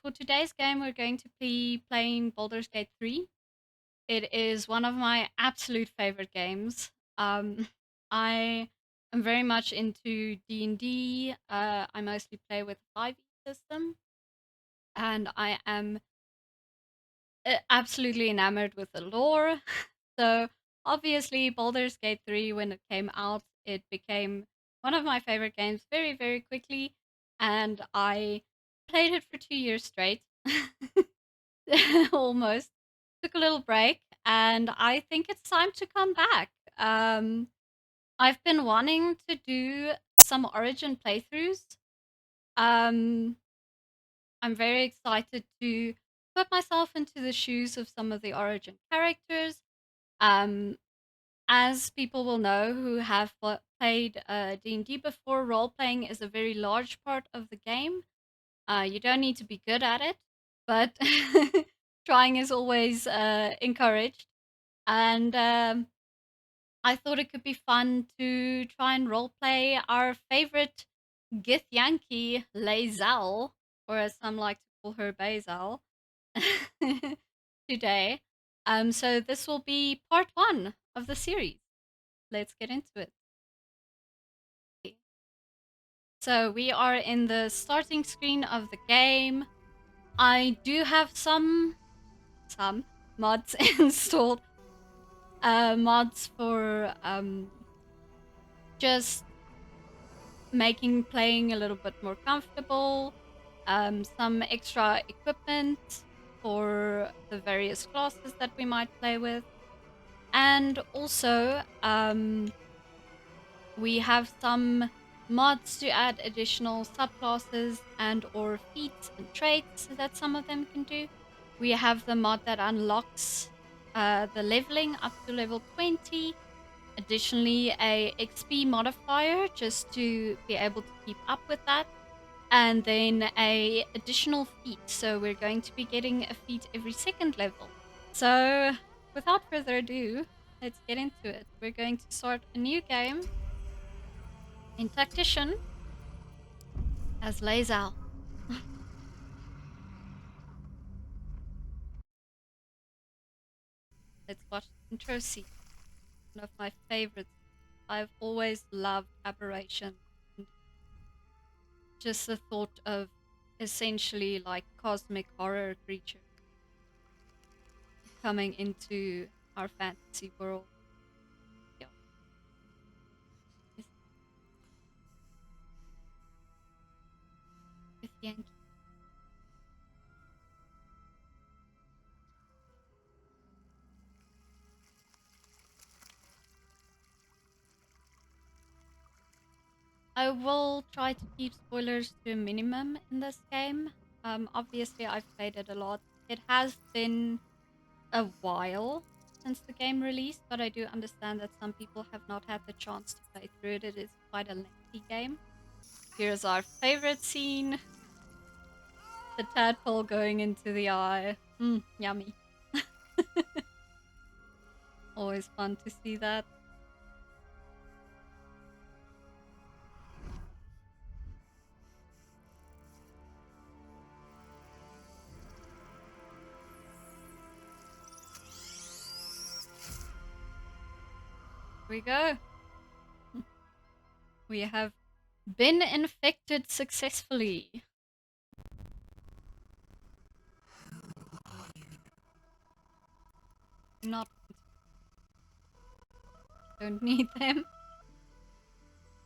for today's game, we're going to be playing Baldur's Gate 3. It is one of my absolute favorite games. I am very much into D&D. I mostly play with the 5e system, and I am absolutely enamored with the lore. So, obviously, Baldur's Gate 3, when it came out, it became one of my favorite games very, very quickly, and I played it for 2 years straight. Almost. Took a little break, and I think it's time to come back. I've been wanting to do some Origin playthroughs. Um, I'm very excited to put myself into the shoes of some of the Origin characters. Um, as people will know who have played D&D before, role-playing is a very large part of the game. You don't need to be good at it, but trying is always encouraged. And I thought it could be fun to try and roleplay our favorite Githyanki Lae'zel, or as some like to call her Basil, today. So this will be part one of the series. Let's get into it. So we are in the starting screen of the game. I do have some mods installed. Mods for just making playing a little bit more comfortable. Some extra equipment for the various classes that we might play with. And also, we have some mods to add additional subclasses and or feats and traits that some of them can do. We have the mod that unlocks the leveling up to level 20. Additionally, a XP modifier just to be able to keep up with that. And then a additional feat. So we're going to be getting a feat every second level. So without further ado, let's get into it. We're going to start a new game in Tactician as Lae'zel. Let's watch the intro scene. One of my favorites. I've always loved Aberration. Just the thought of essentially like cosmic horror creatures coming into our fantasy world. Yeah. Githyanki. I will try to keep spoilers to a minimum in this game. Obviously, I've played it a lot. It has been a while since the game released, but I do understand that some people have not had the chance to play through it. It is quite a lengthy game. Here's our favorite scene. The tadpole going into the eye. Yummy. Always fun to see that. Here we go. We have been infected successfully. Not. Don't need them.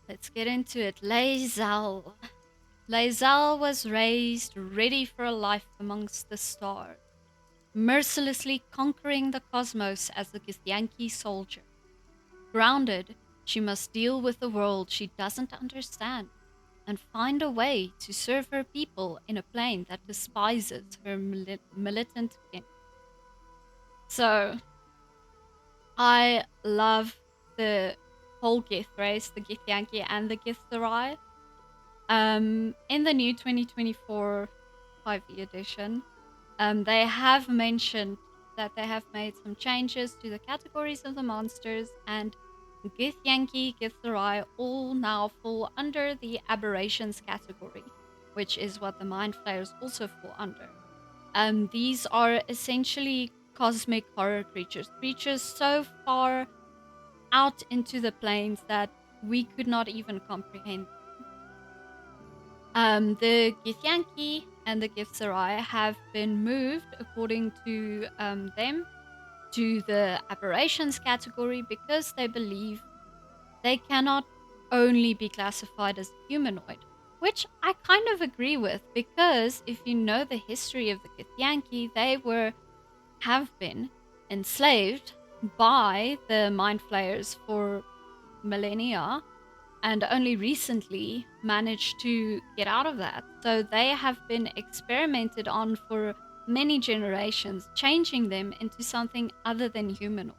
Let's get into it. Lae'zel. Lae'zel was raised ready for a life amongst the stars, mercilessly conquering the cosmos as a Githyanki soldier. Grounded, she must deal with the world she doesn't understand and find a way to serve her people in a plane that despises her militant kin. So, I love the whole Gith race, the Githyanki and the Githzerai. In the new 2024 5e edition, they have mentioned that they have made some changes to the categories of the monsters, and Githyanki, Githzerai all now fall under the aberrations category. which is what the Mind Flayers also fall under. These are essentially cosmic horror creatures, creatures so far out into the planes that we could not even comprehend. The Githyanki and the Githzerai have been moved, according to them, to the aberrations category because they believe they cannot only be classified as humanoid, which I kind of agree with because if you know the history of the Githyanki, they have been enslaved by the Mind Flayers for millennia and only recently managed to get out of that. So they have been experimented on for many generations, changing them into something other than humanoid.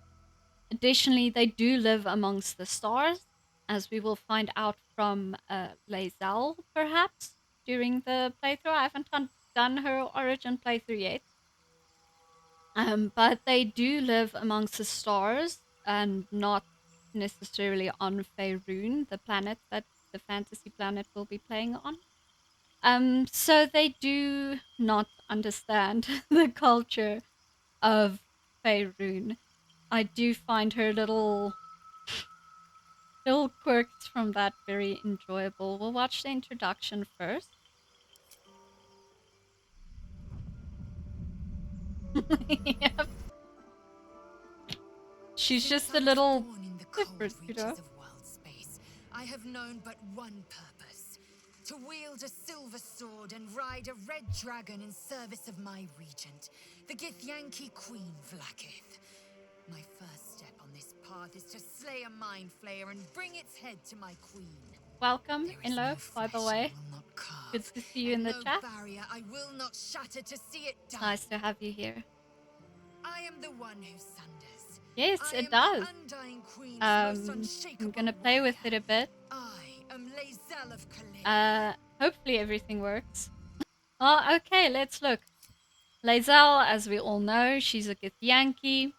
Additionally, they do live amongst the stars, as we will find out from Lae'zel, perhaps, during the playthrough. I haven't done her origin playthrough yet. But they do live amongst the stars and not necessarily on Faerûn, the planet that the fantasy planet will be playing on. So they do not understand the culture of Faerûn. I do find her little quirks from that very enjoyable. We'll watch the introduction first. Yep. She's Since just a I was little born in the cold different, you know? reaches of world space, I have known but one purpose: to wield a silver sword and ride a red dragon in service of my regent, the Githyanki Queen Vlaakith. My first step on this path is to slay a mind flayer and bring its head to my queen. Welcome, There is Inlo, no by the flesh I way. will not Good carve, to see you in and the no chat. barrier I will not shatter to see it It's die. nice to have you here. I am the one who sunders. Yes, I it am the does. undying queen's most I'm unshakable gonna play with warrior. it a bit. I am Lae'zel of Uh, Kaleya. hopefully everything works. Oh, okay, let's look. Lae'zel, as we all know, she's a Githyanki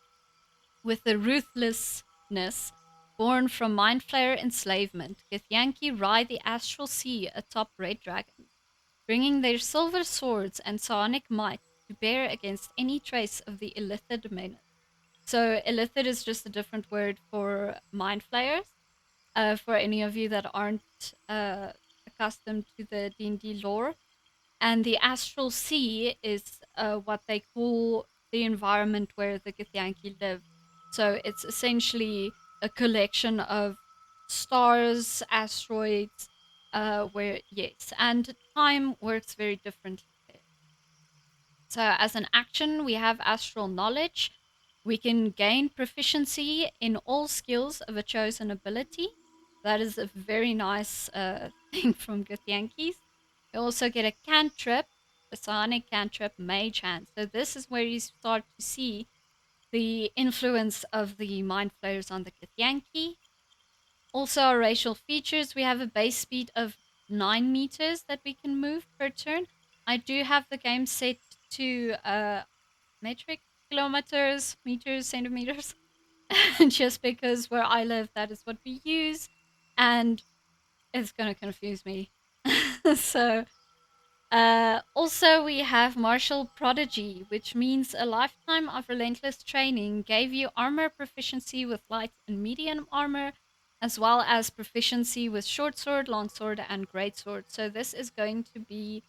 with the ruthlessness born from Mind Flayer enslavement. Githyanki ride the astral sea atop red dragons, bringing their silver swords and psionic might to bear against any trace of the illithid menace. So illithid is just a different word for mind flayers. For any of you that aren't accustomed to the D&D lore, and the astral sea is what they call the environment where the Githyanki live. So it's essentially a collection of stars, asteroids, where yes, and time works very differently there. So, as an action, we have astral knowledge. We can gain proficiency in all skills of a chosen ability. That is a very nice thing from Githyanki's. You also get a cantrip, a psionic cantrip, mage hand. So, this is where you start to see the influence of the mind flayers on the Githyanki. Also, our racial features, we have a base speed of 9 meters that we can move per turn. I do have the game set to metric kilometers, meters, centimeters, just because where I live, that is what we use, and it's going to confuse me. So, also, we have Martial Prodigy, which means a lifetime of relentless training gave you armor proficiency with light and medium armor, as well as proficiency with short sword, long sword, and great sword. So, this is going to be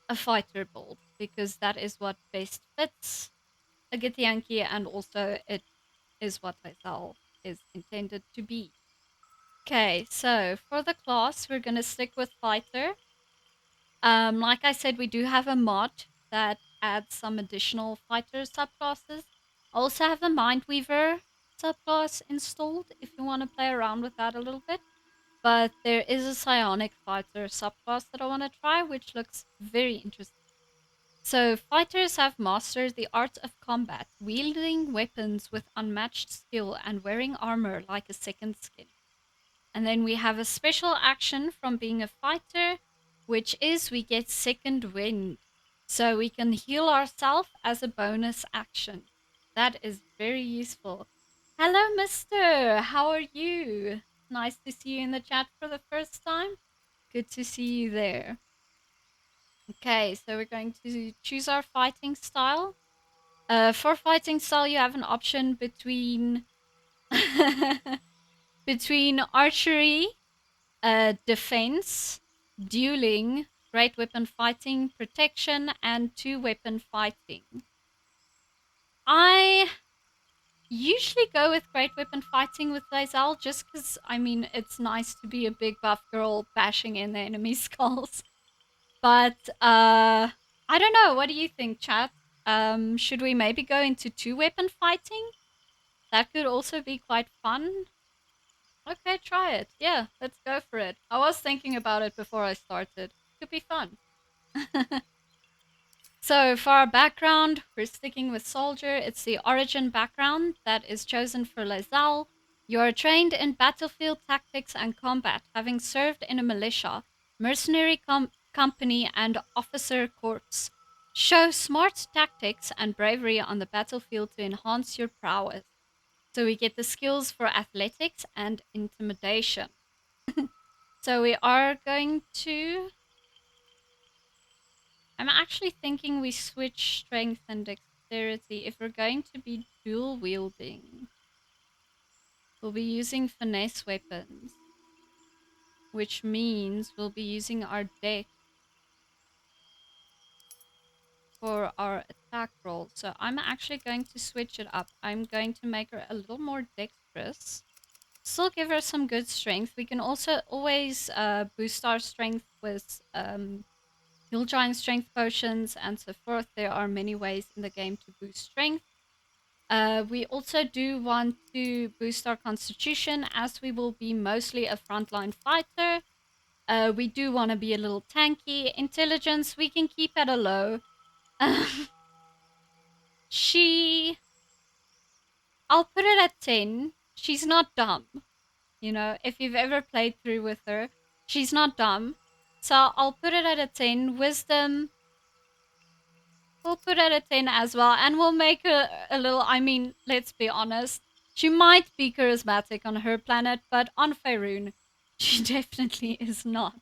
a fighter build because that is what best fits a Githyanki, and also it is what Lae'zel is intended to be. Okay, so for the class, we're going to stick with fighter. Like I said, we do have a mod that adds some additional fighter subclasses. I also have a Mindweaver subclass installed if you want to play around with that a little bit. But there is a Psionic fighter subclass that I want to try, which looks very interesting. So, fighters have mastered the art of combat, wielding weapons with unmatched skill and wearing armor like a second skin. And then we have a special action from being a fighter, which is we get second wind. So we can heal ourselves as a bonus action. That is very useful. Hello, mister. How are you? Nice to see you in the chat for the first time. Good to see you there. Okay, so we're going to choose our fighting style. For fighting style, you have an option between between archery, defense, dueling, great weapon fighting, protection, and two weapon fighting. I usually go with great weapon fighting with Lae'zel just because, I mean, it's nice to be a big buff girl bashing in the enemy skulls. But I don't know. What do you think, chat? Should we maybe go into two weapon fighting? That could also be quite fun. Okay, try it. Yeah, let's go for it. I was thinking about it before I started. Could be fun. So for our background, we're sticking with soldier. It's the origin background that is chosen for Lae'zel. You are trained in battlefield tactics and combat, having served in a militia, mercenary company, and officer corps. Show smart tactics and bravery on the battlefield to enhance your prowess. So we get the skills for athletics and intimidation. So we are going to... I'm actually thinking we switch strength and dexterity. If we're going to be dual wielding, we'll be using finesse weapons, which means we'll be using our dex for our attack roll. So I'm actually going to switch it up. I'm going to make her a little more dexterous. Still give her some good strength. We can also always boost our strength with Hill Giant strength potions and so forth. There are many ways in the game to boost strength. We also do want to boost our constitution as we will be mostly a frontline fighter. We do want to be a little tanky. Intelligence, we can keep at a low. I'll put it at 10. She's not dumb. You know, if you've ever played through with her, she's not dumb. So I'll put it at a 10. Wisdom, we'll put it at 10 as well. And we'll make her a little, I mean, let's be honest. She might be charismatic on her planet, but on Faerûn, she definitely is not.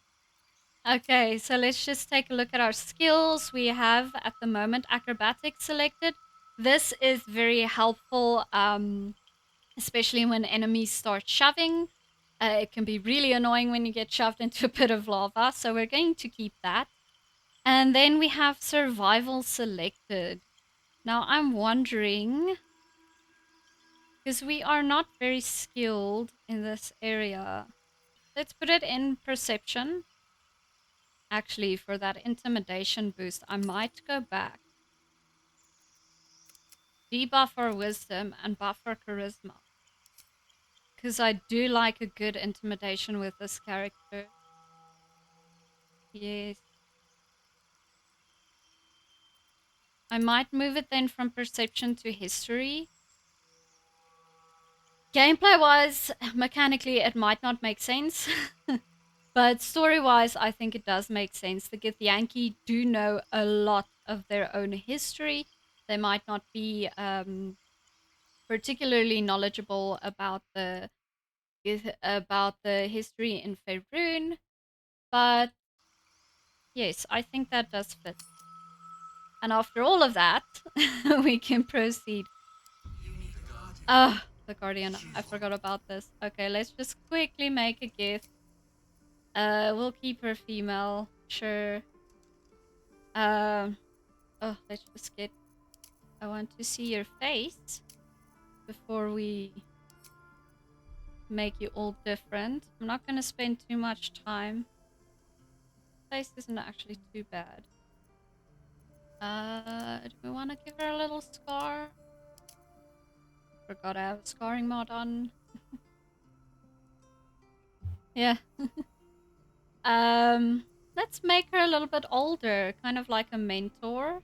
Okay, so let's just take a look at our skills. We have, at the moment, acrobatics selected. This is very helpful, especially when enemies start shoving. It can be really annoying when you get shoved into a pit of lava, so we're going to keep that. And then we have survival selected. Now I'm wondering, because we are not very skilled in this area. Let's put it in perception. Actually, for that intimidation boost, I might go back. Debuff our wisdom and buff our charisma. Because I do like a good intimidation with this character. Yes. I might move it then from perception to history. Gameplay-wise, mechanically, it might not make sense. But story-wise, I think it does make sense. The Githyanki do know a lot of their own history. They might not be particularly knowledgeable about the history in Faerûn, but yes, I think that does fit. And after all of that, we can proceed. Ah, the Guardian. I forgot about this. Okay, let's just quickly make a gift. We'll keep her female. Sure. Oh, let's just get... I want to see your face before we make you all different. I'm not going to spend too much time. Face isn't actually too bad. Do we want to give her a little scar? Forgot I have a scarring mod on. Yeah. Let's make her a little bit older, kind of like a mentor.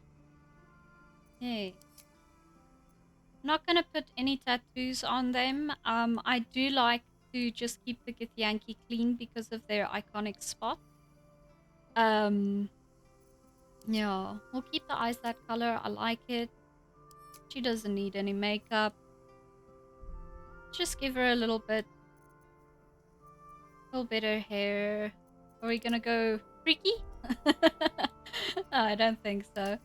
Yay. I'm not gonna put any tattoos on them. I do like to just keep the Githyanki clean because of their iconic spot. Yeah, we'll keep the eyes that color. I like it. She doesn't need any makeup. Just give her a little bit of hair. Are we gonna go freaky? I don't think so.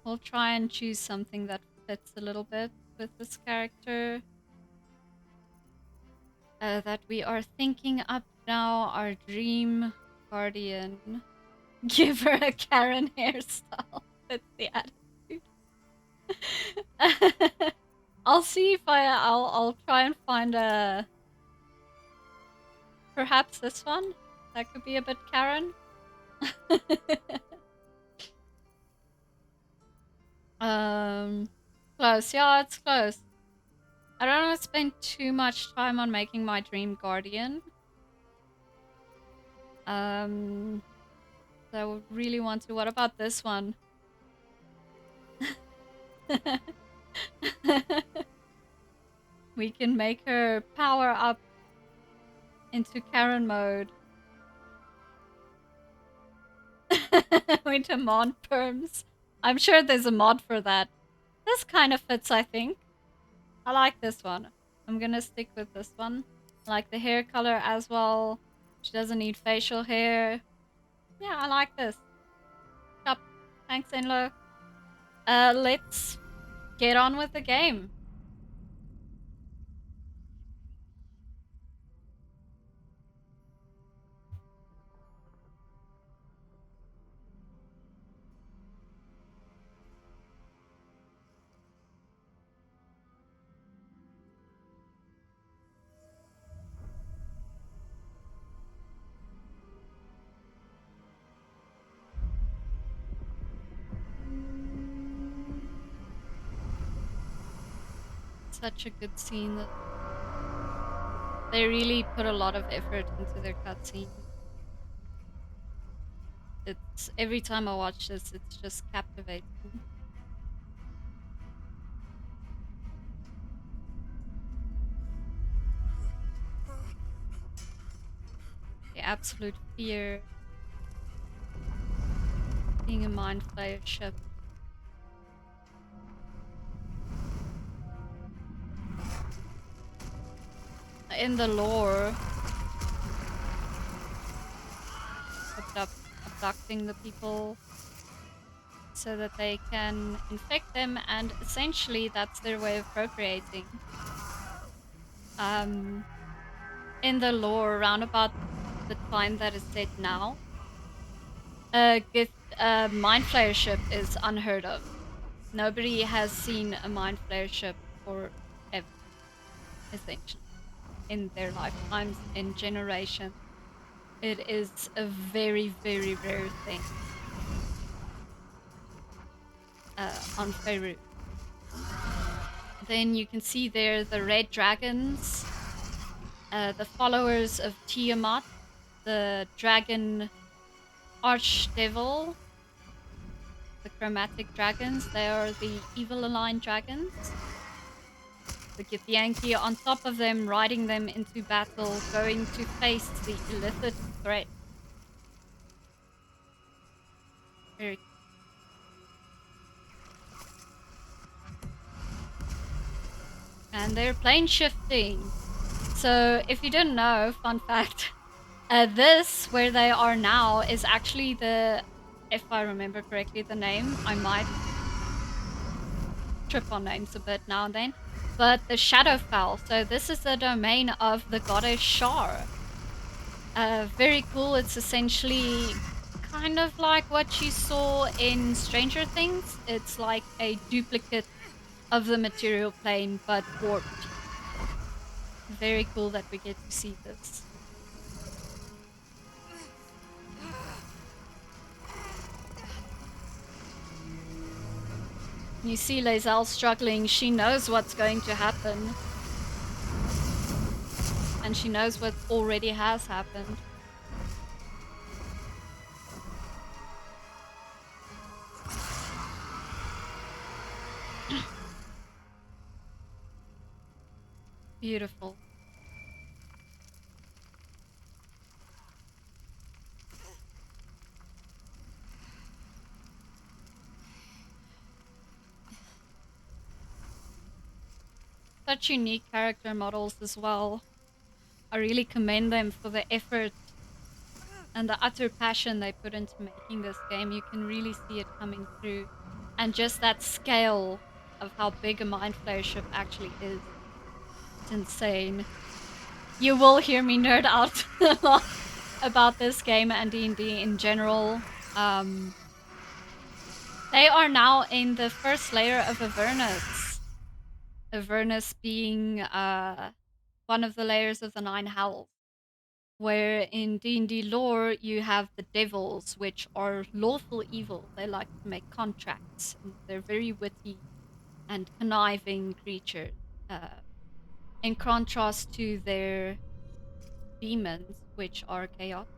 We'll try and choose something that fits a little bit with this character. That we are thinking up now, our dream guardian. Give her a Karen hairstyle. That's the attitude. I'll see if I'll try and find a perhaps this one. That could be a bit Karen. Close. Yeah, it's close. I don't want to spend too much time on making my dream guardian. So I would really want to. What about this one? We can make her power up into Karen mode. We demand perms. I'm sure there's a mod for that. This kind of fits, I think. I like this one. I'm gonna stick with this one. I like the hair color as well. She doesn't need facial hair. Yeah, I like this. Yep. Thanks, Enlo. Let's get on with the game. Such a good scene. They really put a lot of effort into their cutscenes. It's every time I watch this, it's just captivating. The absolute fear being a mind flayer ship. In the lore, abducting the people so that they can infect them, and essentially that's their way of procreating. In the lore, around about the time that is set now, a mind flayer ship is unheard of. Nobody has seen a mind flayer ship forever, essentially, in their lifetimes, in generations. It is a very, very rare thing on Faerûn. Then you can see there the red dragons, the followers of Tiamat, the dragon archdevil, the chromatic dragons. They are the evil aligned dragons. The Githyanki on top of them, riding them into battle, going to face the illicit threat. Very and they're plane shifting. So if you didn't know, fun fact, this, where they are now, is actually the, if I remember correctly the name, I might trip on names a bit now and then, but the Shadowfell. So this is the domain of the goddess Shar. Very cool. It's essentially kind of like what you saw in Stranger Things. It's like a duplicate of the material plane, but warped. Very cool that we get to see this. You see Lae'zel struggling. She knows what's going to happen. And she knows what already has happened. Beautiful. Such unique character models as well. I really commend them for the effort and the utter passion they put into making this game, you can really see it coming through. And just that scale of how big a mind flayer ship actually is. It's insane. You will hear me nerd out a lot about this game and D&D in general. They are now in the first layer of Avernus. Avernus being one of the layers of the Nine Hells, where in D&D lore you have the devils, which are lawful evil. They like to make contracts, and they're very witty and conniving creatures. In contrast to their demons, which are chaotic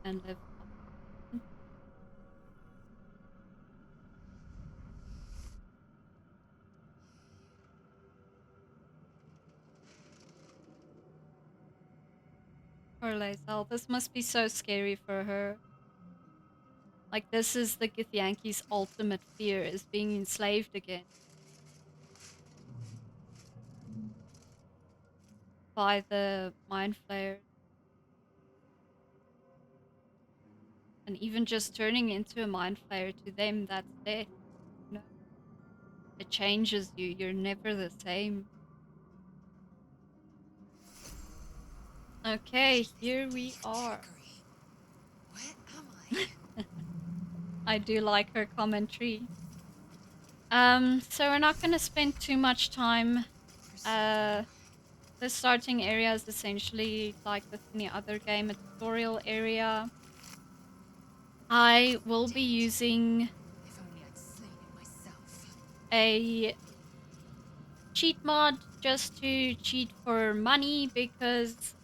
and live on. Poor Lae'zel. This must be so scary for her. Like, this is the Githyanki's ultimate fear, is being enslaved again by the mind flayers. And even just turning into a mind flayer, to them, that's death. You know? It changes you. You're never the same. Okay, here we are. Where am I? I do like her commentary. So we're not going to spend too much time. The starting area is essentially like with any other game, a tutorial area. I will be using If only I'd slain it myself. a cheat mod just to cheat for money, because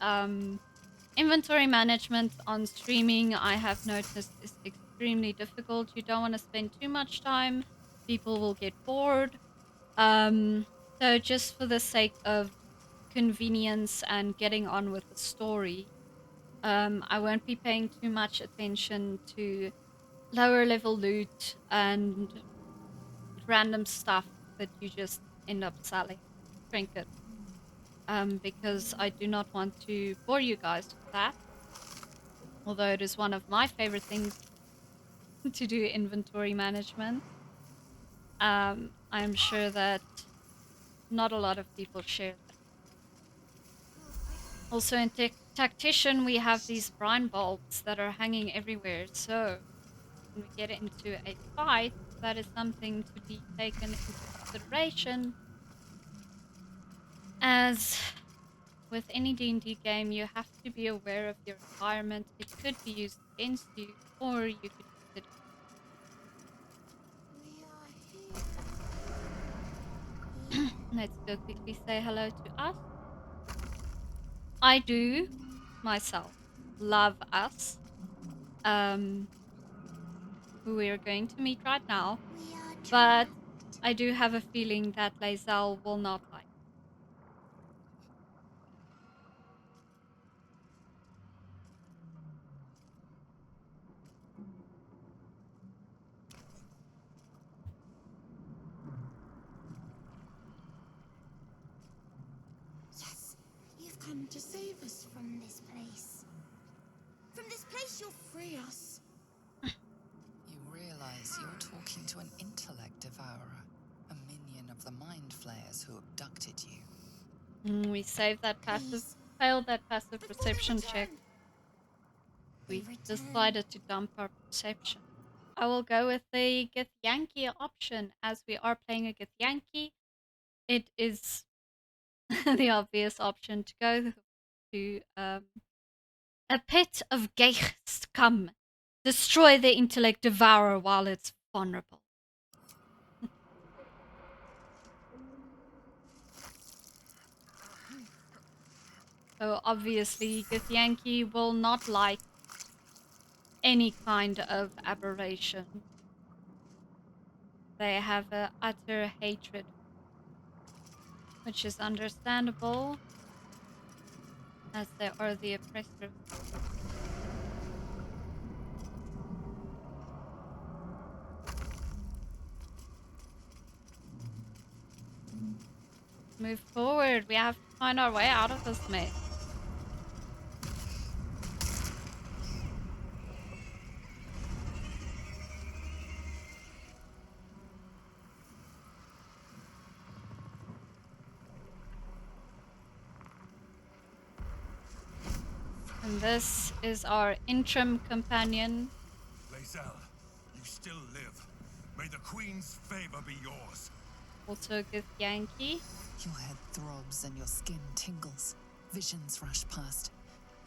inventory management on streaming, I have noticed, is extremely difficult. You don't want to spend too much time. People will get bored. So just for the sake of convenience and getting on with the story, I won't be paying too much attention to lower level loot and random stuff that you just end up selling, trinkets, because I do not want to bore you guys with that. Although it is one of my favorite things to do, inventory management. I'm sure that not a lot of people share that. Also in Tactician, we have these brine bulbs that are hanging everywhere, so when we get into a fight, that is something to be taken into consideration. As with any D&D game, you have to be aware of your environment. It could be used against you, or you could use it. Let's go quickly say hello to us. I do, myself, love us. Who we are going to meet right now. But I do have a feeling that Lae'zel will not like. Yes, you've come to save us from this place. From this place, you'll free us. You realize you're talking to an intellect devourer, a minion of the mind flayers who abducted you. We saved that passive, Please. failed that passive But will they perception check. return? They We return. decided to dump our perception. I will go with the Githyanki option. As we are playing a Githyanki, it is the obvious option to go to. A pit of Ghaiks come. Destroy the intellect devourer while it's vulnerable. So obviously, Githyanki will not like any kind of aberration. They have an utter hatred, which is understandable, as they are the oppressors. Move forward. We have to find our way out of this mess. And this is our interim companion. Lae'zel, you still live. May the Queen's favor be yours. Also Githyanki. Your head throbs and your skin tingles. Visions rush past.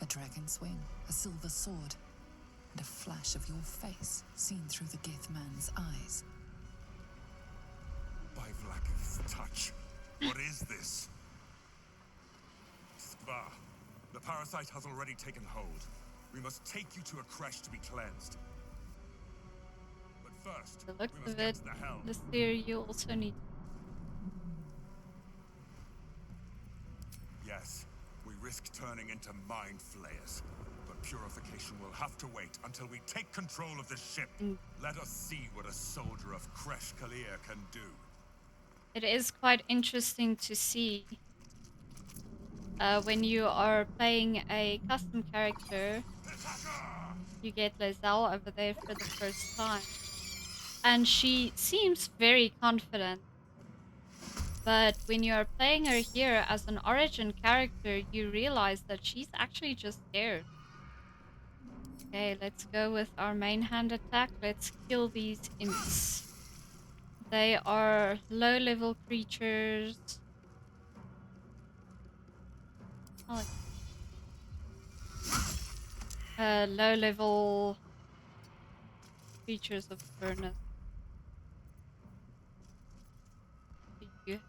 A dragon's wing, a silver sword, and a flash of your face seen through the Gith man's eyes. By Vlaakith's touch, what is this? Skva, the parasite has already taken hold. We must take you to a crèche to be cleansed. But first, The looks we must of get it, to the helm. this theory you also need. Yes, we risk turning into mind flayers. But purification will have to wait until we take control of the ship. Let us see what a soldier of Crèche can do. It is quite interesting to see when you are playing a custom character. You get Lae'zel over there for the first time. And she seems very confident. But when you are playing her here as an origin character, you realize that she's actually just scared. Okay, let's go with our main hand attack. Let's kill these imps. They are low-level creatures. Oh, low-level creatures of furnace. You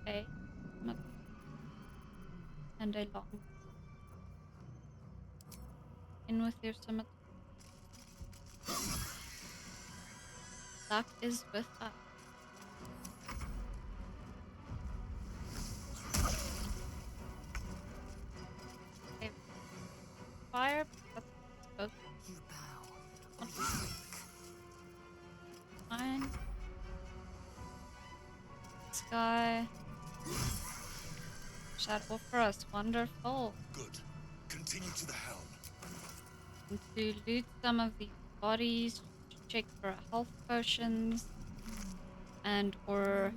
okay? And a long. In with your summit. Luck is with us. Okay. Fire. That's both. You bow. Fine. This guy. Shadow for us. Wonderful. Good. Continue to the helm. And to loot some of these bodies, to check for health potions and or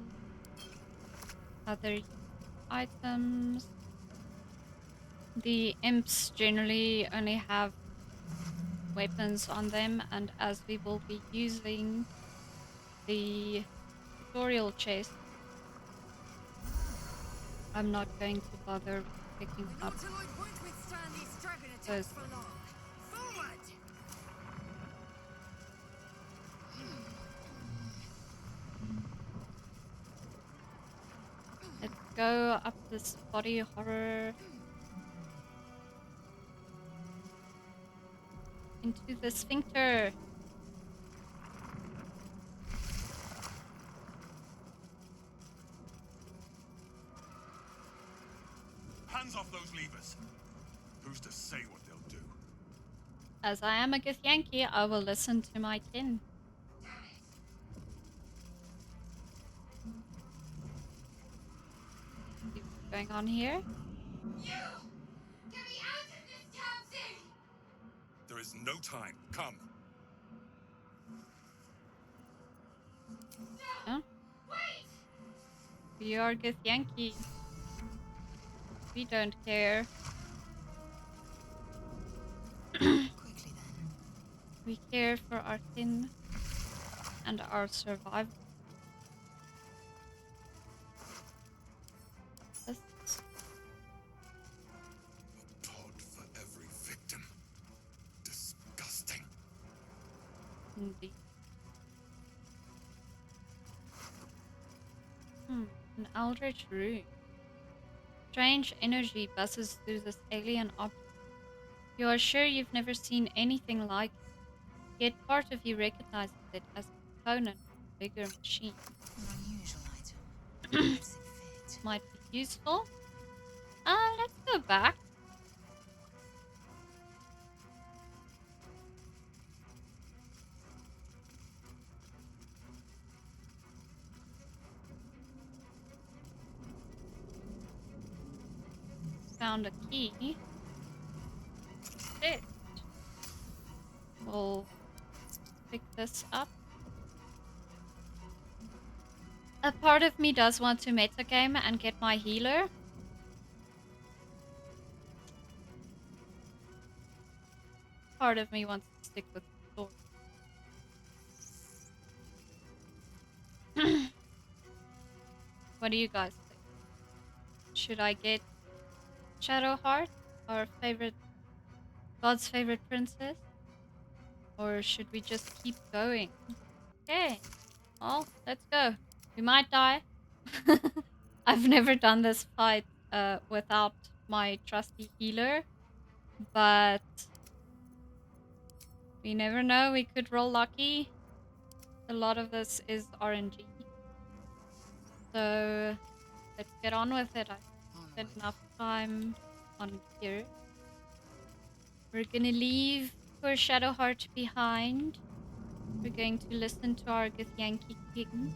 other items. The imps generally only have weapons on them, and as we will be using the tutorial chest, I'm not going to bother picking up those. Let's go up this body horror into the sphincter. Hands off those levers. Who's to say what they'll do? As I am a Githyanki, I will listen to my kin. See what's going on here? You! Get me out of this damn thing! There is no time. Come. No! Huh? Wait! We are Githyanki. We don't care. Quickly then. We care for our kin and our survival. This A pod for every victim. Disgusting. indeed. An eldritch rune. Strange energy buzzes through this alien object. You are sure you've never seen anything like it, yet part of you recognizes it as a component of a bigger machine. An unusual item. Where does it fit? Might be useful. Let's go back. Found a key. It. We'll pick this up. A part of me does want to metagame and get my healer. part of me wants to stick with the sword. What do you guys think? Should I get Shadowheart, our favorite, God's favorite princess? Or should we just keep going? Okay, well, let's go. We might die. I've never done this fight without my trusty healer, but we never know. We could roll lucky. A lot of this is RNG. So let's get on with it. I've spent enough time on here. We're gonna leave poor Shadowheart behind. We're going to listen to our Githyanki king.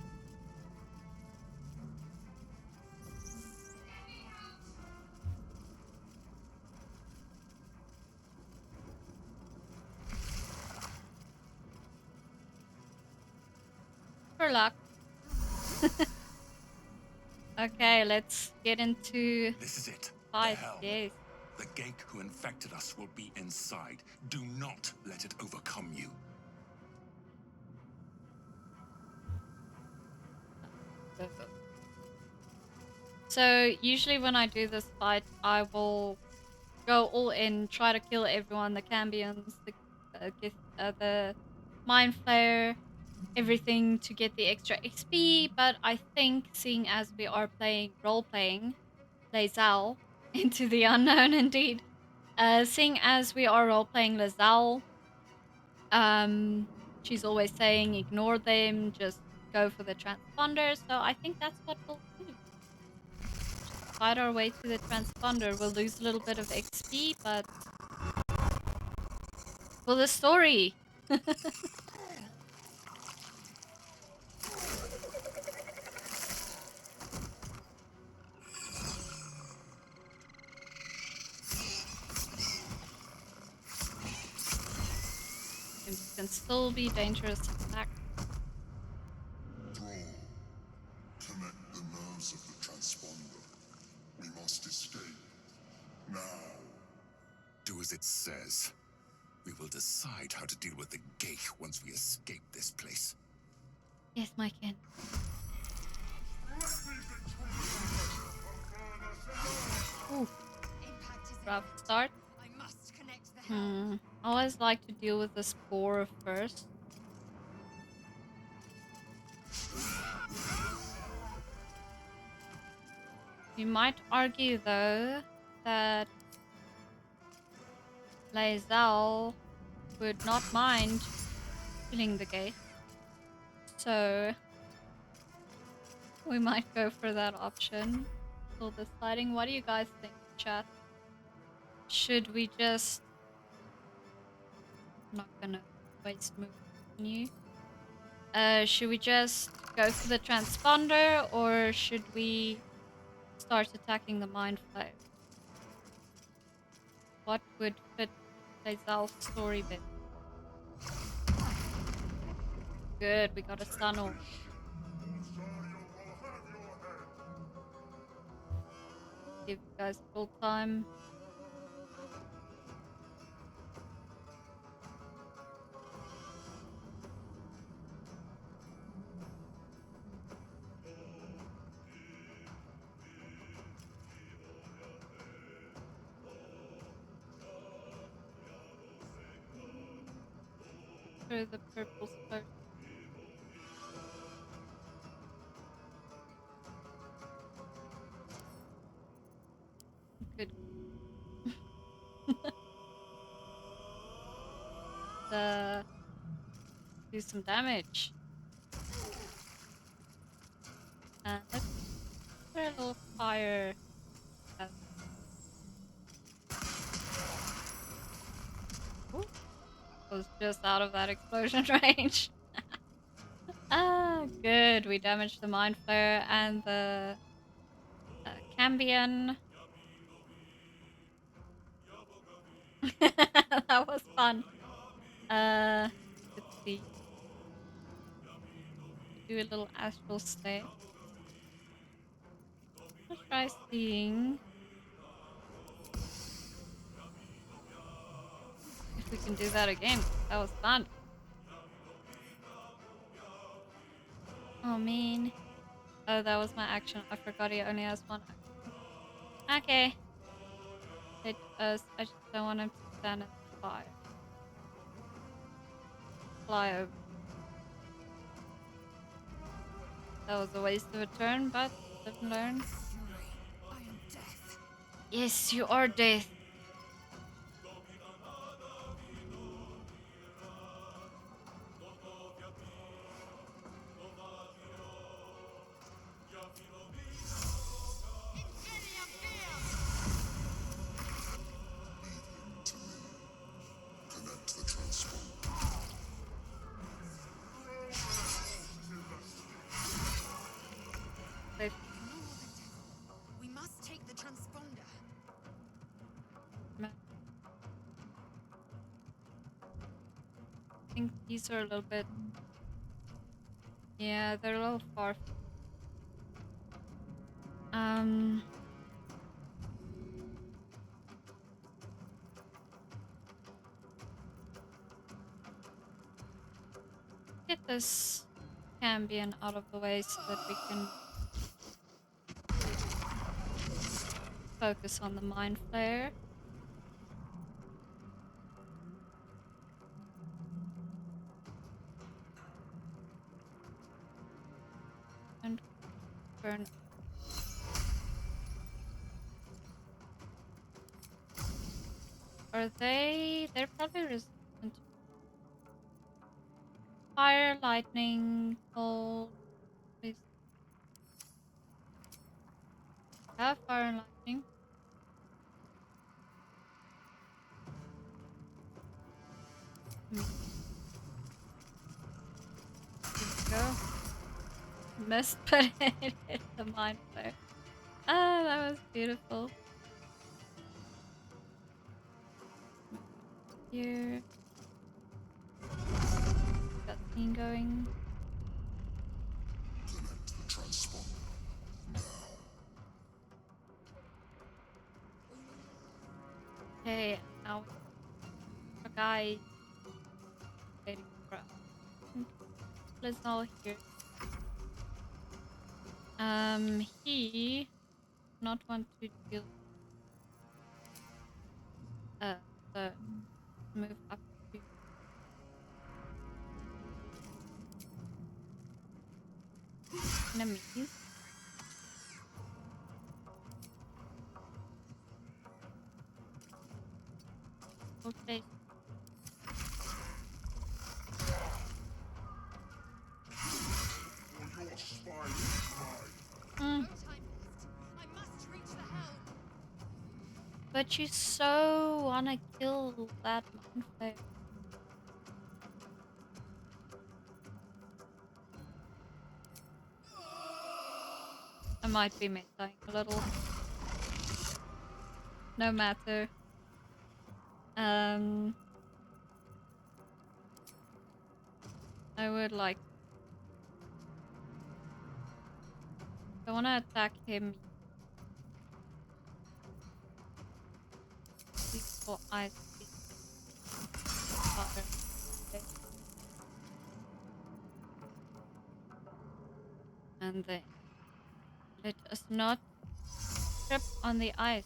For luck. Okay, let's get into This is it. fight. The hell. Yes. The Ghaik who infected us will be inside. Do not let it overcome you. Go, go. So usually when I do this fight, I will go all in, try to kill everyone, the Cambions, the Mind Flayer, everything to get the extra XP, but I think seeing as we are role-playing Lae'zel into the unknown indeed, seeing as we are role-playing Lae'zel, she's always saying ignore them, just go for the transponder, so I think that's what we'll do. Fight our way to the transponder. We'll lose a little bit of XP, but for the story. It can still be dangerous attack. Thrall, connect the nerves of the transponder. We must escape. Now. Do as it says. We will decide how to deal with the Ghaik once we escape this place. Yes, my kin. Ooh, rough start. I must connect the helm. I always like to deal with the spore first. You might argue, though, that Lae'zel would not mind killing the Ghaik. So we might go for that option. Still deciding. What do you guys think, chat? Should we just... I'm not gonna waste move on you. Should we just go for the transponder, or should we start attacking the Mind Flayer? What would fit Lae'zel's story bit? Good, we got a stun off. Give you guys full time. Through the purple smoke. Good. Do some damage. Let's put a little fire. Ooh. Was just out of that explosion range. Good. We damaged the Mind Flayer and the Cambion. That was fun. Let's see. Do a little astral stay. Let's try seeing if we can do that again. That was fun. Oh, man. Oh, that was my action. I forgot he only has one action. Okay. I just don't want him to stand in the fire. Fly over. That was a waste of a turn, but live and learn. I am death. Yes, you are death. To me. Connect the transponder. Wait, We must take the transponder. I think these are a little bit. Yeah, they're a little far. Get this Cambion out of the way so that we can focus on the Mind Flayer. And burn. Are they? They're probably resistant to fire, lightning, cold. Please. Have fire and lightning. Here we go. Missed, but it hit the Mind Flayer. Ah, that was beautiful. Here. Got scene going. Connect the transponder. Now. Okay, now a guy waiting for us. Let's all here. He not want to deal. So move up to enemies. Okay. For your spine is mine. No time left. I must reach the helm. But you so wanna kill that Mind Flayer. I might be metaing a little. No matter. I would like. I wanna attack him. Peaceful eyes. Fire. Okay. And then let us not trip on the ice.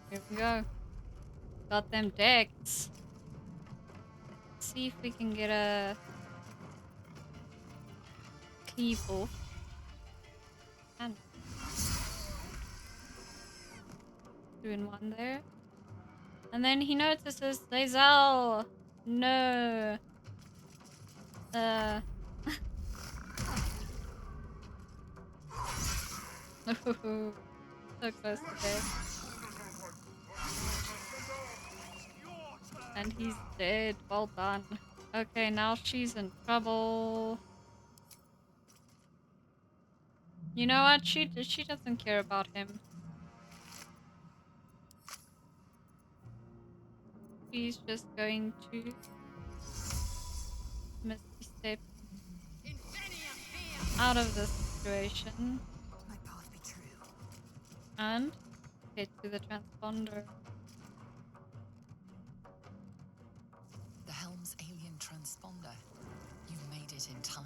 Here we go. Got them decks. See if we can get a cleave off. And 2 in 1 there. And then he notices Lae'zel. No. So close to death. And he's dead. Well done. Okay, now she's in trouble. You know what? She doesn't care about him. She's just going to Misty Step out of this situation. My path be true. And get to the transponder. The Helm's alien transponder. You made it in time.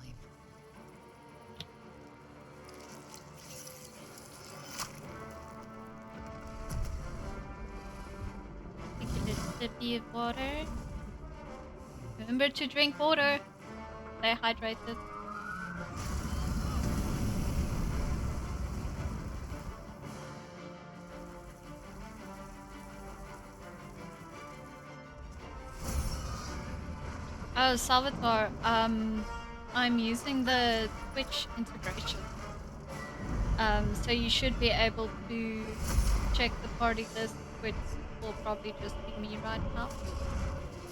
Take a little sippy of water. Remember to drink water. Stay hydrated. Oh, Salvatore, I'm using the Twitch integration. So you should be able to check the party list, which will probably just be me right now.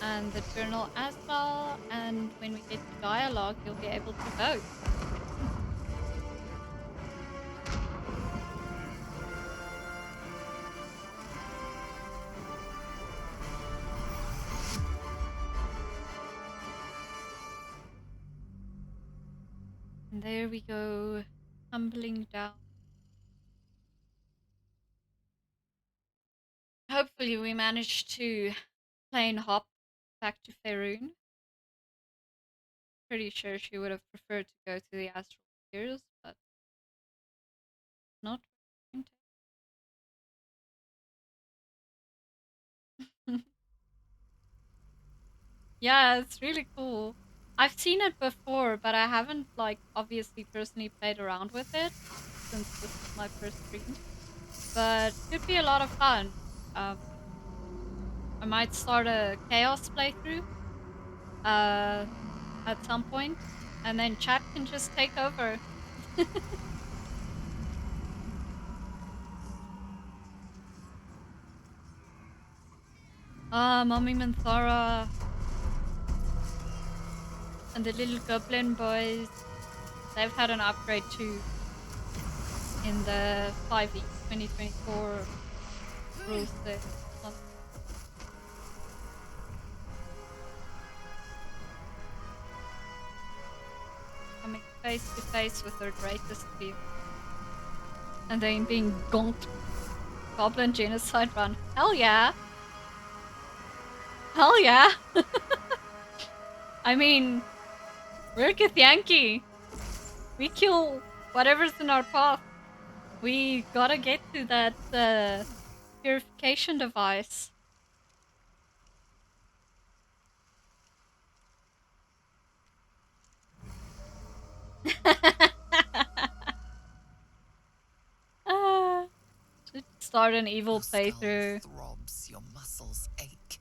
And the journal as well, and when we get to dialogue, you'll be able to vote. And there we go, tumbling down. Hopefully we managed to plane hop back to Faerûn. Pretty sure she would have preferred to go to the astral spheres, but not. Yeah, it's really cool. I've seen it before, but I haven't like obviously personally played around with it since this is my first stream. But could be a lot of fun. I might start a chaos playthrough at some point, and then chat can just take over. Ah, Mommy Minthara and the little goblin boys. They've had an upgrade too in the 5e 2024 rules set. Coming face to face with her greatest fear. And then being gonked. Goblin genocide run. Hell yeah! Hell yeah! I mean, we're Githyanki. We kill whatever's in our path. We gotta get to that purification device. Should start an evil playthrough. Throbs, your muscles ache.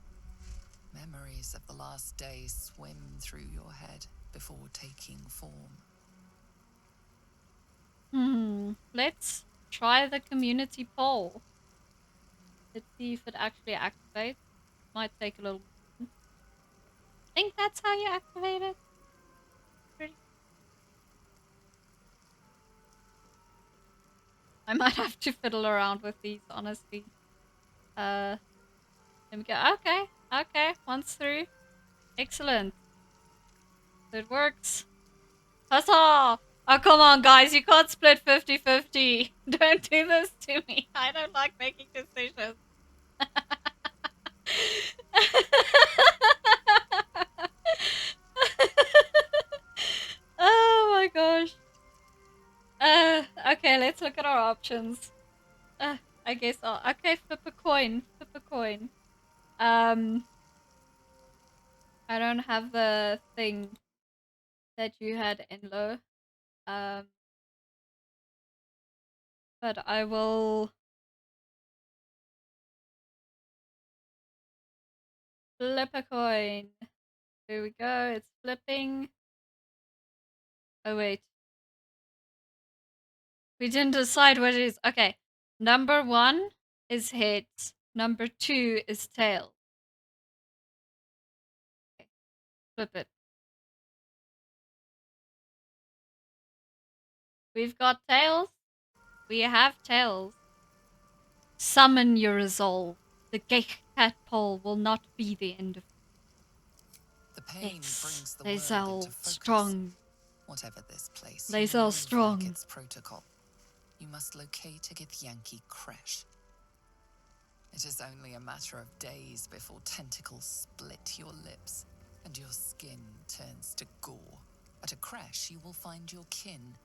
Memories of the last days swim through your head before taking form. Let's try the community poll. Let's see if it actually activates. Might take a little bit. I think that's how you activate it. I might have to fiddle around with these, honestly. Let me go. Okay, once through. Excellent. It works. Huzzah! Oh, come on, guys. You can't split 50-50. Don't do this to me. I don't like making decisions. Oh my gosh. Okay, let's look at our options. I guess okay, flip a coin. Flip a coin. I don't have the thing that you had, Enlo. But I will flip a coin. There we go. It's flipping. Oh wait. We didn't decide what it is. Okay. Number 1 is heads. Number 2 is tail. Okay. Flip it. We've got tails. We have tails. Summon your resolve. The Ghaik tadpole will not be the end of The pain Yes, brings the Lae'zel word into focus. strong. Whatever this place, Lae'zel strong. Vlaakith's protocol. You must locate a Githyanki crèche. It is only a matter of days before tentacles split your lips and your skin turns to gore. At a crèche, you will find your kin.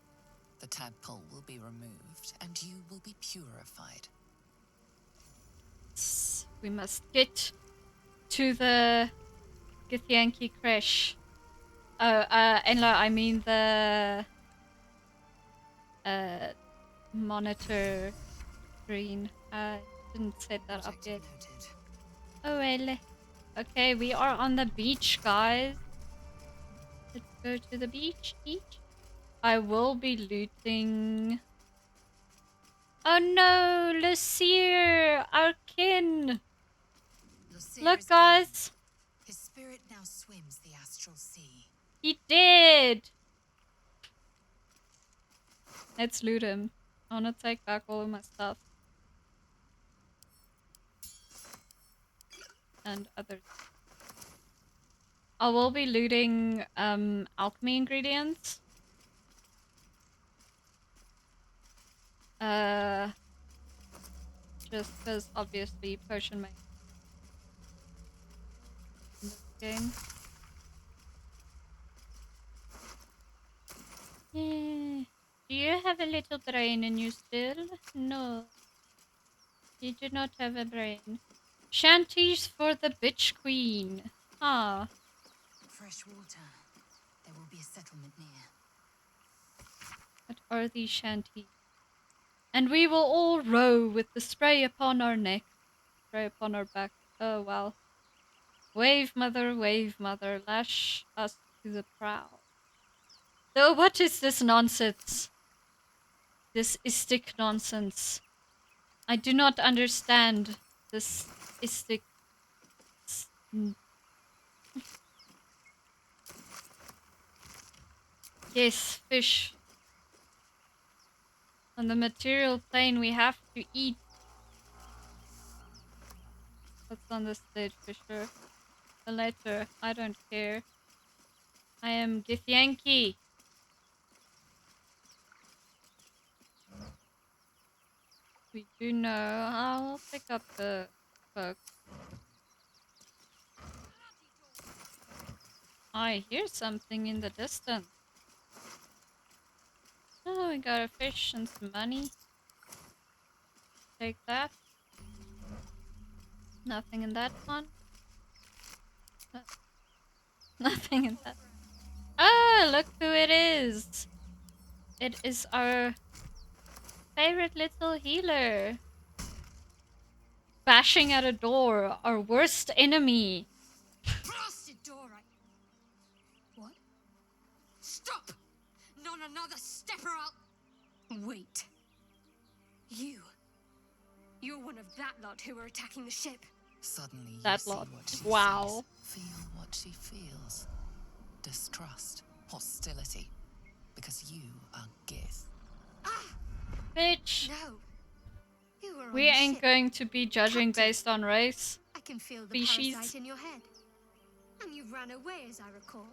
The tadpole will be removed and you will be purified. We must get to the Githyanki crèche. Enla, I mean the monitor screen. Didn't set that up yet. Oh well. Okay, we are on the beach, guys. Let's go to the beach. I will be looting. Oh no, Lucier, our kin. Look, guys. His spirit now swims the astral sea. He did. Let's loot him. I wanna take back all of my stuff. And others. I will be looting alchemy ingredients. Just because obviously potion making in this game. Yeah. Do you have a little brain in you still? No. You do not have a brain. Shanties for the bitch queen. Ah. Fresh water. There will be a settlement near. What are these shanties? And we will all row with the spray upon our neck. Spray upon our back. Oh, wow. Wave, mother, lash us to the prow. So what is this nonsense? This istik nonsense. I do not understand this istik. Yes, fish. On the material plane we have to eat. What's on the stage, Fisher? The letter. I don't care. I am Githyanki. We do know. I will pick up the book. I hear something in the distance. Oh, we got a fish and some money. Take that. Nothing in that one. Nothing in that. Oh, look who it is. It is our favorite little healer. Bashing at a door. Our worst enemy. Blasted door, What? Stop! Not another step or I'll... Wait. You're one of that lot who are attacking the ship. Suddenly you That see lot. what she Wow. sees, feel what she feels. Distrust, hostility, because you are Gith. Bitch. No. You were on We the ain't ship. going to be judging Captain. based on race. I can feel the Species. parasite in your head. And you ran away, as I recall.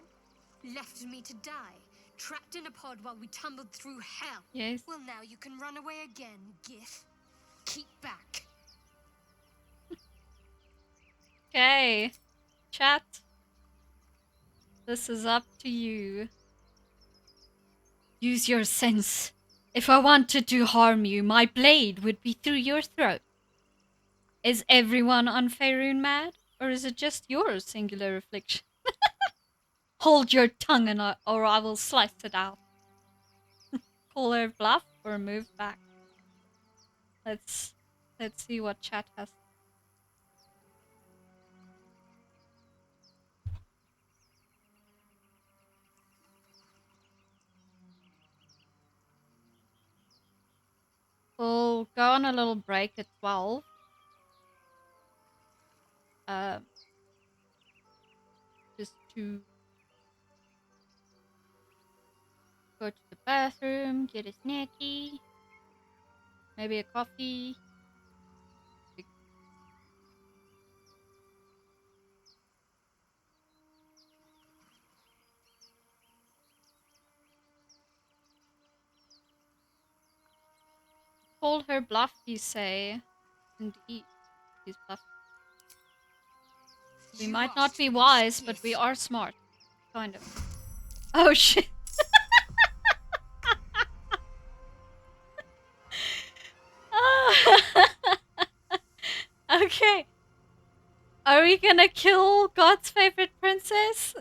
Left me to die, trapped in a pod while we tumbled through hell. Yes. Well, now you can run away again, Gith. Keep back. Okay. Chat. This is up to you. Use your sense. If I wanted to harm you, my blade would be through your throat. Is everyone on Faerûn mad? Or is it just your singular affliction? Hold your tongue or I will slice it out. Call her bluff or move back. Let's see what chat has. We'll go on a little break at 12. Just to go to the bathroom, get a snacky, maybe a coffee. Call her bluff, you say, and eat. She's bluffing. We might not be wise, but we are smart. Kind of. Oh shit. Okay. Are we gonna kill God's favorite princess?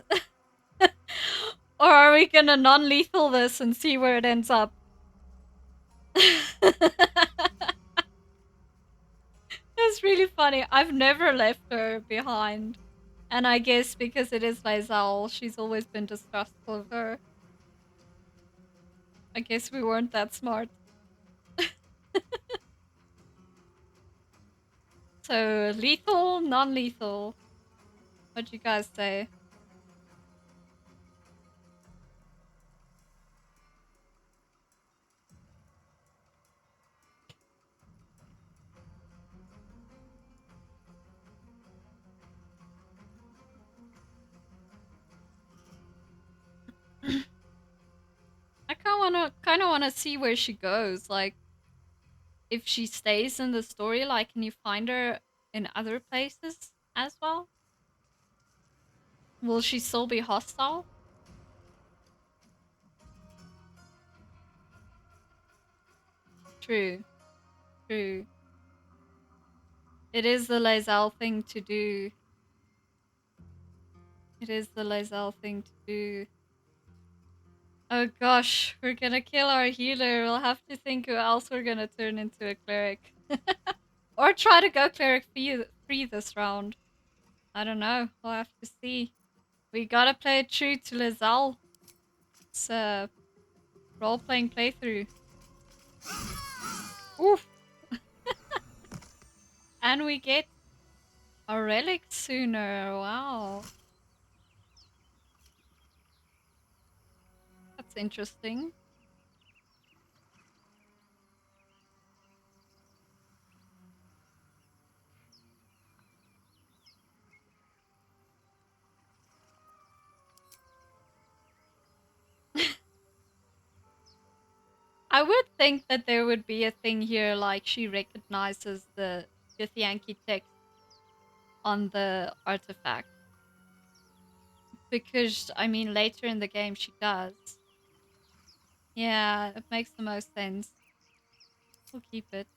Or are we gonna non-lethal this and see where it ends up? It's really funny. I've never left her behind. And I guess because it is Lae'zel, she's always been distrustful of her. I guess we weren't that smart. So, lethal, non-lethal. What'd you guys say? I kind of wanna see where she goes. Like, if she stays in the story, like, can you find her in other places as well? Will she still be hostile? True. True. It is the Lae'zel thing to do. It is the Lae'zel thing to do. Oh gosh, we're gonna kill our healer. We'll have to think who else we're gonna turn into a cleric. Or try to go cleric free this round. I don't know. We'll have to see. We gotta play it true to Lae'zel. It's a role-playing playthrough. Oof. And we get a relic sooner. Wow. That's interesting. I would think that there would be a thing here like she recognizes the Githyanki text on the artifact. Because, I mean, later in the game she does. Yeah, it makes the most sense. We'll keep it.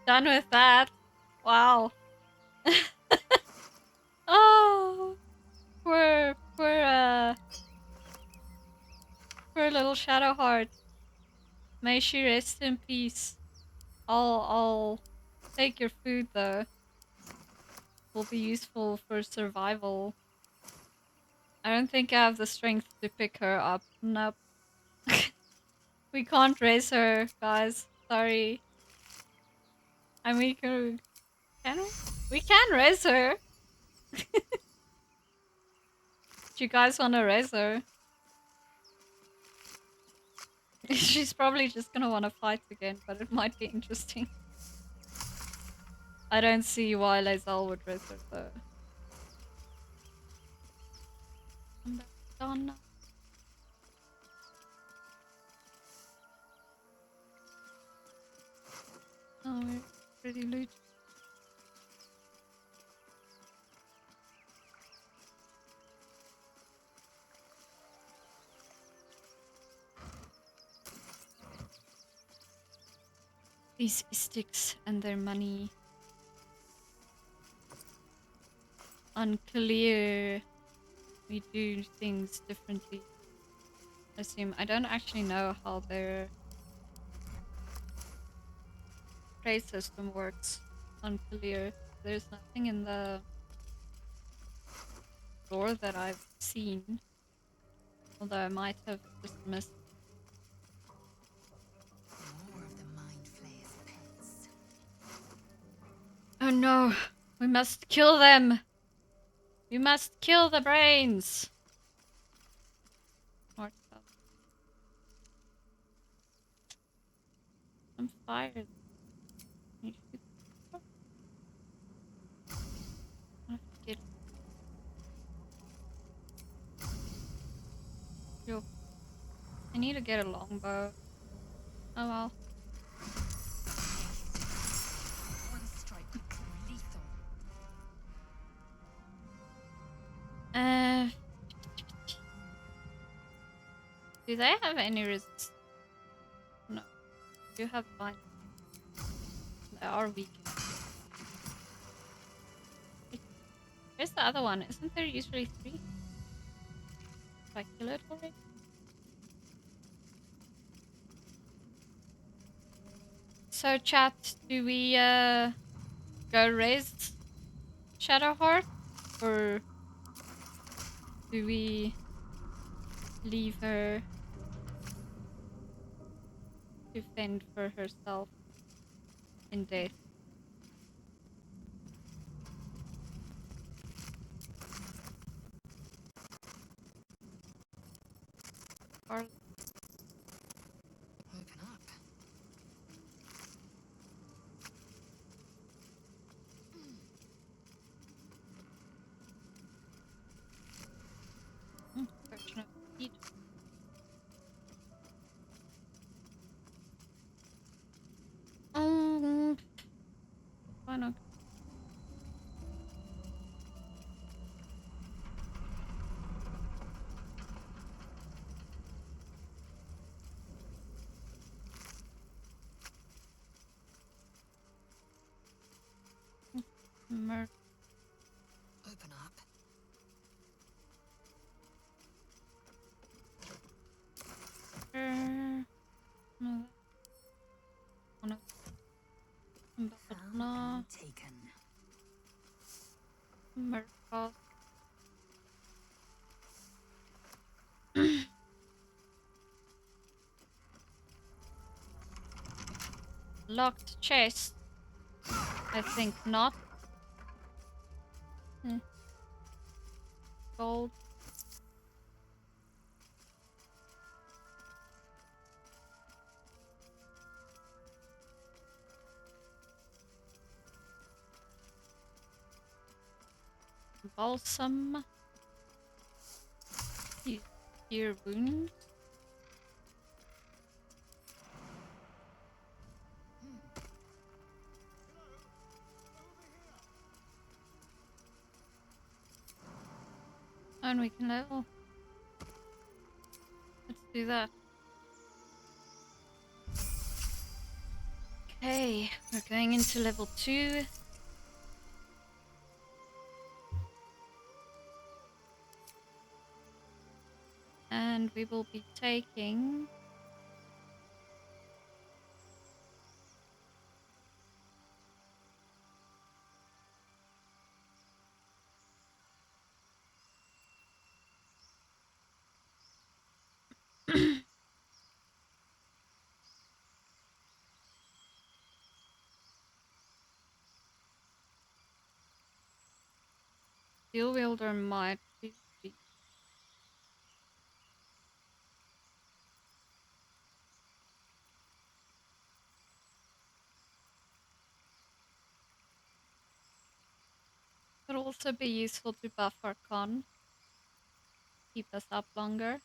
Done with that. Wow. Oh, poor little Shadowheart. May she rest in peace. I'll take your food though. Will be useful for survival. I don't think I have the strength to pick her up. Nope. We can't raise her, guys. Sorry. I mean, can we? We can raise her. Do you guys want to raise her? She's probably just gonna want to fight again, but it might be interesting. I don't see why Lae'zel would raise her though. I'm back on now. Oh, we're pretty loot. These istiks and their money. Unclear. We do things differently. I assume. I don't actually know how their trade system works. Unclear. There's nothing in the door that I've seen. Although I might have just missed. More of the Mind Flayer's pets. Oh no! We must kill them! We must kill the brains! More stuff. I'm fired. Can you shoot them? I have to get- Yo, I need to get a longbow. Oh well. One strike could prove lethal. Do they have any resist? No. You have fine. They are weak. Where's the other one? Isn't there usually 3? Did I kill it already? So chat, do we go raise Shadowheart? Or do we leave her to fend for herself in death? Or Open up. version of speed? Why not? Mer Open up. no. Oh no. Found No. and taken. Mercos. Locked chest. I think not. Gold. Balsam. Cure wounds. And we can level. Let's do that. Okay, we're going into level 2. And we will be taking Steel Wielder might be. Could also be useful to buff our con. Keep us up longer.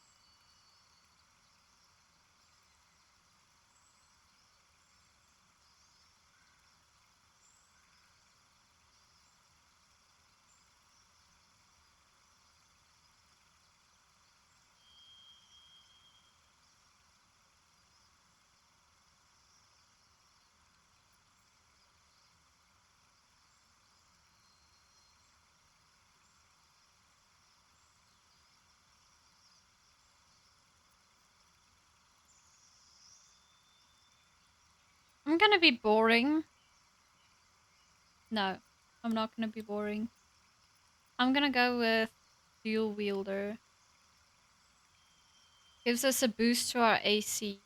I'm gonna be boring. No, I'm not gonna be boring. I'm gonna go with Dual Wielder. Gives us a boost to our AC.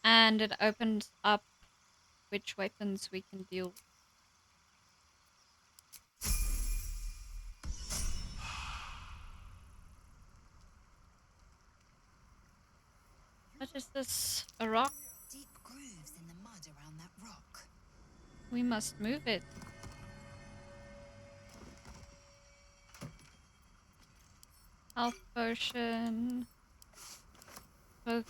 And it opens up which weapons we can deal with. What is this? A rock? Deep grooves in the mud around that rock. We must move it. Health potion. Book.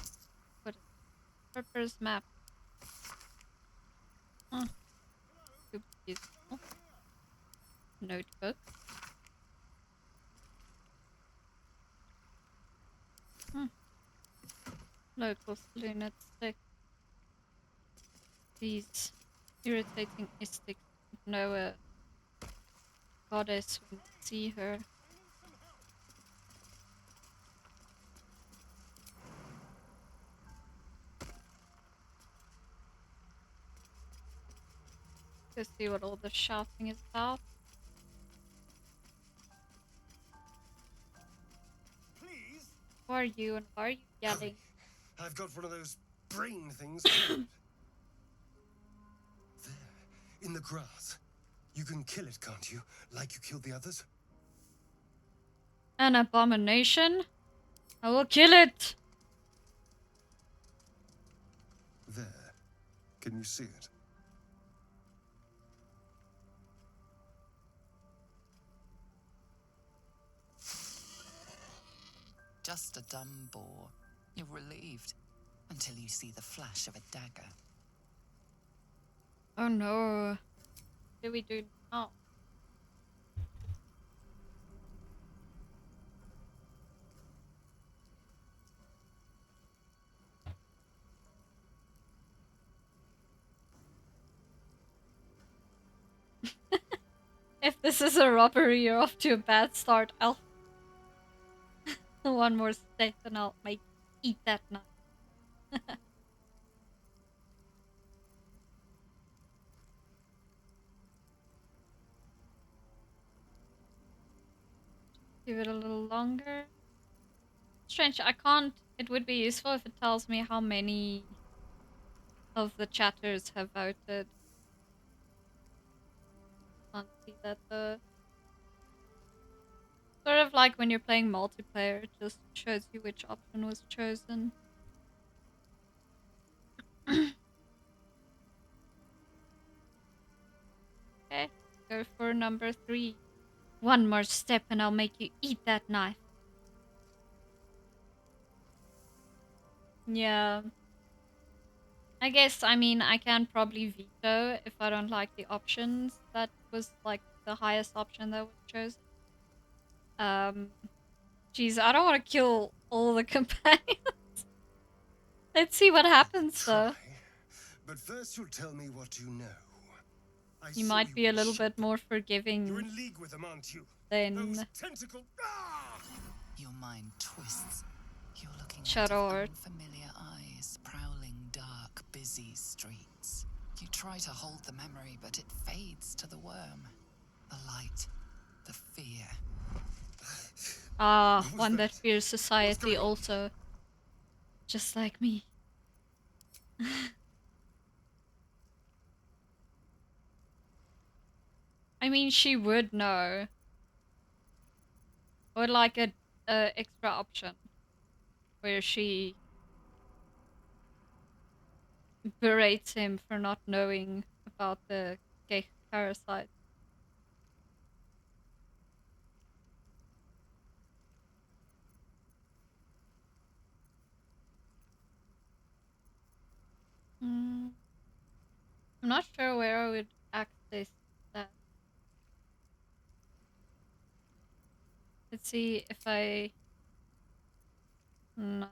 What is it? Purpose map. Huh. Could be useful. Notebook. Local saloon at stick. These irritating istiks know a goddess when they see her. Go see what all the shouting is about. Please? Who are you and why are you yelling? I've got one of those brain things. There, in the grass. You can kill it, can't you? Like you killed the others? An abomination? I will kill it! There. Can you see it? Just a dumb boar. You're relieved until you see the flash of a dagger. Oh no. What do we do now? If this is a robbery, you're off to a bad start. I'll one more step and I'll make you eat that knife. Give it a little longer. Strange, I can't. It would be useful if it tells me how many of the chatters have voted. Can't see that though. Sort of like when you're playing multiplayer, it just shows you which option was chosen. Okay, go for number 3. One more step and I'll make you eat that knife. Yeah. I guess, I mean, I can probably veto if I don't like the options. That was like the highest option that was chosen. Geez, I don't want to kill all the companions. Let's see what happens though. But first you'll tell me what you know. You might be a little bit more forgiving. You're in league with them, aren't you? Then those tentacle. Ah! Your mind twists. You're looking Shut at up. unfamiliar eyes, prowling dark, busy streets. You try to hold the memory, but it fades to the worm. The light, the fear. One that fears society also. Just like me. I mean, she would know. Or like a extra option where she berates him for not knowing about the Ghaik parasite. I'm not sure where I would access that. Let's see if I... No.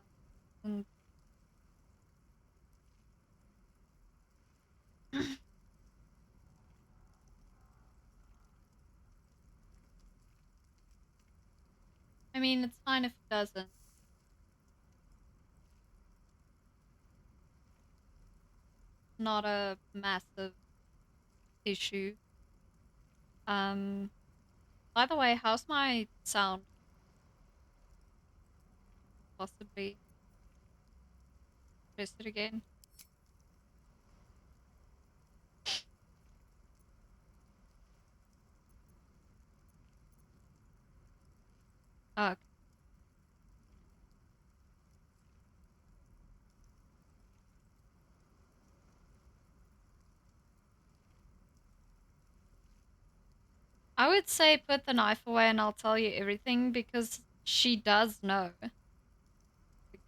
I mean, it's fine if it doesn't. Not a massive issue. By the way, how's my sound? Possibly. Press it again. Okay. I would say put the knife away and I'll tell you everything because she does know.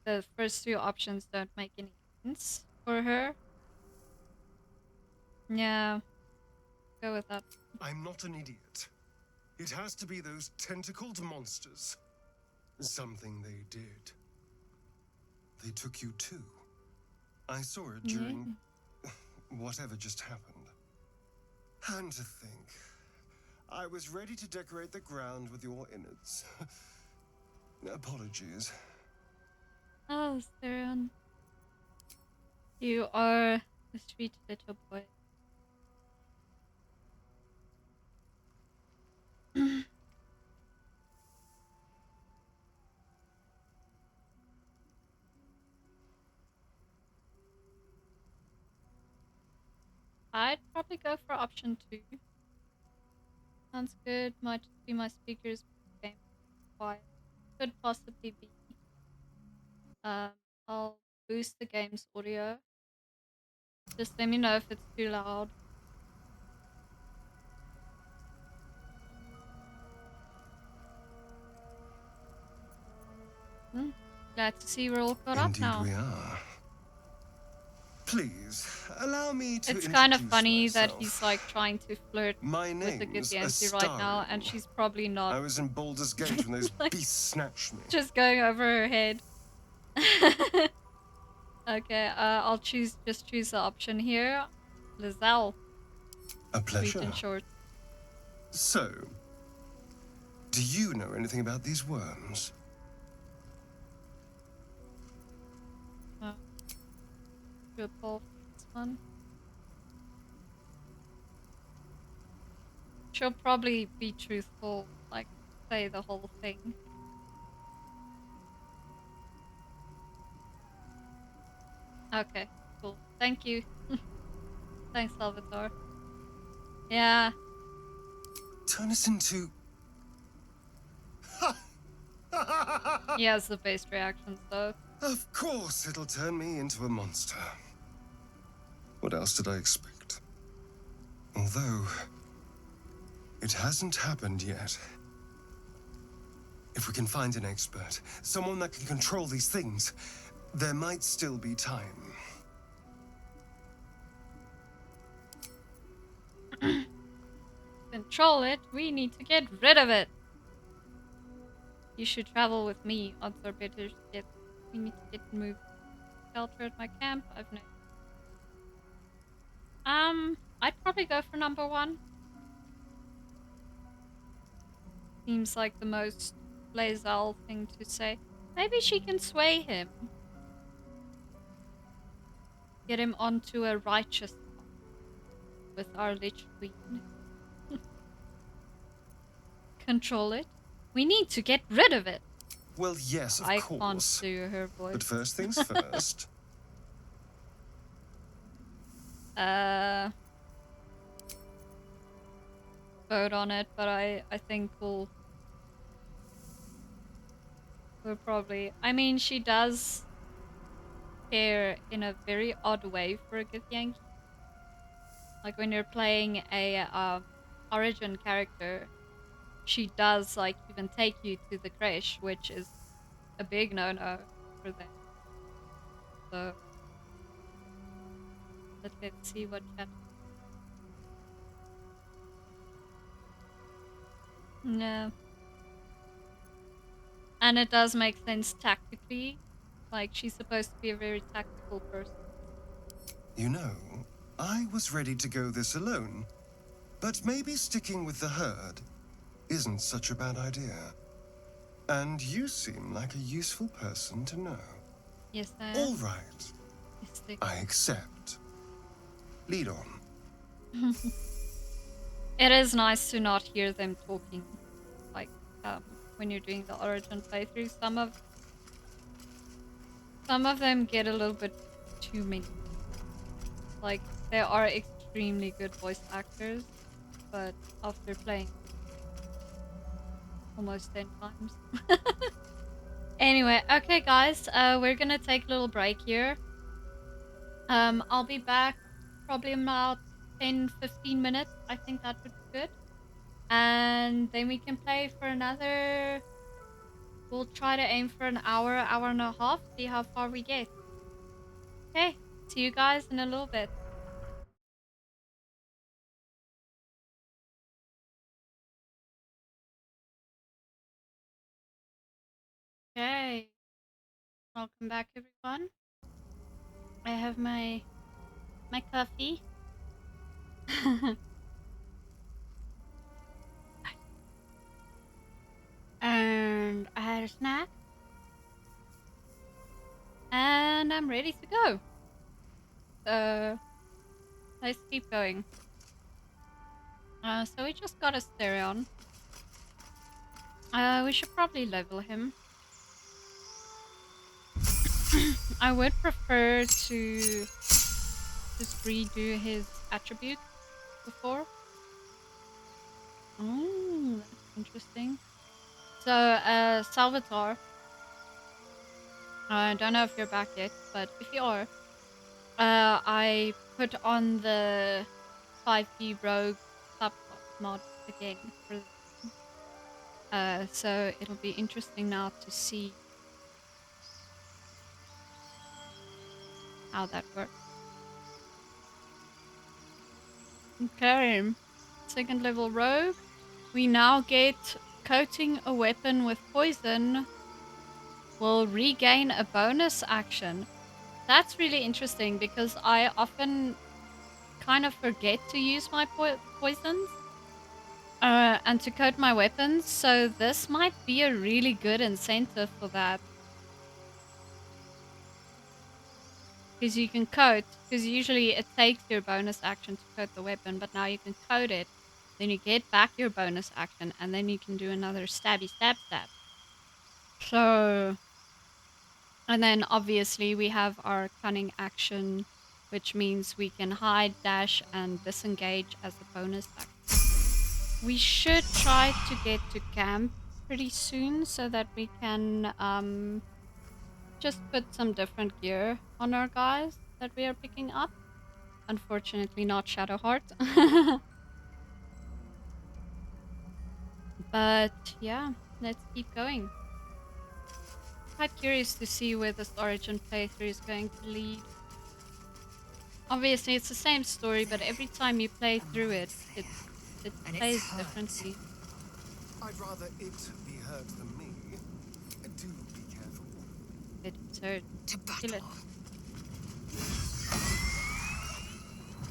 The first two options don't make any sense for her. Yeah, go with that. I'm not an idiot. It has to be those tentacled monsters. Something they did. They took you too. I saw it during whatever just happened. And to think, I was ready to decorate the ground with your innards. Apologies. Oh, Faerûn. You are a sweet little boy. I'd probably go for option 2. Sounds good. Might just be my speakers game quiet. Could possibly be. I'll boost the game's audio. Just let me know if it's too loud. Glad to see we're all caught up now. Indeed we are. Please, allow me to It's kind of introduce funny that myself. he's like trying to flirt My with the name's Githyanki right now, and she's probably I not. was in Baldur's Gate when those Like, beasts snatched me. just going over her head. Okay, I'll choose the option here. Lae'zel. A Sweet pleasure. and short. So, do you know anything about these worms? Do a poll for this one. She'll probably be truthful, like say the whole thing. Okay, cool. Thank you. Thanks, Salvatore. Yeah. Turn us into... He has the best reactions though. Of course it'll turn me into a monster. What else did I expect? Although, it hasn't happened yet. If we can find an expert, someone that can control these things, there might still be time. Control it, we need to get rid of it. You should travel with me. Odds are better. We need to get moved. Shelter at my camp. I've no. I'd probably go for number 1. Seems like the most Lae'zel thing to say. Maybe she can sway him. Get him onto a righteous path with our Lich Queen. Control it. We need to get rid of it. Well, yes, of I course. can't do her voice. But first things first. Vote on it, but I think we'll probably... I mean, she does care in a very odd way for a Githyanki. Like when you're playing a origin character, she does like even take you to the crèche, which is a big no-no for them. So, but let's see what chat. No. And it does make sense tactically. Like, she's supposed to be a very tactical person. You know, I was ready to go this alone, but maybe sticking with the herd isn't such a bad idea. And you seem like a useful person to know. Yes, I am. All right. I accept. Lead on. It is nice to not hear them talking, like, when you're doing the origin playthrough. Some of them get a little bit too many. Like, they are extremely good voice actors, but after playing almost 10 times. Anyway, okay guys, we're gonna take a little break here. I'll be back probably in about 10-15 minutes. I think that would be good. And then we can play for another We'll try to aim for an hour, hour and a half, see how far we get. Okay, see you guys in a little bit. Okay, welcome back everyone. I have my coffee. And I had a snack. And I'm ready to go. So let's keep going. So we just got a Stereon. We should probably level him. I would prefer to just redo his attributes before. Oh, that's interesting. So, Salvatore, I don't know if you're back yet, but if you are, I put on the 5e rogue subclass mod again for so it'll be interesting now to see how that works. Okay, second level rogue. We now get coating a weapon with poison will regain a bonus action. That's really interesting because I often kind of forget to use my poisons and to coat my weapons, so this might be a really good incentive for that. Because you can coat, because usually it takes your bonus action to coat the weapon, but now you can coat it, then you get back your bonus action, and then you can do another stabby stab stab. So, and then obviously we have our cunning action, which means we can hide, dash, and disengage as a bonus action. We should try to get to camp pretty soon so that we can just put some different gear on our guys that we are picking up. Unfortunately not Shadowheart. But yeah, let's keep going. Quite curious to see where this Origin playthrough is going to lead. Obviously it's the same story, but every time you play through it, it plays differently. I'd rather it be hurt than me. Do be careful. It is hurt. To Kill it. battle.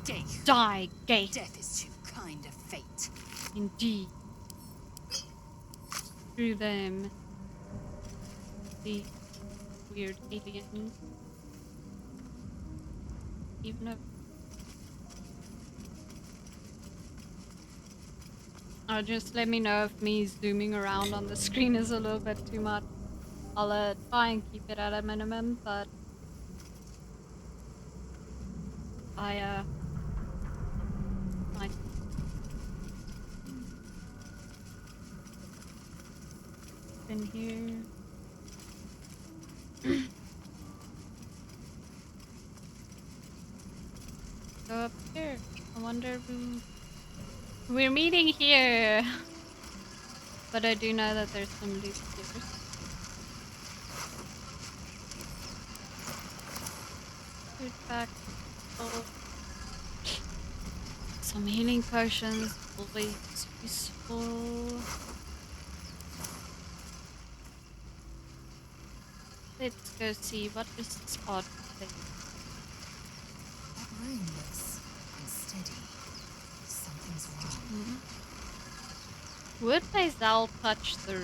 Ghaik. Die, Ghaik. Death is too kind a fate. Indeed. Through them. The weird aliens. Even if just let me know if me zooming around on the screen is a little bit too much. I'll try and keep it at a minimum, but I might. In here. Go up here. I wonder who. We're meeting here! But I do know that there's some loot here. Food back. Oh. Some healing potions. Always useful. Let's go see what is this odd thing. That room looks unsteady. Something's wrong. Would Lae'zel touch the...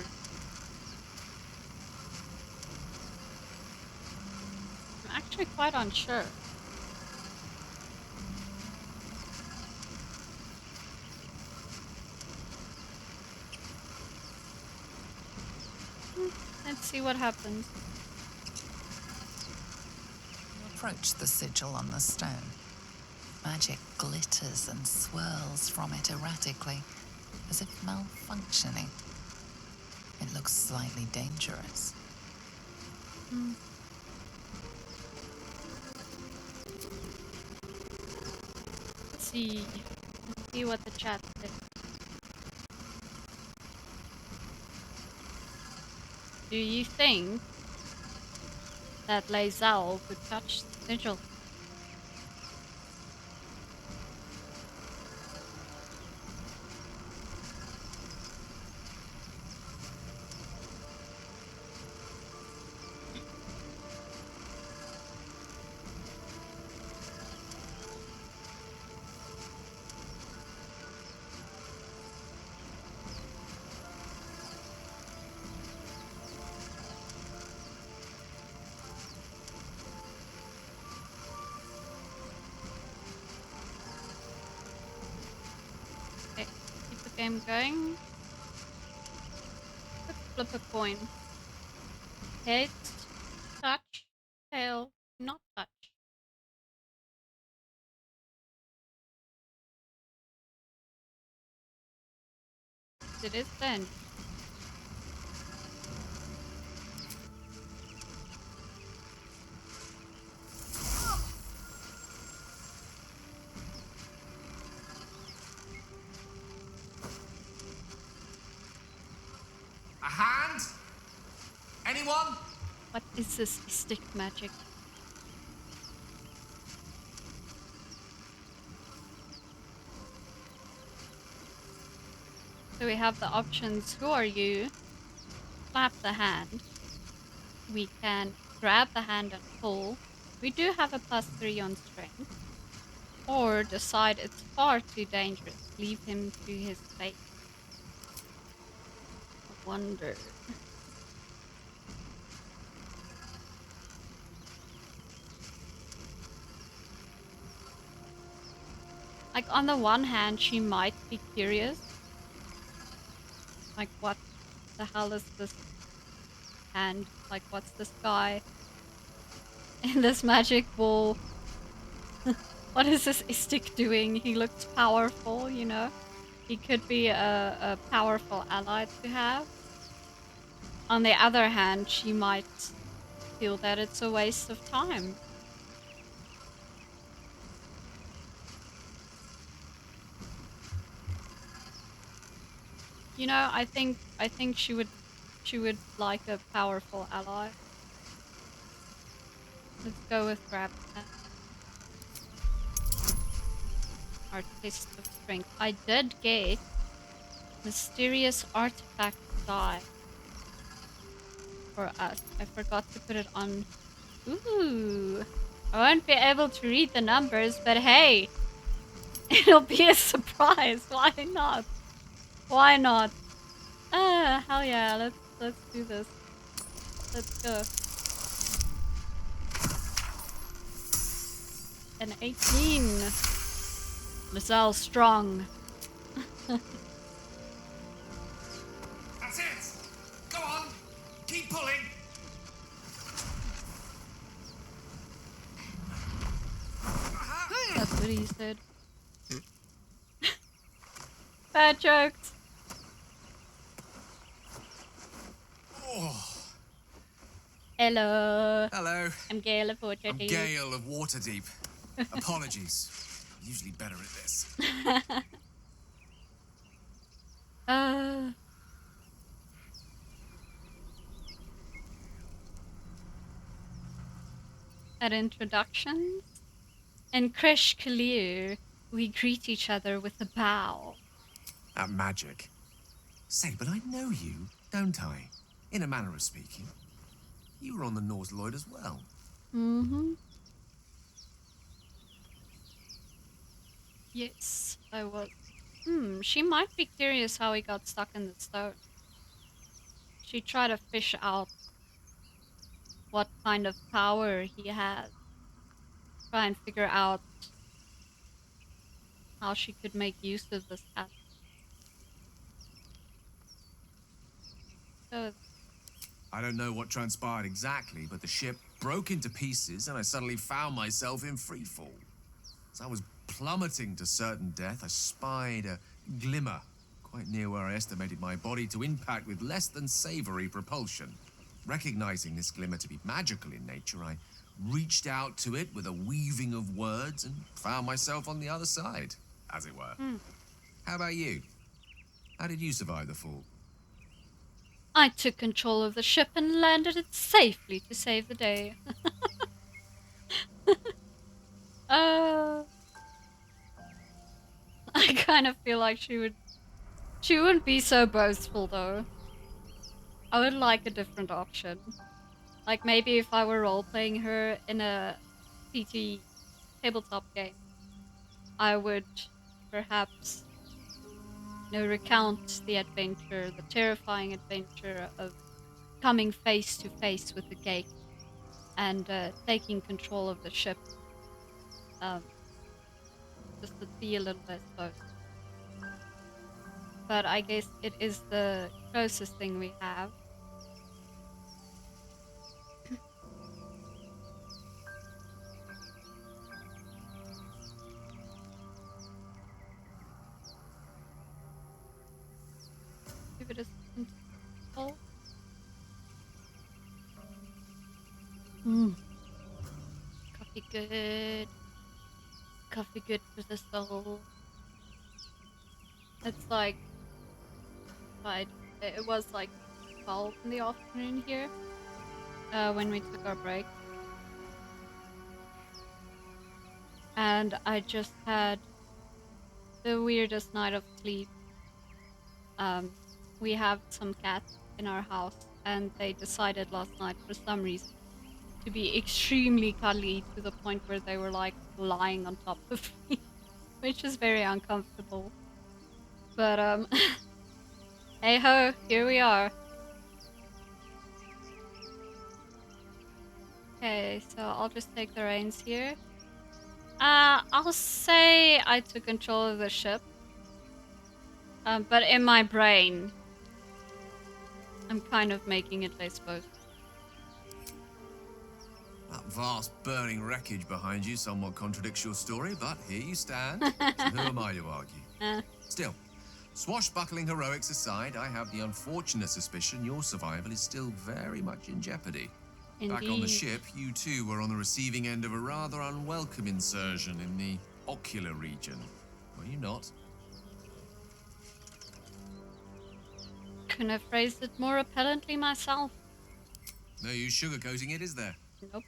I'm actually quite unsure. Let's see what happens. Approach the sigil on the stone. Magic glitters and swirls from it erratically, as if malfunctioning. It looks slightly dangerous. Let's see. Let's see what the chat says. Do you think that Lae'zel could touch the sigil? Okay, keep the game going. Let's flip a coin. Head, touch, tail, not touch. It is then. A hand? Anyone? What is this istik magic? So we have the options. Who are you? Clap the hand. We can grab the hand and pull. We do have a +3 on strength. Or decide it's far too dangerous. Leave him to his fate. I wonder. Like, on the one hand, she might be curious. Like, what the hell is this hand? Like, what's this guy in this magic ball? What is this istik doing? He looks powerful, you know? He could be a powerful ally to have. On the other hand, she might feel that it's a waste of time. You know, I think she would like a powerful ally. Let's go with grab that. Our test of strength. I did get mysterious artifact die for us. I forgot to put it on. Ooh. I won't be able to read the numbers, but hey, it'll be a surprise. Why not? Why not? Ah, hell yeah, let's do this. Let's go. An 18. Lae'zel strong. That's it! Go on! Keep pulling! That's what he said. Bad jokes. Oh. Hello. Hello. I'm Gale of Waterdeep. I'm Gale of Waterdeep. Apologies. I'm usually better at this. At introductions, in crèche, we greet each other with a bow. At magic. Say, but I know you, don't I? In a manner of speaking. You were on the Norse Lloyd as well. Mm-hmm. Yes, I was. She might be curious how he got stuck in the stone. She tried to fish out what kind of power he has. Try and figure out how she could make use of this asset. So, I don't know what transpired exactly, but the ship broke into pieces and I suddenly found myself in freefall. As I was plummeting to certain death, I spied a glimmer quite near where I estimated my body to impact with less than savory propulsion. Recognizing this glimmer to be magical in nature, I reached out to it with a weaving of words and found myself on the other side, as it were. How about you? How did you survive the fall? I took control of the ship and landed it safely to save the day. uh, I kind of feel like she wouldn't be so boastful though. I would like a different option. Like maybe if I were role-playing her in a PT tabletop game, I would perhaps recount the adventure, the terrifying adventure of coming face to face with the Ghaik and taking control of the ship. Just to be a little less boastful. But I guess it is the closest thing we have. Give it a second. Coffee good. Coffee good for the soul. It's like, it was like 12 in the afternoon here when we took our break. And I just had the weirdest night of sleep. We have some cats in our house, and they decided last night for some reason to be extremely cuddly to the point where they were like lying on top of me, which is very uncomfortable. But hey ho, here we are. Okay, so I'll just take the reins here. I'll say I took control of the ship. But in my brain, I'm kind of making it less boastful. That vast burning wreckage behind you somewhat contradicts your story, but here you stand. So who am I to argue? Still, swashbuckling heroics aside, I have the unfortunate suspicion your survival is still very much in jeopardy. Indeed. Back on the ship, you too were on the receiving end of a rather unwelcome insertion in the ocular region. Were you not? Couldn't have phrased it more repellently myself. No use sugarcoating it, is there? Nope.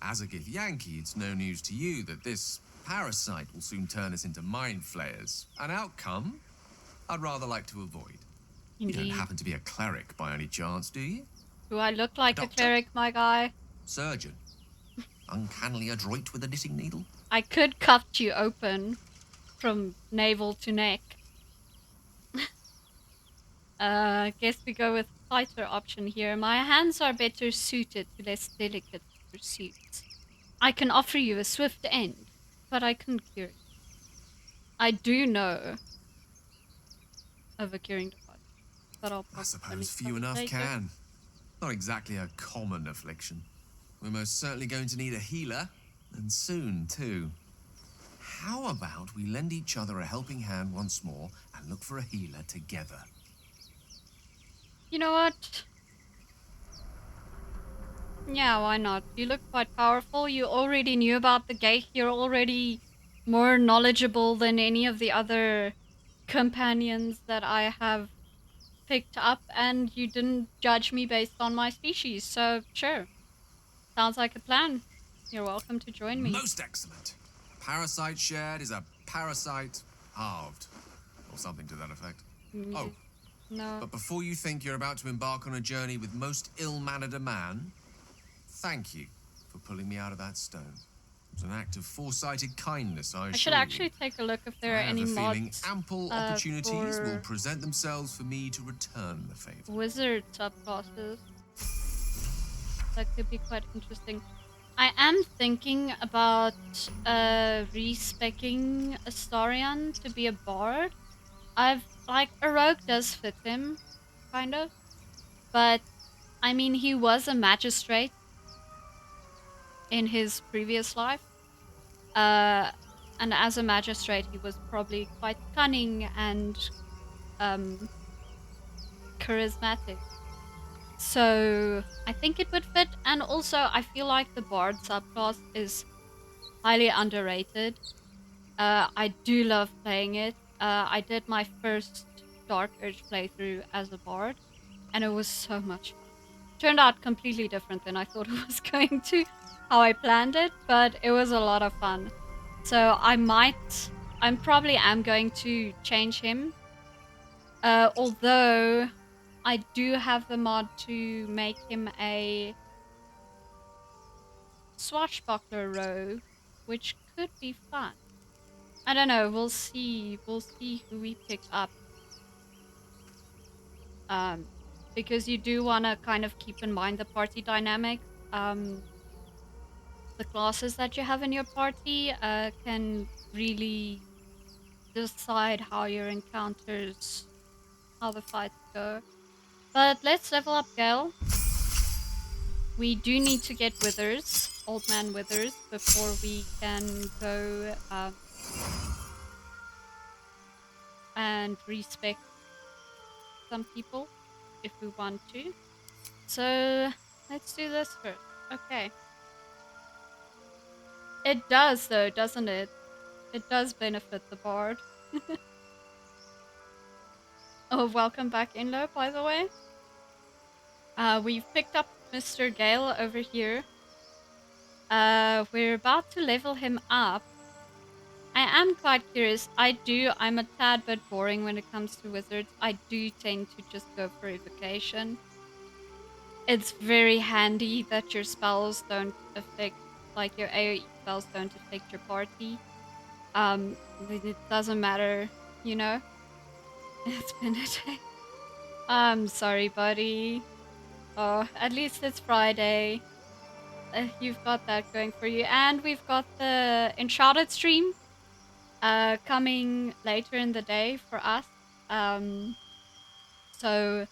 As a Githyanki, it's no news to you that this parasite will soon turn us into mind flayers. An outcome I'd rather like to avoid. Indeed. You don't happen to be a cleric by any chance, do you? Do I look like Doctor. a cleric, my guy? Surgeon. Uncannily adroit with a knitting needle. I could cut you open from navel to neck. Guess we go with fighter option here. My hands are better suited to less delicate pursuits. I can offer you a swift end, but I couldn't cure you. I do know of a curing device, but I'll I suppose few enough later. can. Not exactly a common affliction. We're most certainly going to need a healer, and soon too. How about we lend each other a helping hand once more and look for a healer together? You know what? Yeah, why not? You look quite powerful. You already knew about the Ghaik. You're already more knowledgeable than any of the other companions that I have picked up, and you didn't judge me based on my species, so sure. Sounds like a plan. You're welcome to join me. Most excellent. Parasite shared is a parasite halved. Or something to that effect. Oh, No. but before you think you're about to embark on a journey with most ill-mannered a man, thank you for pulling me out of that stone. It was an act of foresighted kindness, I I assure should actually take a look if there are I have any a feeling mods ample opportunities will for present themselves for me to return the favor. wizard subclasses. That could be quite interesting. I am thinking about respecking Astarion to be a bard. A rogue does fit him, kind of. But, I mean, he was a magistrate in his previous life. And as a magistrate, he was probably quite cunning and charismatic. So, I think it would fit. And also, I feel like the bard subclass is highly underrated. I do love playing it. I did my first Dark Urge playthrough as a bard, and it was so much fun. Turned out completely different than I thought it was going to, how I planned it, but it was a lot of fun. So I'm probably am going to change him. Although I do have the mod to make him a swashbuckler rogue, which could be fun. I don't know. We'll see. We'll see who we pick up. Because you do want to kind of keep in mind the party dynamics. The classes that you have in your party can really decide how your encounters, how the fights go. But let's level up Gale. We do need to get withers, old man withers, before we can go and respec some people if we want to. So let's do this first. Okay. It does though, doesn't it? It does benefit the bard. Oh, welcome back, Inlo, by the way. We've picked up Mr. Gale over here. We're about to level him up. I am quite curious. I'm a tad bit boring when it comes to wizards. I do tend to just go for evocation. It's very handy that your spells don't affect, like your AoE spells don't affect your party. It doesn't matter, you know? It's been a day. I'm sorry, buddy. Oh, at least it's Friday. You've got that going for you. And we've got the Enshrouded stream coming later in the day for us. So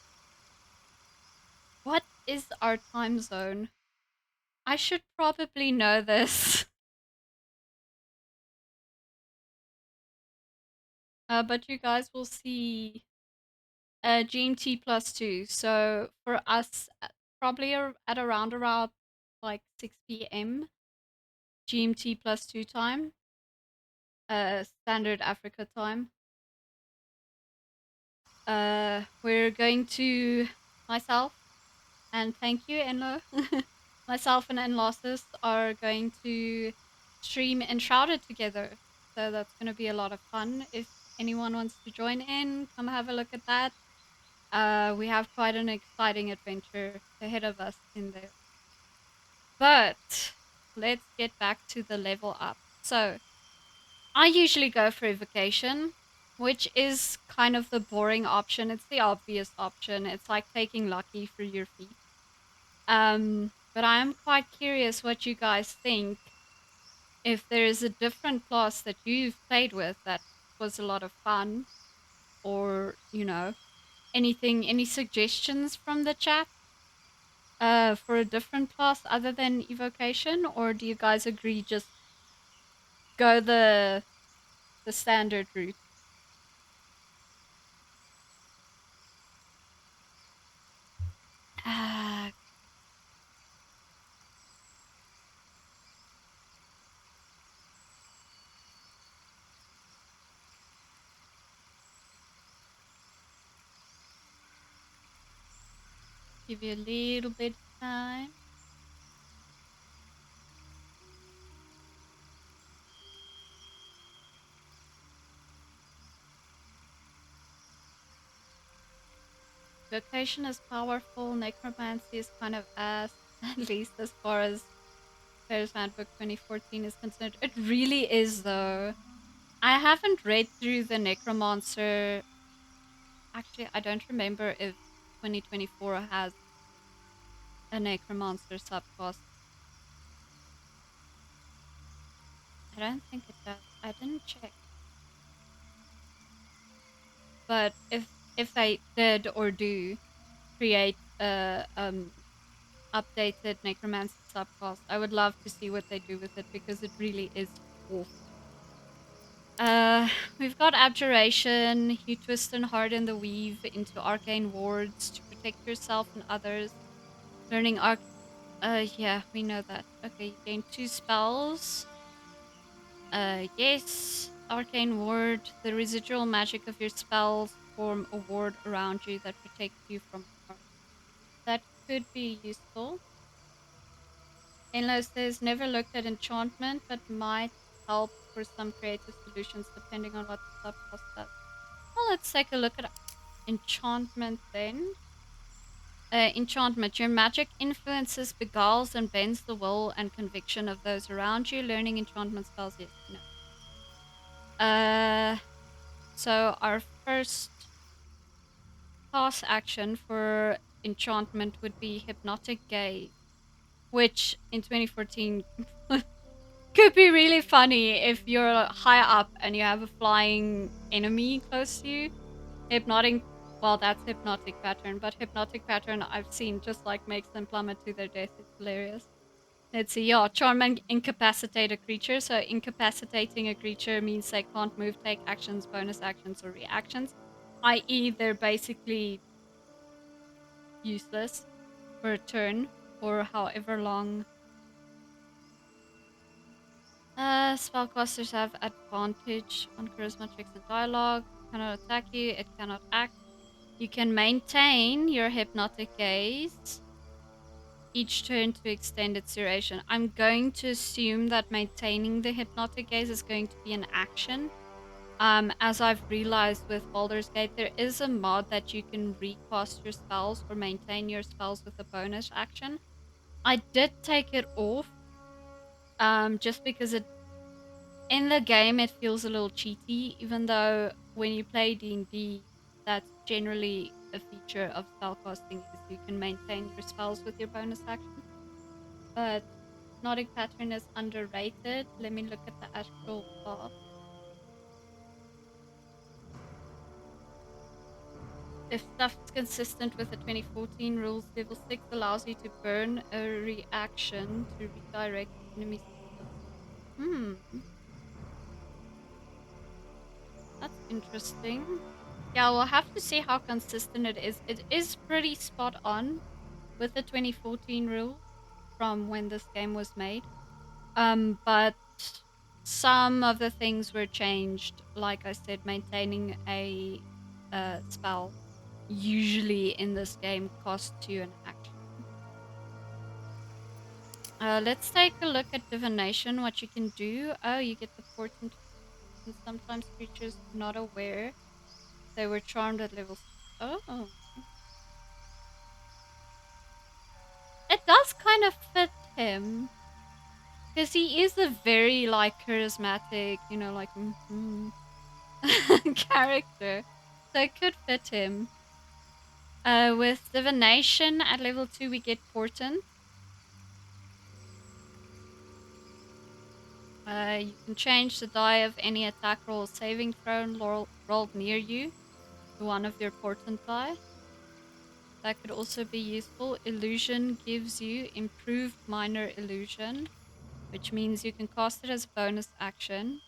what is our time zone? I should probably know this. But you guys will see GMT +2. So for us, probably at around like 6 p.m. GMT +2 time. Standard Africa time. We're going to myself, and thank you, Enlo. Myself and Enlossus are going to stream Enshrouded together. So that's going to be a lot of fun. If anyone wants to join in, come have a look at that. We have quite an exciting adventure ahead of us in there. But let's get back to the level up. So I usually go for evocation, which is kind of the boring option. It's the obvious option. It's like taking lucky for your feet. But I am quite curious what you guys think. If there is a different class that you've played with that was a lot of fun, or, you know, any suggestions from the chat for a different class other than evocation, or do you guys agree just go the standard route? Give you a little bit of time. Vocation is powerful. Necromancy is kind of ass, at least as far as Player's Handbook 2014 is concerned. It really is, though. I haven't read through the Necromancer. Actually, I don't remember if 2024 has a Necromancer subclass. I don't think it does. I didn't check. But if they did or do create a updated necromancy subclass, I would love to see what they do with it because it really is awful. We've got abjuration. You twist and harden the weave into arcane wards to protect yourself and others. Learning yeah, we know that. Okay, you gain 2 spells. Yes. Arcane ward. The residual magic of your spells form a ward around you that protects you from harm. could be useful. Enlo says, never looked at enchantment, but might help for some creative solutions depending on what the subclass does. Well, let's take a look at enchantment then. Enchantment. Your magic influences, beguiles, and bends the will and conviction of those around you. Learning enchantment spells, yes, no. So our first class action for enchantment would be Hypnotic Gaze, which in 2014 could be really funny if you're high up and you have a flying enemy close to you. Well, that's Hypnotic Pattern, but Hypnotic Pattern I've seen just like makes them plummet to their death. It's hilarious. Let's see, yeah, charm and incapacitate a creature. So incapacitating a creature means they can't move, take actions, bonus actions, or reactions, i.e. they're basically useless for a turn or however long. Spellcasters have advantage on charisma checks and dialogue. Cannot attack you, it cannot act. You can maintain your hypnotic gaze each turn to extend its duration. I'm going to assume that maintaining the hypnotic gaze is going to be an action. As I've realized with Baldur's Gate, there is a mod that you can recast your spells or maintain your spells with a bonus action. I did take it off, just because in the game it feels a little cheaty, even though when you play D&D, that's generally a feature of spellcasting is you can maintain your spells with your bonus action. But Hypnotic Pattern is underrated. Let me look at the actual buff. If stuff's consistent with the 2014 rules, level 6 allows you to burn a reaction to redirect enemies. That's interesting. Yeah, we'll have to see how consistent it is. It is pretty spot on with the 2014 rules from when this game was made. But some of the things were changed. Like I said, maintaining a spell usually in this game costs you an action. Let's take a look at divination, what you can do. Oh, you get the portent. And sometimes creatures not aware they were charmed at level 6. Oh. It does kind of fit him. Because he is a very, like, charismatic, you know, like, character. So it could fit him. With divination at level 2, we get portent. You can change the die of any attack roll or saving throw rolled near you to one of your portent die. That could also be useful. Illusion gives you improved minor illusion, which means you can cast it as a bonus action.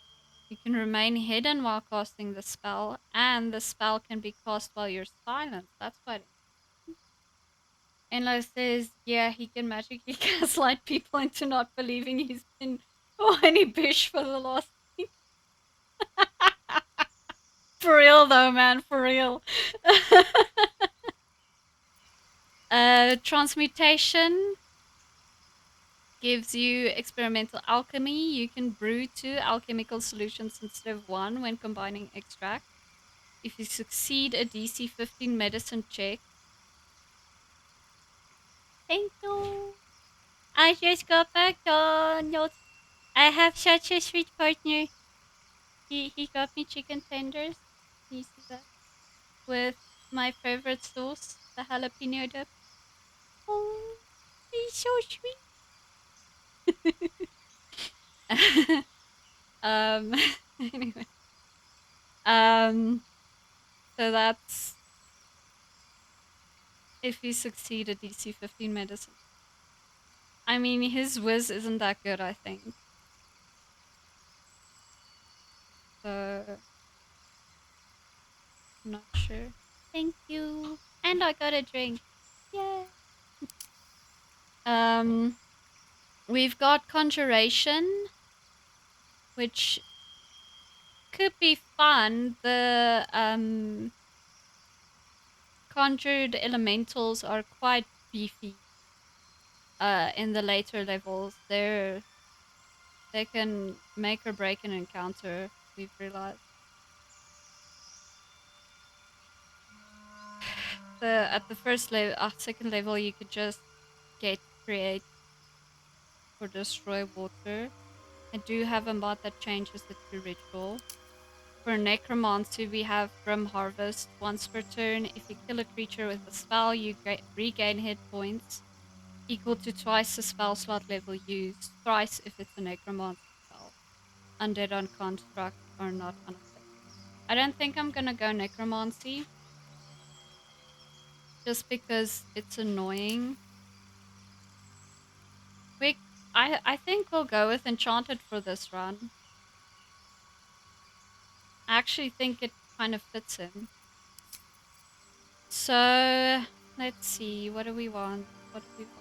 You can remain hidden while casting the spell, and the spell can be cast while you're silent. That's quite interesting. Enlo says, yeah, he can magically gaslight people into not believing he's been any bish for the last week. For real though, man, for real. Transmutation gives you experimental alchemy. You can brew 2 alchemical solutions instead of 1 when combining extract. If you succeed a DC 15 medicine check. Thank you. I just got McDonald's. I have such a sweet partner. He got me chicken tenders. Can you see that? With my favorite sauce, the jalapeno dip. Oh, he's so sweet. Anyway. So that's if you succeed at DC 15 medicine. I mean, his whiz isn't that good, I think. So, I'm not sure. Thank you. And I got a drink. Yay. We've got conjuration, which could be fun. The conjured elementals are quite beefy in the later levels. They can make or break an encounter, we've realized. At the first level, second level, you could just get, create, or destroy water. I do have a mod that changes it to ritual. For necromancy, we have Grim Harvest. Once per turn, if you kill a creature with a spell, you regain hit points equal to twice the spell slot level used, thrice if it's a necromancy spell. Undead on construct are not unaffected. I don't think I'm gonna go necromancy, just because it's annoying. I think we'll go with enchanted for this run. I actually think it kind of fits in. So let's see, what do we want? What do we want?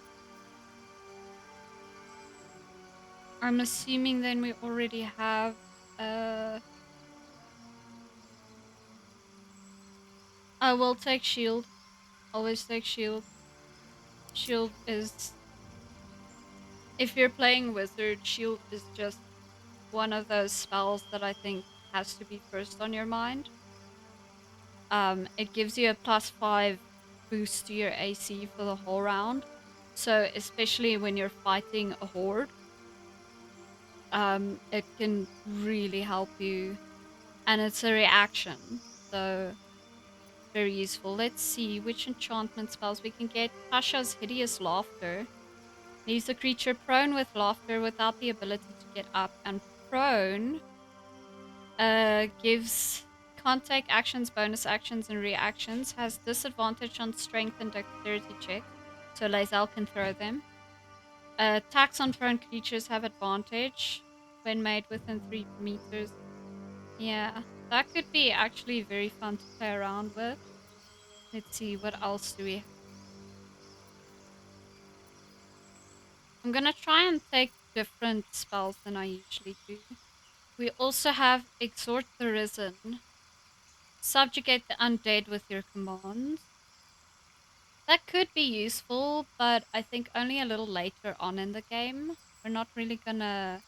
I'm assuming then we already have I will take shield. Always take shield. Shield is, if you're playing wizard, shield is just one of those spells that I think has to be first on your mind. It gives you a +5 boost to your AC for the whole round. So especially when you're fighting a horde, it can really help you. And it's a reaction, so very useful. Let's see which enchantment spells we can get. Tasha's Hideous Laughter leaves the creature prone with laughter without the ability to get up, and prone gives can't take actions, bonus actions, and reactions. Has disadvantage on strength and dexterity checks, so Lae'zel can throw them. Attacks on prone creatures have advantage when made within 3 meters. Yeah, that could be actually very fun to play around with. Let's see, what else do we have? I'm gonna try and take different spells than I usually do. We also have Exhort the Risen. Subjugate the undead with your commands. That could be useful, but I think only a little later on in the game. We're not really gonna...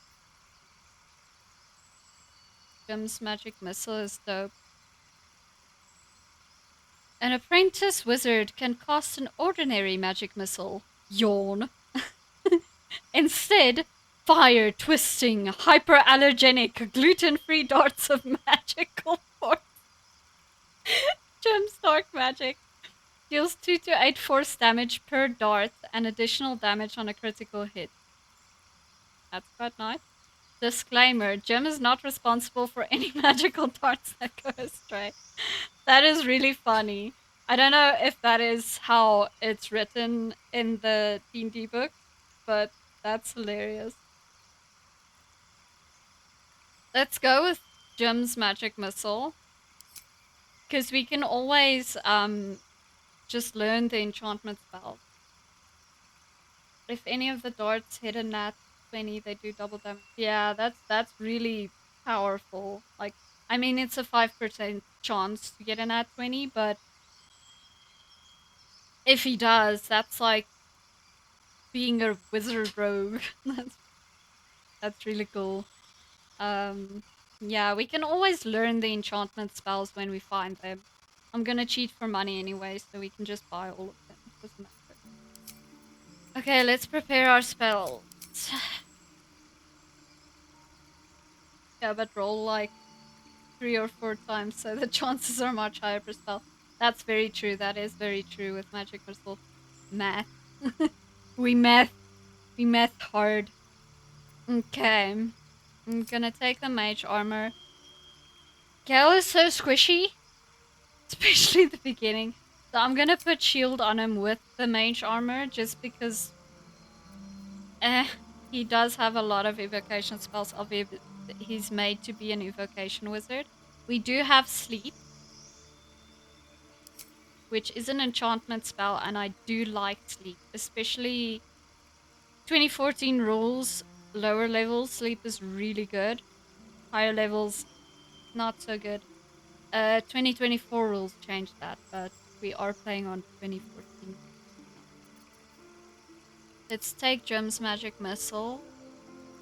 Jim's magic missile is dope. An apprentice wizard can cast an ordinary magic missile. Yawn. Instead, fire twisting, hyperallergenic, gluten-free darts of magical force. Jim's dark magic deals 2 to 8 force damage per dart and additional damage on a critical hit. That's quite nice. Disclaimer, Jim is not responsible for any magical darts that go astray. That is really funny. I don't know if that is how it's written in the D&D book, but that's hilarious. Let's go with Jim's magic missile, because we can always just learn the enchantment spell. If any of the darts hit a nat 20, they do double damage. Yeah, that's really powerful. Like, I mean, it's a 5% chance to get a nat 20, but if he does, that's like being a wizard rogue. That's really cool. Yeah, we can always learn the enchantment spells when we find them. I'm gonna cheat for money anyway, so we can just buy all of them. Doesn't matter. Okay, let's prepare our spells. Yeah, but roll like 3 or 4 times, so the chances are much higher per spell. That's very true. That is very true with magic missile. Math. we math hard. Okay. I'm gonna take the mage armor. Gale is so squishy, especially the beginning. So I'm gonna put shield on him with the mage armor, just because he does have a lot of evocation spells. He's made to be an evocation wizard. We do have sleep, which is an enchantment spell, and I do like sleep, especially 2014 rules. Lower levels, sleep is really good. Higher levels, not so good. 2024 rules changed that, but we are playing on 2014. Let's take Jim's magic missile.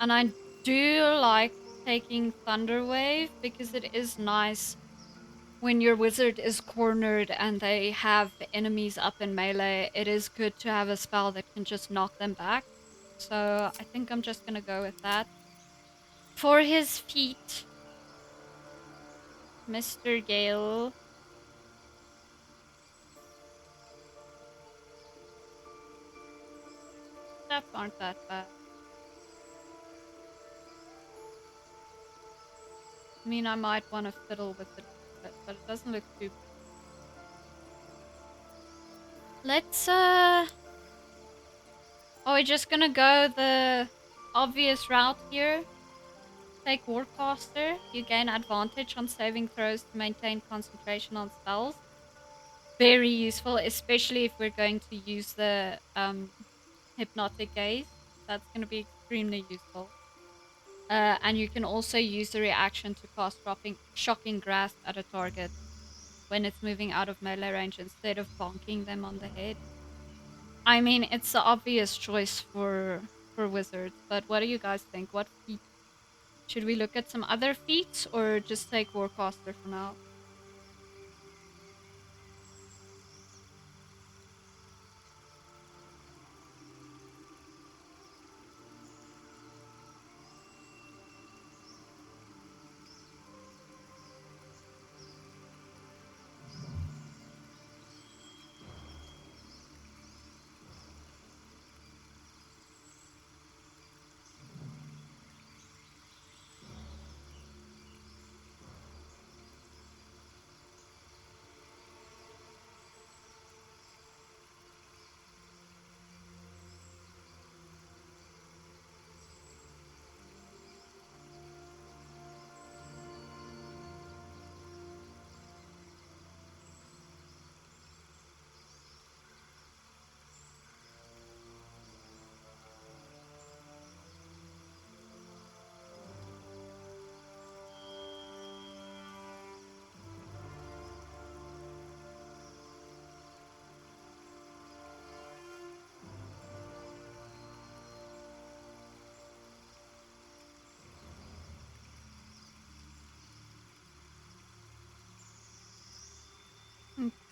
And I do like taking Thunder Wave because it is nice when your wizard is cornered and they have enemies up in melee. It is good to have a spell that can just knock them back. So I think I'm just gonna go with that. For his feet, Mr. Gale. Stats aren't that bad. I mean, I might want to fiddle with it a bit, but it doesn't look too bad. Let's, are we just gonna go the obvious route here? Take Warcaster. You gain advantage on saving throws to maintain concentration on spells. Very useful, especially if we're going to use the Hypnotic Gaze. That's going to be extremely useful. And you can also use the reaction to cast Shocking Grasp at a target when it's moving out of melee range instead of bonking them on the head. I mean, it's the obvious choice for wizards, but what do you guys think? What feat? Should we look at some other feats or just take Warcaster for now?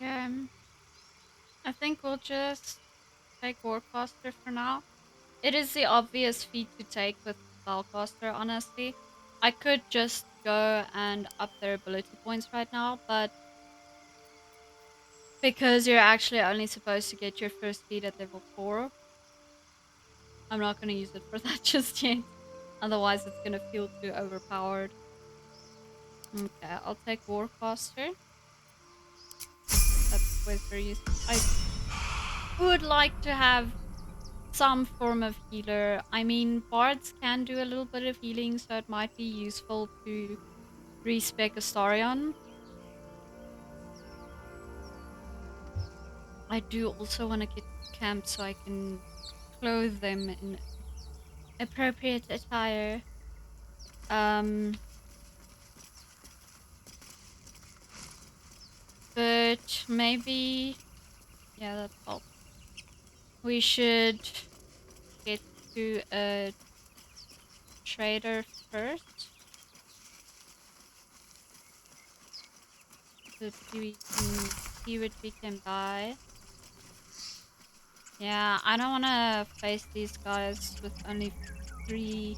Okay. I think we'll just take Warcaster for now. It is the obvious feat to take with Spellcaster, honestly. I could just go and up their ability points right now, but because you're actually only supposed to get your first feat at level 4, I'm not going to use it for that just yet. Otherwise, it's going to feel too overpowered. Okay, I'll take Warcaster. That's always very useful. I would like to have some form of healer. I mean, bards can do a little bit of healing, so it might be useful to respec Astarion. I do also want to get to camp so I can clothe them in appropriate attire. But maybe, yeah, that's all. We should get to a trader first. So we can see what we can buy. Yeah, I don't want to face these guys with only 3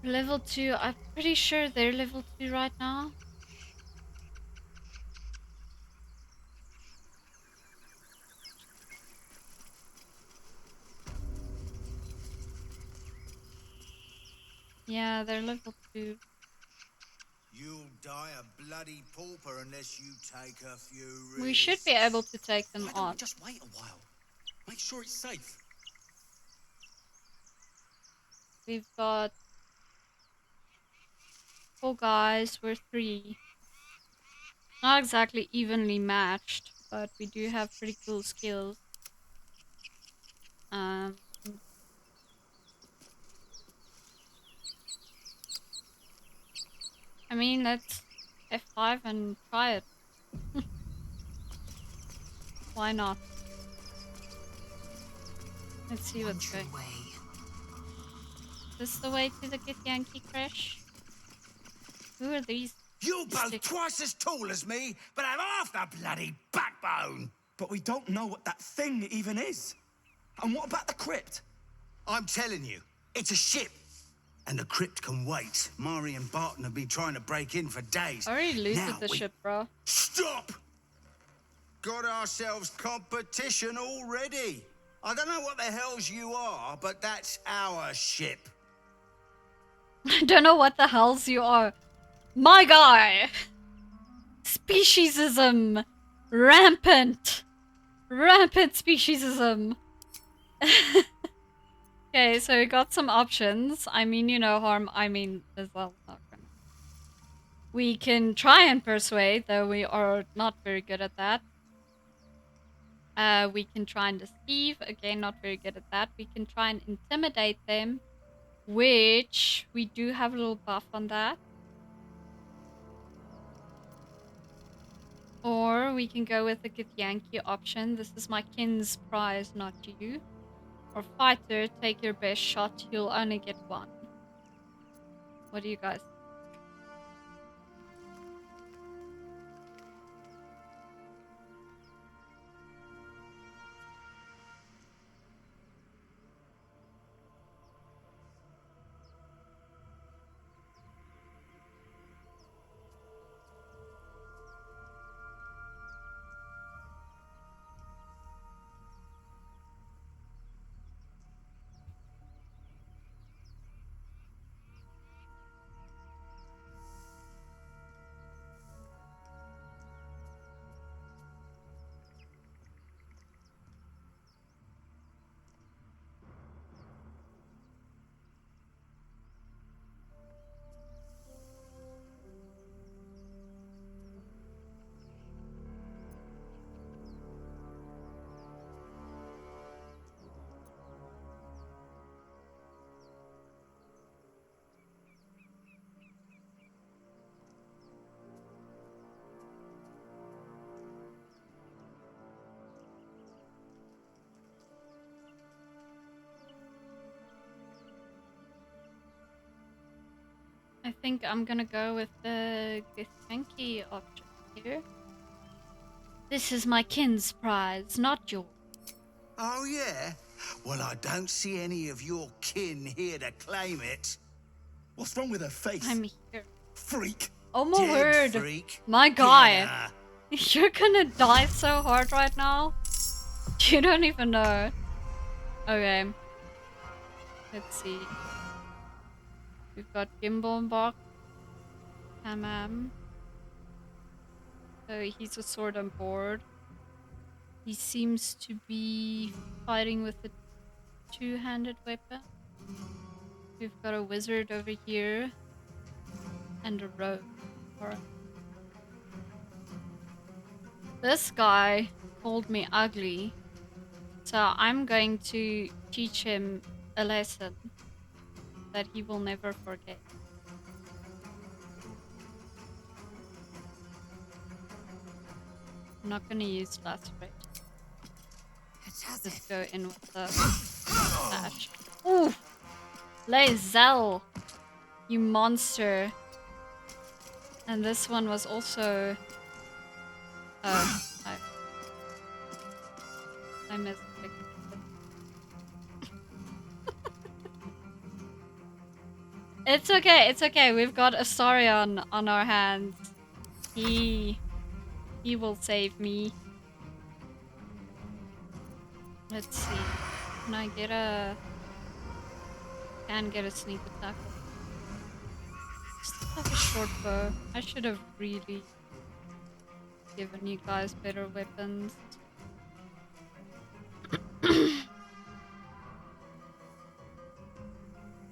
level 2. I'm pretty sure they're level 2 right now. Yeah, they're level 2. You'll die a bloody pauper unless you take a few risks. We should be able to take them Why don't we on. just wait a while? Make sure it's safe. We've got 4 guys, we're 3. Not exactly evenly matched, but we do have pretty cool skills. I mean, let's F5 and try it. Why not? Let's see what's going on. Is this the way to the Githyanki crèche? Who are these? You're both twice as tall as me, but have half the bloody backbone. But we don't know what that thing even is. And what about the crypt? I'm telling you, it's a ship. And the crypt can wait. Mari and Barton have been trying to break in for days. I already looted Now the ship, bro. Stop! Got ourselves competition already. I don't know what the hells you are, but that's our ship. I don't know what the hells you are. My guy! Speciesism! Rampant! Rampant speciesism! Okay, so we got some options. I mean, you know, harm. I mean, as well. Not gonna. We can try and persuade, though we are not very good at that. We can try and deceive. Again, not very good at that. We can try and intimidate them, which we do have a little buff on that. Or we can go with the Githyanki option. This is my kin's prize, not you. Or fighter, take your best shot. You'll only get one. What do you guys think? I think I'm gonna go with the Githyanki option here. This is my kin's prize, not yours. Oh, yeah? Well, I don't see any of your kin here to claim it. What's wrong with her face? I'm here. Freak. Oh my Dead word. freak. My guy. Yeah. You're gonna die so hard right now. You don't even know. Okay. Let's see. We've got Gimbelbach. Hamam. So he's a sword on board. He seems to be fighting with a two-handed weapon. We've got a wizard over here. And a rogue. Alright. This guy called me ugly. So I'm going to teach him a lesson that he will never forget. I'm not gonna use lacerate. Just go in with the dash. Ooh! Lae'zel! You monster! And this one was also... Oh, I missed it. It's okay. We've got Astarion on our hands. He will save me. Let's see. Can I get a... Can get a sneak attack. Just have a short bow. I should have really given you guys better weapons.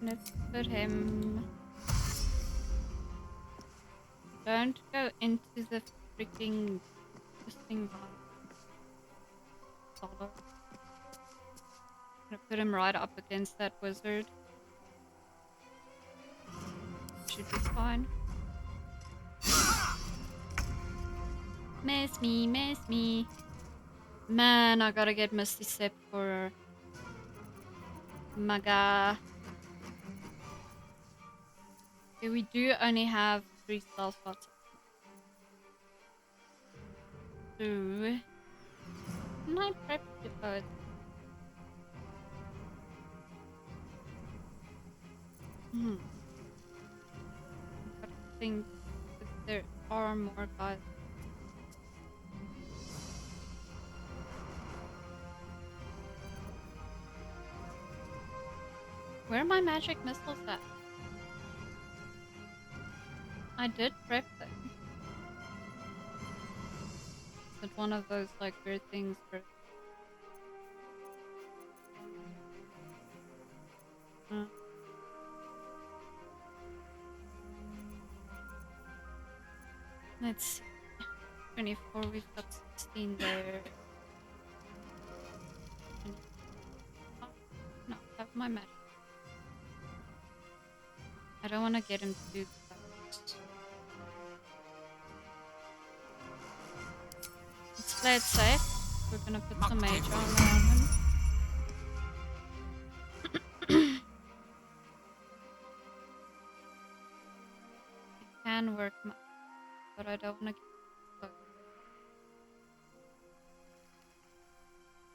Let's put him... Don't go into the freaking... This thing... Solo. I'm gonna put him right up against that wizard. Should be fine. Miss me. Man, I gotta get Misty Step for Maga. Okay, we do only have 3 spell slots. So, can I prep the poet? I think if there are more guys. Where are my magic missiles at? I did prep them. Is it one of those like weird things where let's see. 24, we've got 16 there. Oh, no, I have my magic. I don't want to get him to do that. Let's play it safe. We're gonna put some mage armor on him. It can work, but I don't want to get close.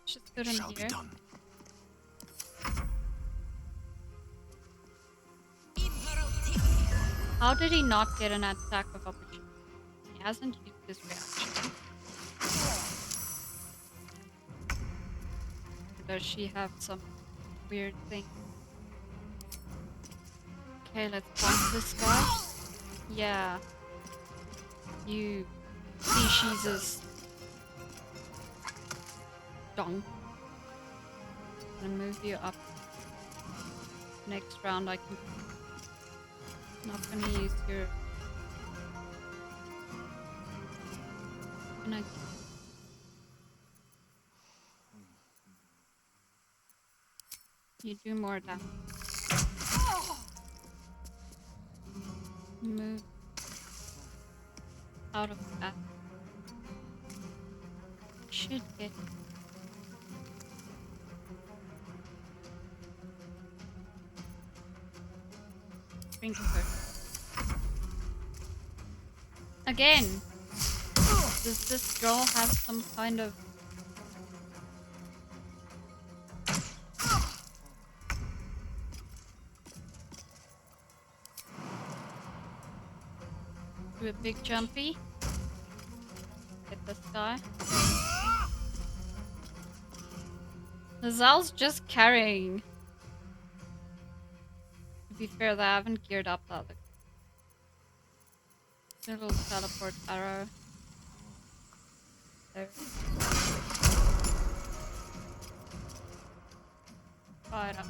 Just put him here. Done. How did he not get an attack of opportunity? He hasn't used his reaction. Or does she have some weird thing? Okay, let's punch this guy. Yeah. You species' dong. I'm gonna move you up. Next round I can... Not gonna use your... Gonna... You do more damage. Move out of that. Should get... Bring her. Again! Does this girl have some kind of... Do a big jumpy? Get this guy. Lae'zel's just carrying. To be fair, they haven't geared up the other. Little teleport arrow. There. Right up.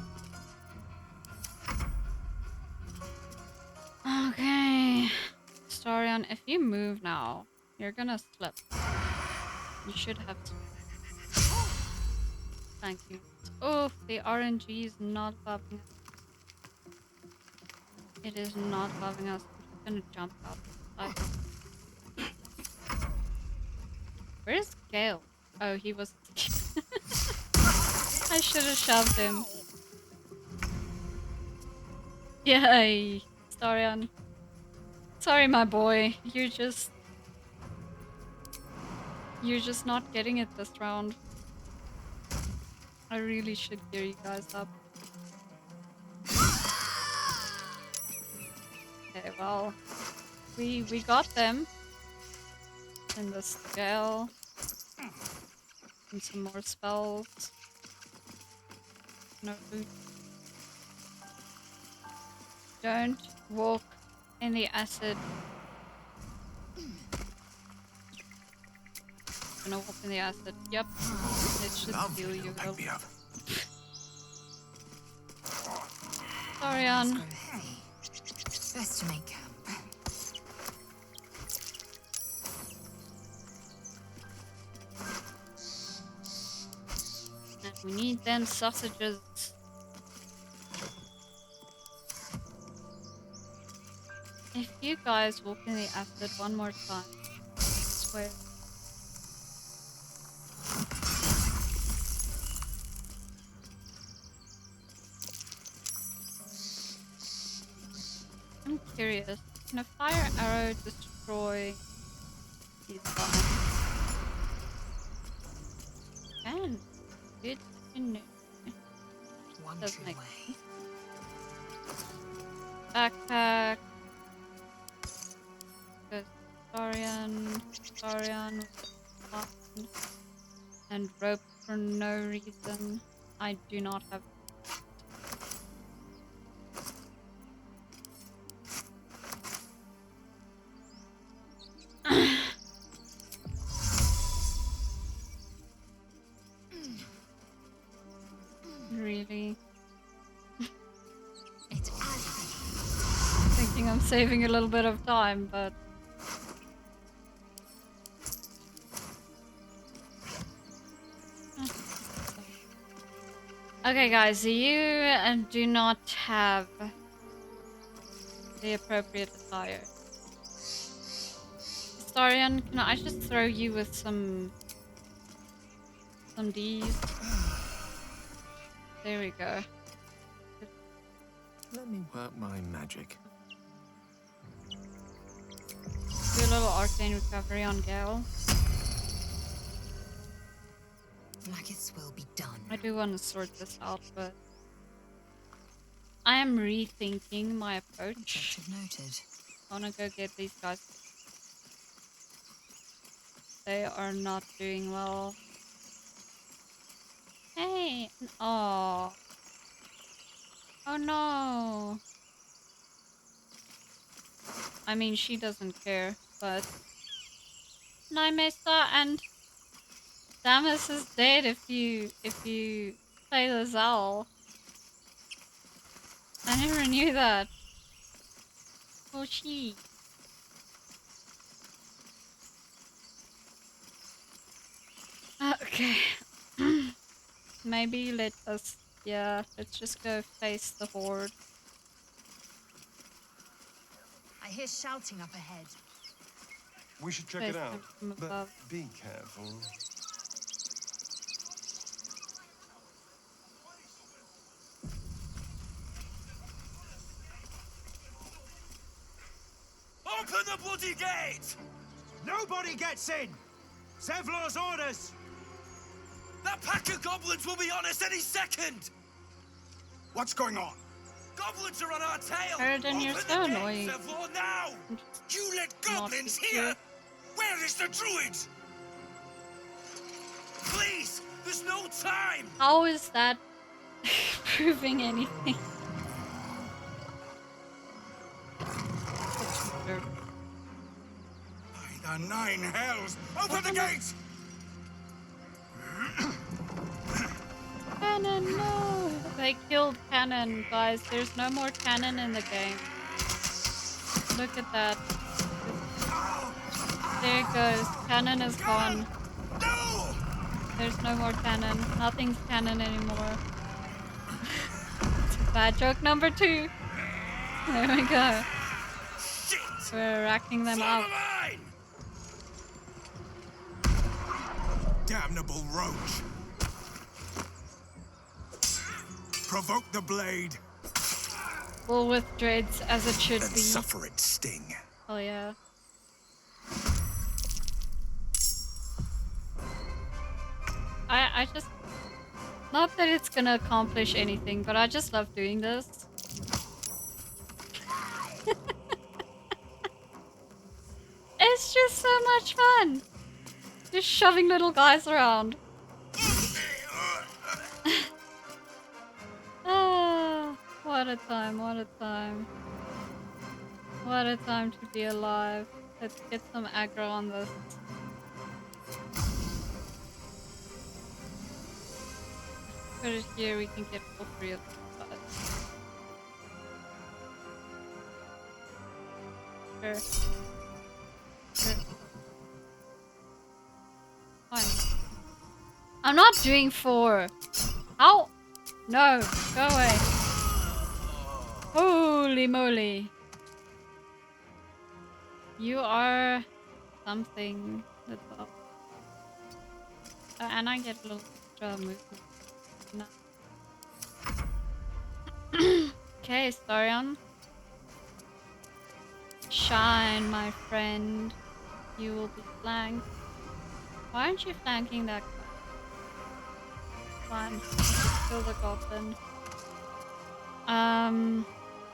Okay. Starion, if you move now, you're gonna slip. You should have to. Thank you. Oh, the RNG is not loving us. It is not loving us. I'm just gonna jump out. Where's Gale? Oh, he was... I should have shoved him. Yay! Starion. Sorry, my boy. You're just not getting it this round. I really should gear you guys up. Okay, well, we got them. And the scale. And some more spells. No food. Don't walk in the acid. Gonna walk in the acid. Yep. It should heal you. Sorry, Anne. Best to make camp. We need them sausages. If you guys walk in the acid one more time, I swear. curious. Can a fire arrow destroy these guys? Can. Good to know. One Does true make way. sense. Backpack. Goes Starion and rope for no reason. I do not have. Really? It's as Thinking I'm saving a little bit of time, but okay, guys, you do not have the appropriate attire. Starion, can I just throw you with some D's? There we go. Let me work my magic. Do a little arcane recovery on Gale. Vlaakith's will be done. I do want to sort this out, but I am rethinking my approach. Objective noted. I want to go get these guys. They are not doing well. Hey! Oh. Oh no! I mean, she doesn't care, but Nymesta and Damus is dead if you play Lae'zel. I never knew that. Oh, she. Okay. Maybe let's just go face the horde. I hear shouting up ahead. We should check Face it out, them from but above. be careful. Open the bloody gate! Nobody gets in! Zevlor's orders! That pack of goblins will be on us any second! What's going on? Goblins are on our tail! Heard and you're Open so the gate, annoying. Zevlor, now! You let Not goblins here. here? Where is the druid? Please! There's no time! How is that proving anything? By the nine hells! Open the gate! Cannon, no! They killed Cannon, guys. There's no more Cannon in the game. Look at that. There it goes. Cannon is gone. No! There's no more Cannon. Nothing's Cannon anymore. Bad joke number 2. There we go. Shit! We're racking them Follow up. mine! Damnable roach! Provoke the blade Bull with dreads as it should and be. suffer its sting. Oh yeah. I just... Not that it's gonna accomplish anything, but I just love doing this. It's just so much fun! Just shoving little guys around. Ah, what a time, what a time. What a time to be alive. Let's get some aggro on this. Put it here, we can get all 3 of them. Sure. Sure. Fine. I'm not doing 4. How? No, go away. Holy moly. You are something. That's all. And I get a little extra movement. No. Okay, Starion. Shine, my friend. You will be flanked. Why aren't you flanking that guy? Fine. Kill the goblin. Am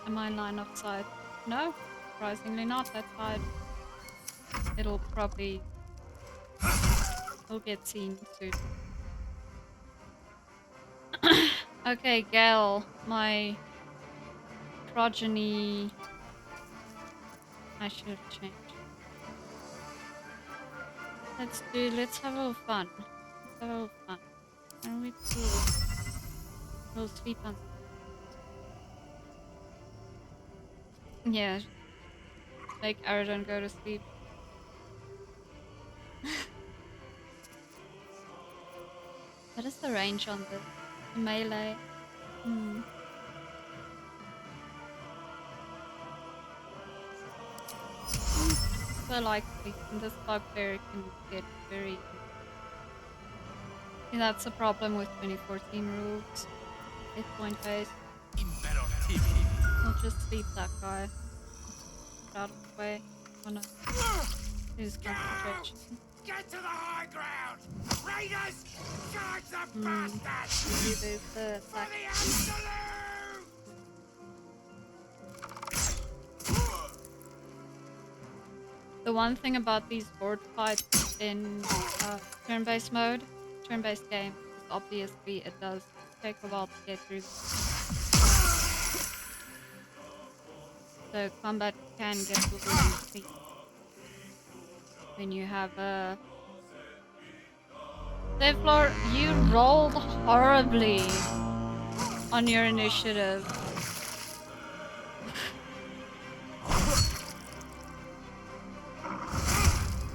I in line of sight? No, surprisingly not that side. It'll get seen soon. Okay, Gale, my progeny. I should have changed. Let's have a little fun. Let's have a little fun. And we do we'll sleep on. Yeah. Make Aradon go to sleep. What is the range on this? Melee. So likely, this bugbear can get very. Yeah, that's a problem with 2014 rules. Hit point based. I'll just sleep that guy. Get out of the way. Wanna use concentration. Get to the high ground! Raiders! Charge the bastards! Maybe there's the attack. For the absolute! The one thing about these board fights in turn-based mode, turn-based game, is obviously it does take a while to get through. So combat can get a little messy when you have a... Zevlor, you rolled horribly on your initiative.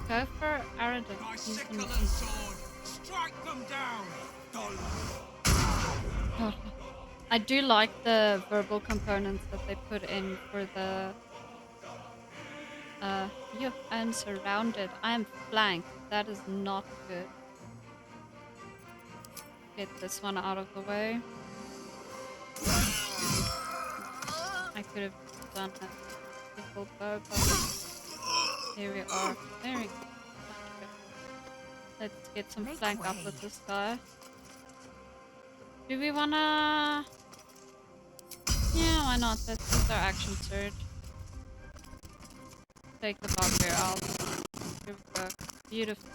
Go for Aradon. My sickle and sword! Strike them down! Oh, I do like the verbal components that they put in for the... I am surrounded. I am flanked. That is not good. Get this one out of the way. I could have done a simple bow, but here we are. There we go. Let's get some flank up with this guy. Do we wanna... Yeah, why not? Let's use our action surge. Take the bugbear out. Here we go. Beautiful.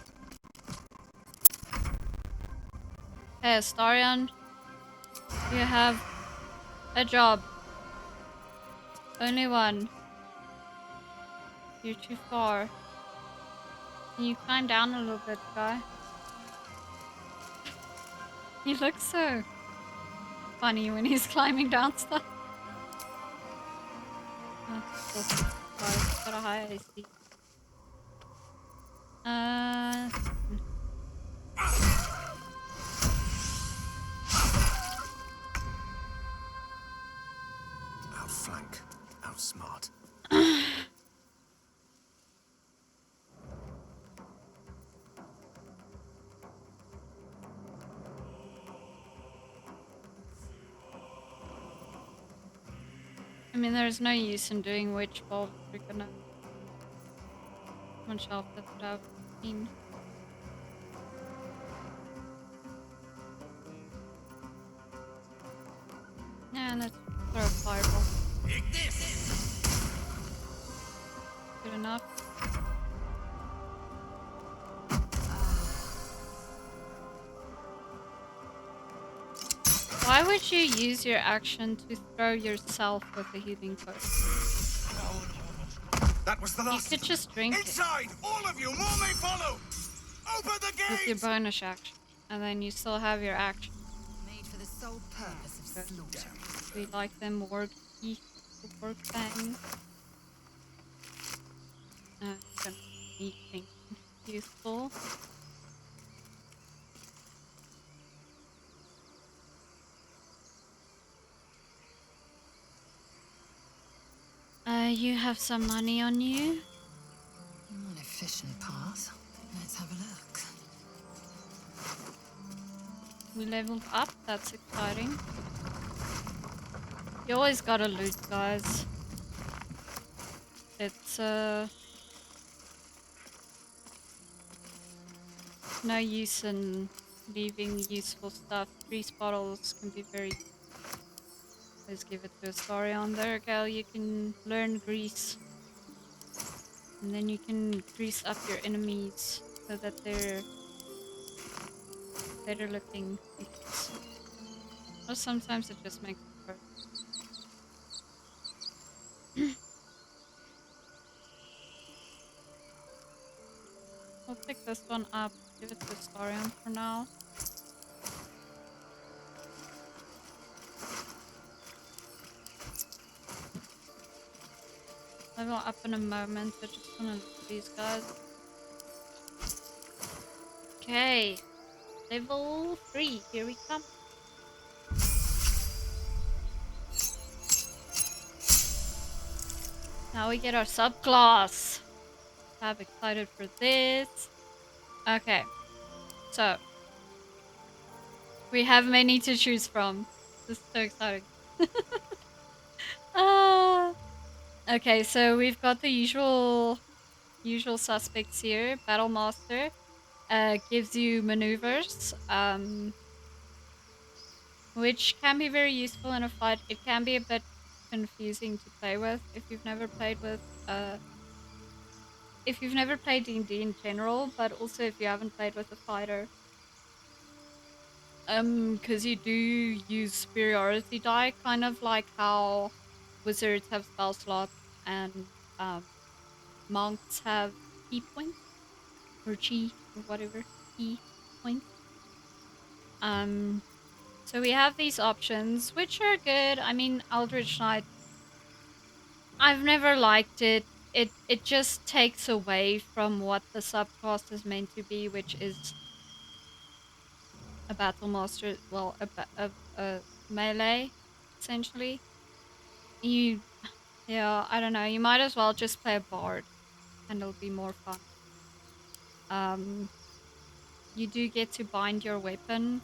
Hey, Astarion. You have a job. Only one. You're too far. Can you climb down a little bit, guy? He looks so funny when he's climbing down stuff. Got a high AC. Outflank, outsmart. I mean, there's no use in doing witch bolt. We're gonna one shelf that would have been. Yeah, let's throw a fireball. Good enough. Why would you use your action to throw yourself with a healing potion? That was the last. You could just drink Inside! All of you! More may follow! Open the it with your gate! bonus action, and then you still have your action. Made for the sole purpose of slaughter. We like them work things. Gonna need things useful. You have some money on you. An efficient path. Let's have a look. We leveled up, that's exciting. You always gotta loot, guys. It's no use in leaving useful stuff. Grease bottles can be very. Let's give it to Astarion. There you go. You can learn grease, and then you can grease up your enemies so that they're better looking. Or sometimes it just makes it worse. I'll pick this one up. Give it to Astarion for now. Level up in a moment. I just want to look at these guys. Okay. Level 3. Here we come. Now we get our subclass. I'm excited for this. Okay. So. We have many to choose from. This is so exciting. Okay, so we've got the usual suspects here. Battle Master gives you maneuvers, which can be very useful in a fight. It can be a bit confusing to play with if you've never played with D&D in general, but also if you haven't played with a fighter. Because you do use superiority die, kind of like how wizards have spell slots and monks have key points or chi or whatever key points. So we have these options, which are good. I mean, Eldritch Knight, I've never liked it. It just takes away from what the subclass is meant to be, which is a battle master. Well, a melee, essentially. Yeah, I don't know. You might as well just play a bard, and it'll be more fun. You do get to bind your weapon,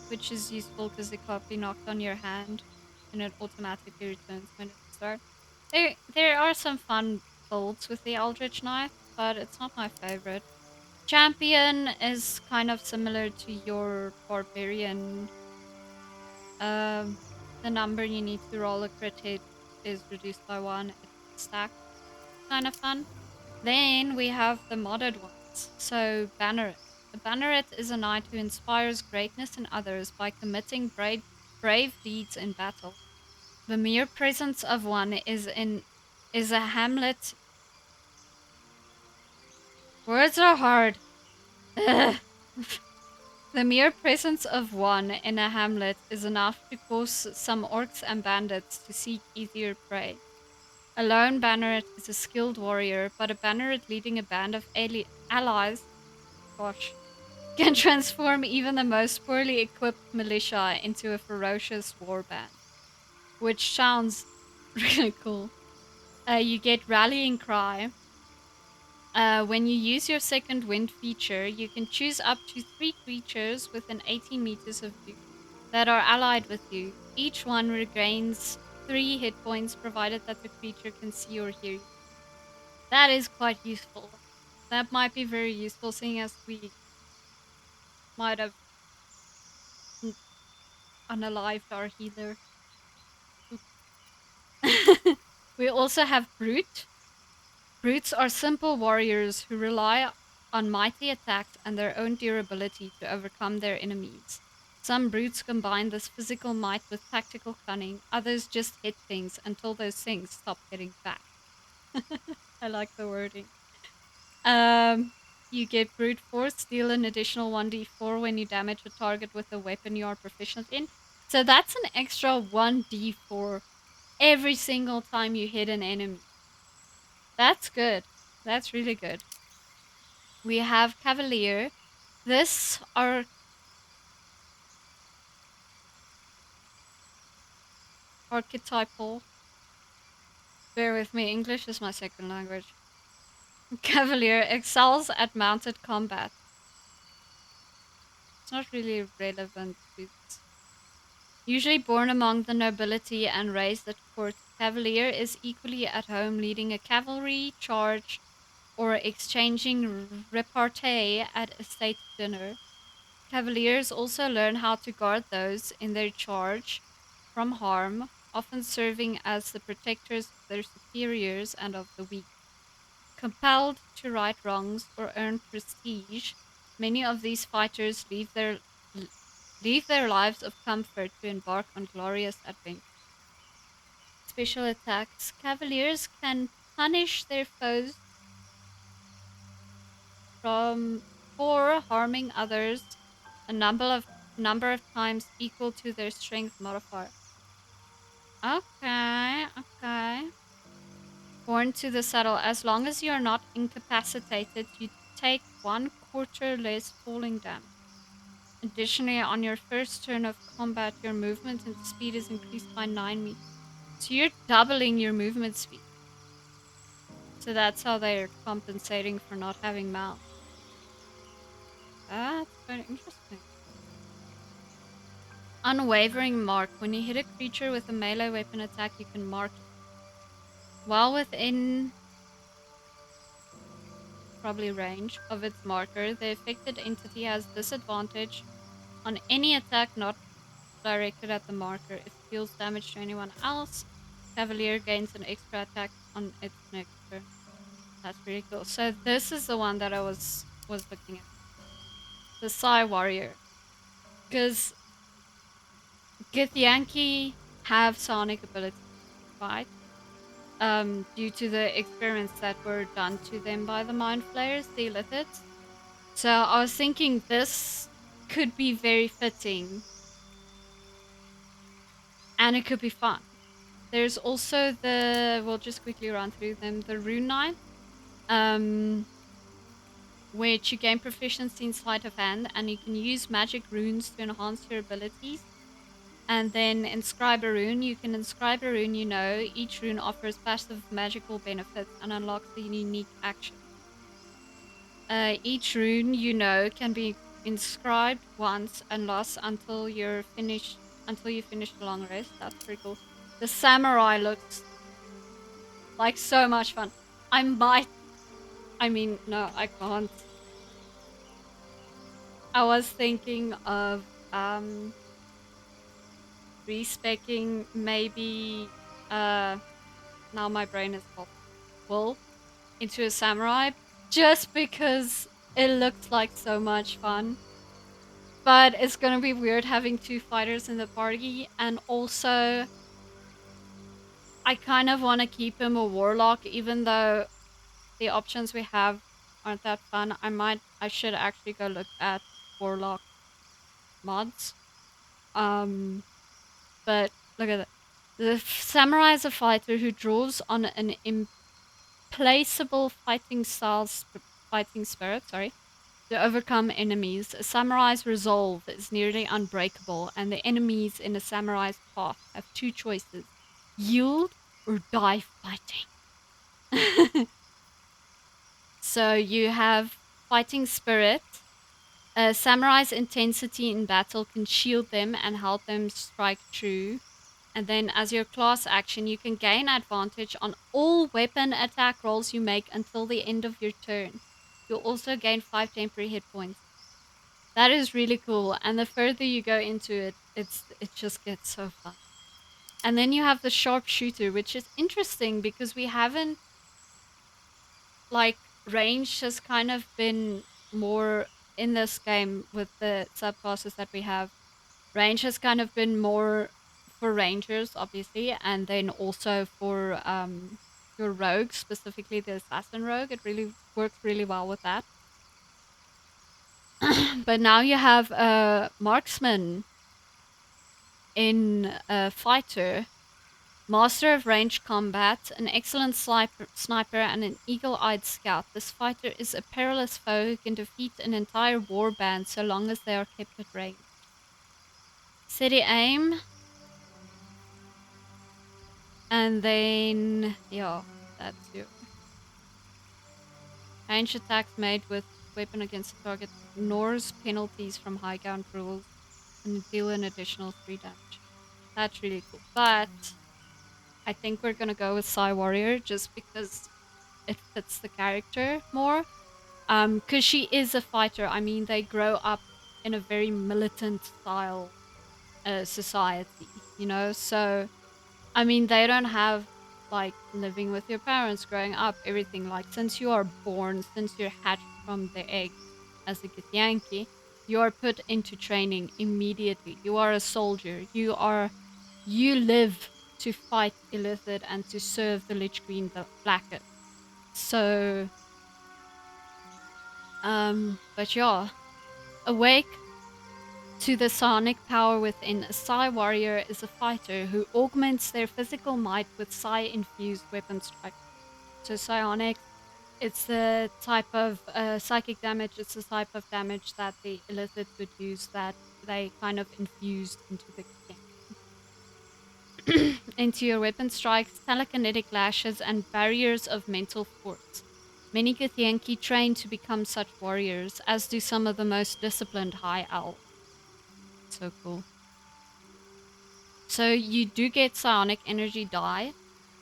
which is useful because it can't be knocked on your hand, and it automatically returns when it starts. There are some fun builds with the Eldritch Knight, but it's not my favorite. Champion is kind of similar to your barbarian. The number you need to roll a crit hit is reduced by 1. It's stacked. Kind of fun. Then we have the modded ones. So Banneret. The Banneret is a knight who inspires greatness in others by committing brave deeds in battle. The mere presence of one is a hamlet. Words are hard. Ugh. The mere presence of one in a hamlet is enough to cause some orcs and bandits to seek easier prey. A lone banneret is a skilled warrior, but a banneret leading a band of allies, can transform even the most poorly equipped militia into a ferocious warband. Which sounds really cool. You get Rallying Cry. When you use your second wind feature, you can choose up to 3 creatures within 18 meters of you that are allied with you. Each one regains 3 hit points provided that the creature can see or hear you. That is quite useful. That might be very useful, seeing as we might have unalived our healer. We also have Brute. Brutes are simple warriors who rely on mighty attacks and their own durability to overcome their enemies. Some brutes combine this physical might with tactical cunning, others just hit things until those things stop hitting back. I like the wording. You get brute force, deal an additional 1d4 when you damage a target with a weapon you are proficient in. So that's an extra 1d4 every single time you hit an enemy. That's good. That's really good. We have Cavalier. This are archetypal. Bear with me, English is my second language. Cavalier excels at mounted combat. It's not really relevant to this. Usually born among the nobility and raised at court, Cavalier is equally at home leading a cavalry charge or exchanging repartee at a state dinner. Cavaliers also learn how to guard those in their charge from harm, often serving as the protectors of their superiors and of the weak. Compelled to right wrongs or earn prestige, many of these fighters leave their lives of comfort to embark on glorious adventures. Special attacks. Cavaliers can punish their foes from for harming others a number of times equal to their strength modifier. Okay, okay. Born to the saddle. As long as you are not incapacitated, you take 1/4 less falling damage. Additionally, on your first turn of combat, your movement and speed is increased by 9 meters. So you're doubling your movement speed. So that's how they're compensating for not having mounts. That's very interesting. Unwavering mark. When you hit a creature with a melee weapon attack, you can mark it. While within probably range of its marker, the affected entity has disadvantage on any attack not directed at the marker. If it deals damage to anyone else, Cavalier gains an extra attack on its next turn. That's pretty cool. So this is the one that I was looking at. The Psy Warrior. Because Githyanki have sonic abilities, right? Due to the experiments that were done to them by the Mind Flayers, the Illithids. So I was thinking this could be very fitting. And it could be fun. There's also we'll just quickly run through them, the Rune Knight, which you gain proficiency in sleight of hand, and you can use magic runes to enhance your abilities. And then inscribe a rune. You can inscribe a rune you know. Each rune offers passive magical benefits and unlocks a unique action. Each rune you know can be inscribed once and lost until you finish the long rest. That's pretty cool. The samurai looks like so much fun. No, I can't. I was thinking of respecing maybe now my brain is off wolf into a samurai just because it looked like so much fun. But it's gonna be weird having 2 fighters in the party, and also I kind of want to keep him a warlock, even though the options we have aren't that fun. I should actually go look at warlock mods. But look at that. The samurai is a fighter who draws on an implacable fighting spirit, to overcome enemies. A samurai's resolve is nearly unbreakable, and the enemies in a samurai's path have 2 choices: yield or die fighting. So you have fighting spirit. A samurai's intensity in battle can shield them and help them strike true. And then as your class action, you can gain advantage on all weapon attack rolls you make until the end of your turn. You'll also gain 5 temporary hit points. That is really cool. And the further you go into it, it just gets so fun. And then you have the sharpshooter, which is interesting because we haven't, like, range has kind of been more in this game with the subclasses that we have. Range has kind of been more for rangers, obviously, and then also for your rogues, specifically the assassin rogue. It really works really well with that. But now you have a marksman in a fighter, master of range combat, an excellent sniper, and an eagle-eyed scout. This fighter is a perilous foe who can defeat an entire war band so long as they are kept at range. Steady aim. And then, yeah, that's you. Range attacks made with weapon against the target ignores penalties from high ground rules and deal an additional 3 damage. That's really cool. But I think we're gonna go with Psy Warrior just because it fits the character more. Because she is a fighter. I mean, they grow up in a very militant style society, you know? So, I mean, they don't have like living with your parents, growing up, everything. Like, since you are born, since you're hatched from the egg as a Githyanki, you are put into training immediately. You are a soldier. You live to fight Illithid and to serve the Lich Queen Vlaakith. So, but yeah, awake to the psionic power within, a Psi warrior is a fighter who augments their physical might with Psi-infused weapon strike. So psionic, it's the type of psychic damage, it's the type of damage that the Illithid would use that they kind of infused into the game. Into your weapon strikes, telekinetic lashes, and barriers of mental force. Many Githyanki train to become such warriors, as do some of the most disciplined high elves. So cool. So you do get psionic energy die.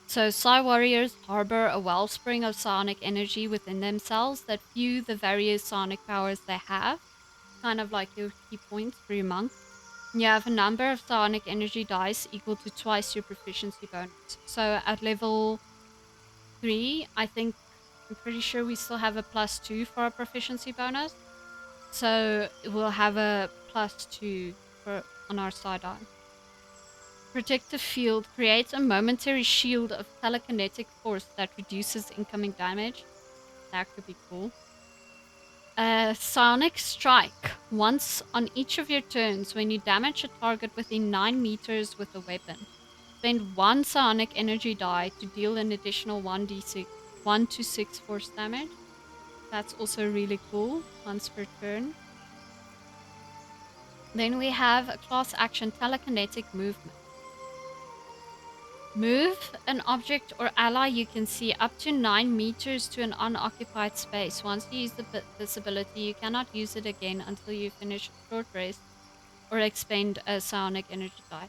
So Psi warriors harbor a wellspring of psionic energy within themselves that fuel the various psionic powers they have. Kind of like your key points for your monk. You have a number of psionic energy dice equal to twice your proficiency bonus. So at level 3, I'm pretty sure we still have a +2 for our proficiency bonus. So we'll have a +2 on our side eye. Protective field creates a momentary shield of telekinetic force that reduces incoming damage. That could be cool. Sonic strike. Once on each of your turns, when you damage a target within 9 meters with a weapon, spend 1 psionic energy die to deal an additional 1 to 6 force damage. That's also really cool. Once per turn. Then we have a class action telekinetic movement. Move an object or ally you can see up to 9 meters to an unoccupied space. Once you use this ability, you cannot use it again until you finish a short rest or expend a psionic energy die.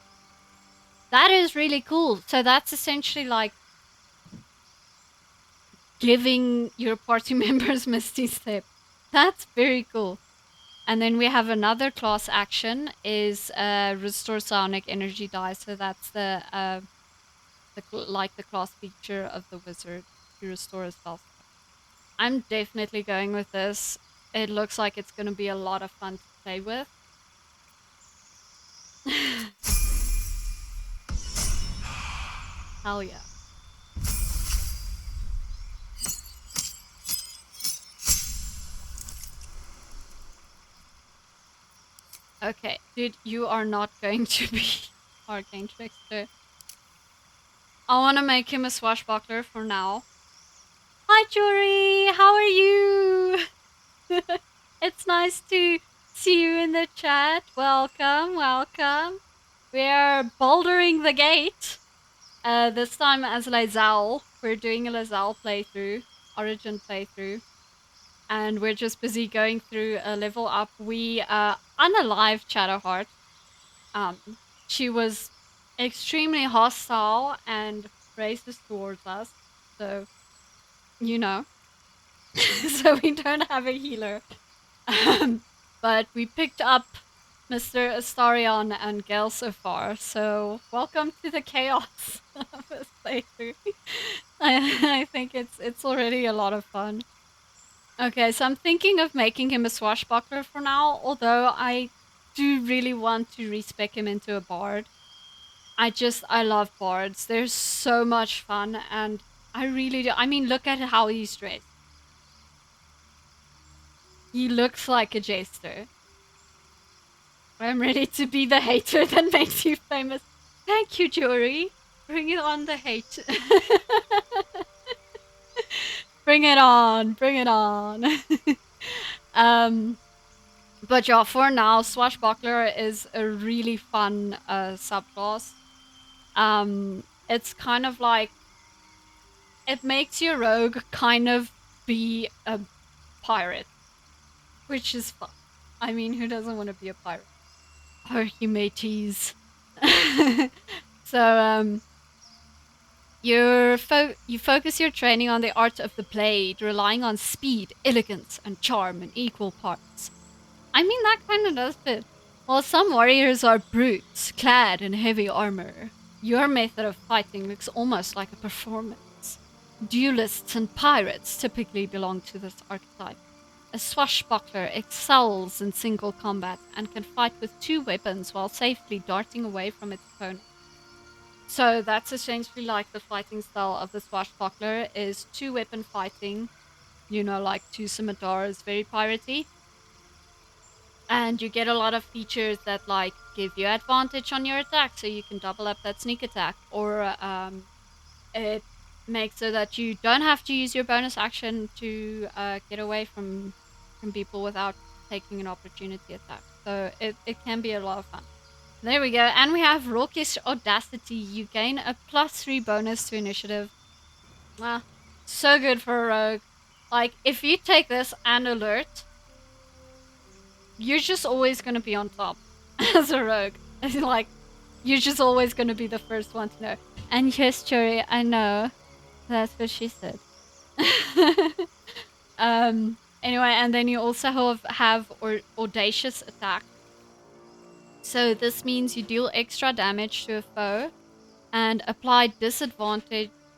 That is really cool. So that's essentially like giving your party members Misty Step. That's very cool. And then we have another class action is restore psionic energy die. So that's the class feature of the wizard to restore a spell. I'm definitely going with this. It looks like it's going to be a lot of fun to play with. Hell yeah. Okay, dude, you are not going to be Arcane Trickster. I want to make him a swashbuckler for now. Hi, Jory! How are you? It's nice to see you in the chat. Welcome, welcome. We are bouldering the gate. This time as Lae'zel. We're doing a Lae'zel playthrough, Origin playthrough. And we're just busy going through a level up. We unalive Shadowheart. She was extremely hostile and racist towards us. So, you know. So we don't have a healer. But we picked up Mr. Astarion and Gale so far. So welcome to the chaos of this playthrough. I think it's already a lot of fun. Okay, so I'm thinking of making him a swashbuckler for now, although I do really want to respec him into a bard. I love bards. They're so much fun, and I really do. I mean, look at how he's dressed. He looks like a jester. I'm ready to be the hater that makes you famous. Thank you, Jory. Bring it on, the hate. Bring it on. Bring it on. But yeah, for now, Swashbuckler is a really fun subclass. It's kind of like, it makes your rogue kind of be a pirate, which is fun. I mean, who doesn't want to be a pirate? Or you mateys. So, You focus your training on the art of the blade, relying on speed, elegance, and charm in equal parts. I mean, that kind of does fit. While some warriors are brutes, clad in heavy armor, your method of fighting looks almost like a performance. Duelists and pirates typically belong to this archetype. A swashbuckler excels in single combat and can fight with 2 weapons while safely darting away from its opponent. So that's essentially like the fighting style of the swashbuckler is 2-weapon fighting, like 2 scimitars, very piratey. And you get a lot of features that like give you advantage on your attack, so you can double up that sneak attack, or it makes so that you don't have to use your bonus action to get away from people without taking an opportunity attack. So it can be a lot of fun. There we go. And we have Raucous Audacity. You gain a +3 bonus to initiative. Wow. So good for a rogue. Like, if you take this and alert, you're just always going to be on top as a rogue. Like, you're just always going to be the first one to know. And yes, Cherry, I know. That's what she said. Anyway, and then you also have Audacious Attack. So this means you deal extra damage to a foe and apply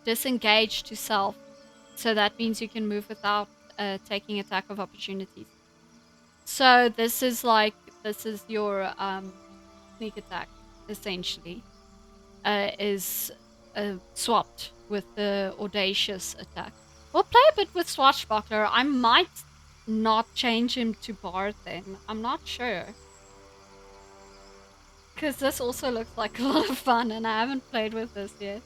disengage to self. So that means you can move without taking attack of opportunities. So this is your sneak attack, essentially, is swapped with the audacious attack. We'll play a bit with Swashbuckler. I might not change him to Bard then. I'm not sure. Because this also looks like a lot of fun and I haven't played with this yet.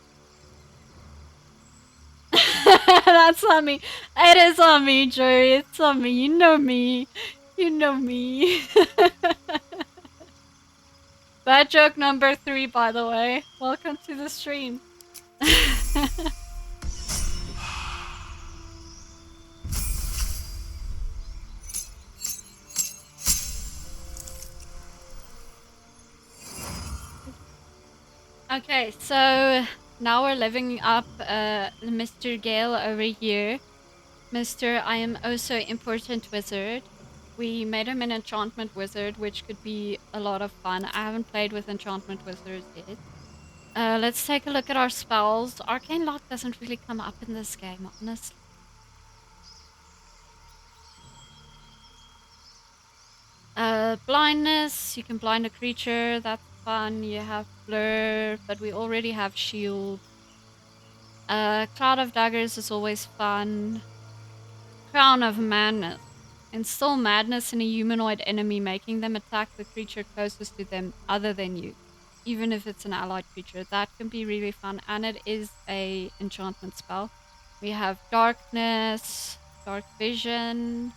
That's on me. It is on me, Joey. It's on me. You know me. You know me. Bad joke number 3, by the way. Welcome to the stream. Okay, so now we're leveling up Mr. Gale over here. Mr. I am also important wizard. We made him an enchantment wizard, which could be a lot of fun. I haven't played with enchantment wizards yet. Let's take a look at our spells. Arcane Lock doesn't really come up in this game, honestly. Blindness, you can blind a creature, that's fun. You have Blur, but we already have Shield. Cloud of Daggers is always fun. Crown of Madness. Instill madness in a humanoid enemy, making them attack the creature closest to them other than you, even if it's an allied creature. That can be really fun, and it is a enchantment spell. We have Darkness, Dark Vision,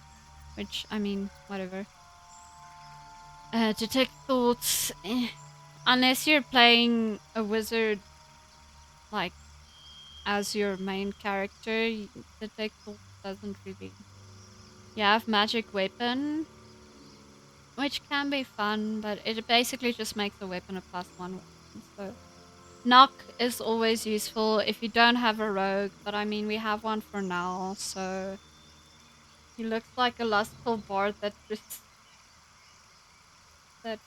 which, I mean, whatever. Detect Thoughts. Unless you're playing a wizard, like, as your main character, Detect Thoughts doesn't really... You have Magic Weapon, which can be fun, but it basically just makes the weapon a +1 weapon. So Knock is always useful if you don't have a rogue, but I mean, we have one for now, so... He looks like a lustful bard that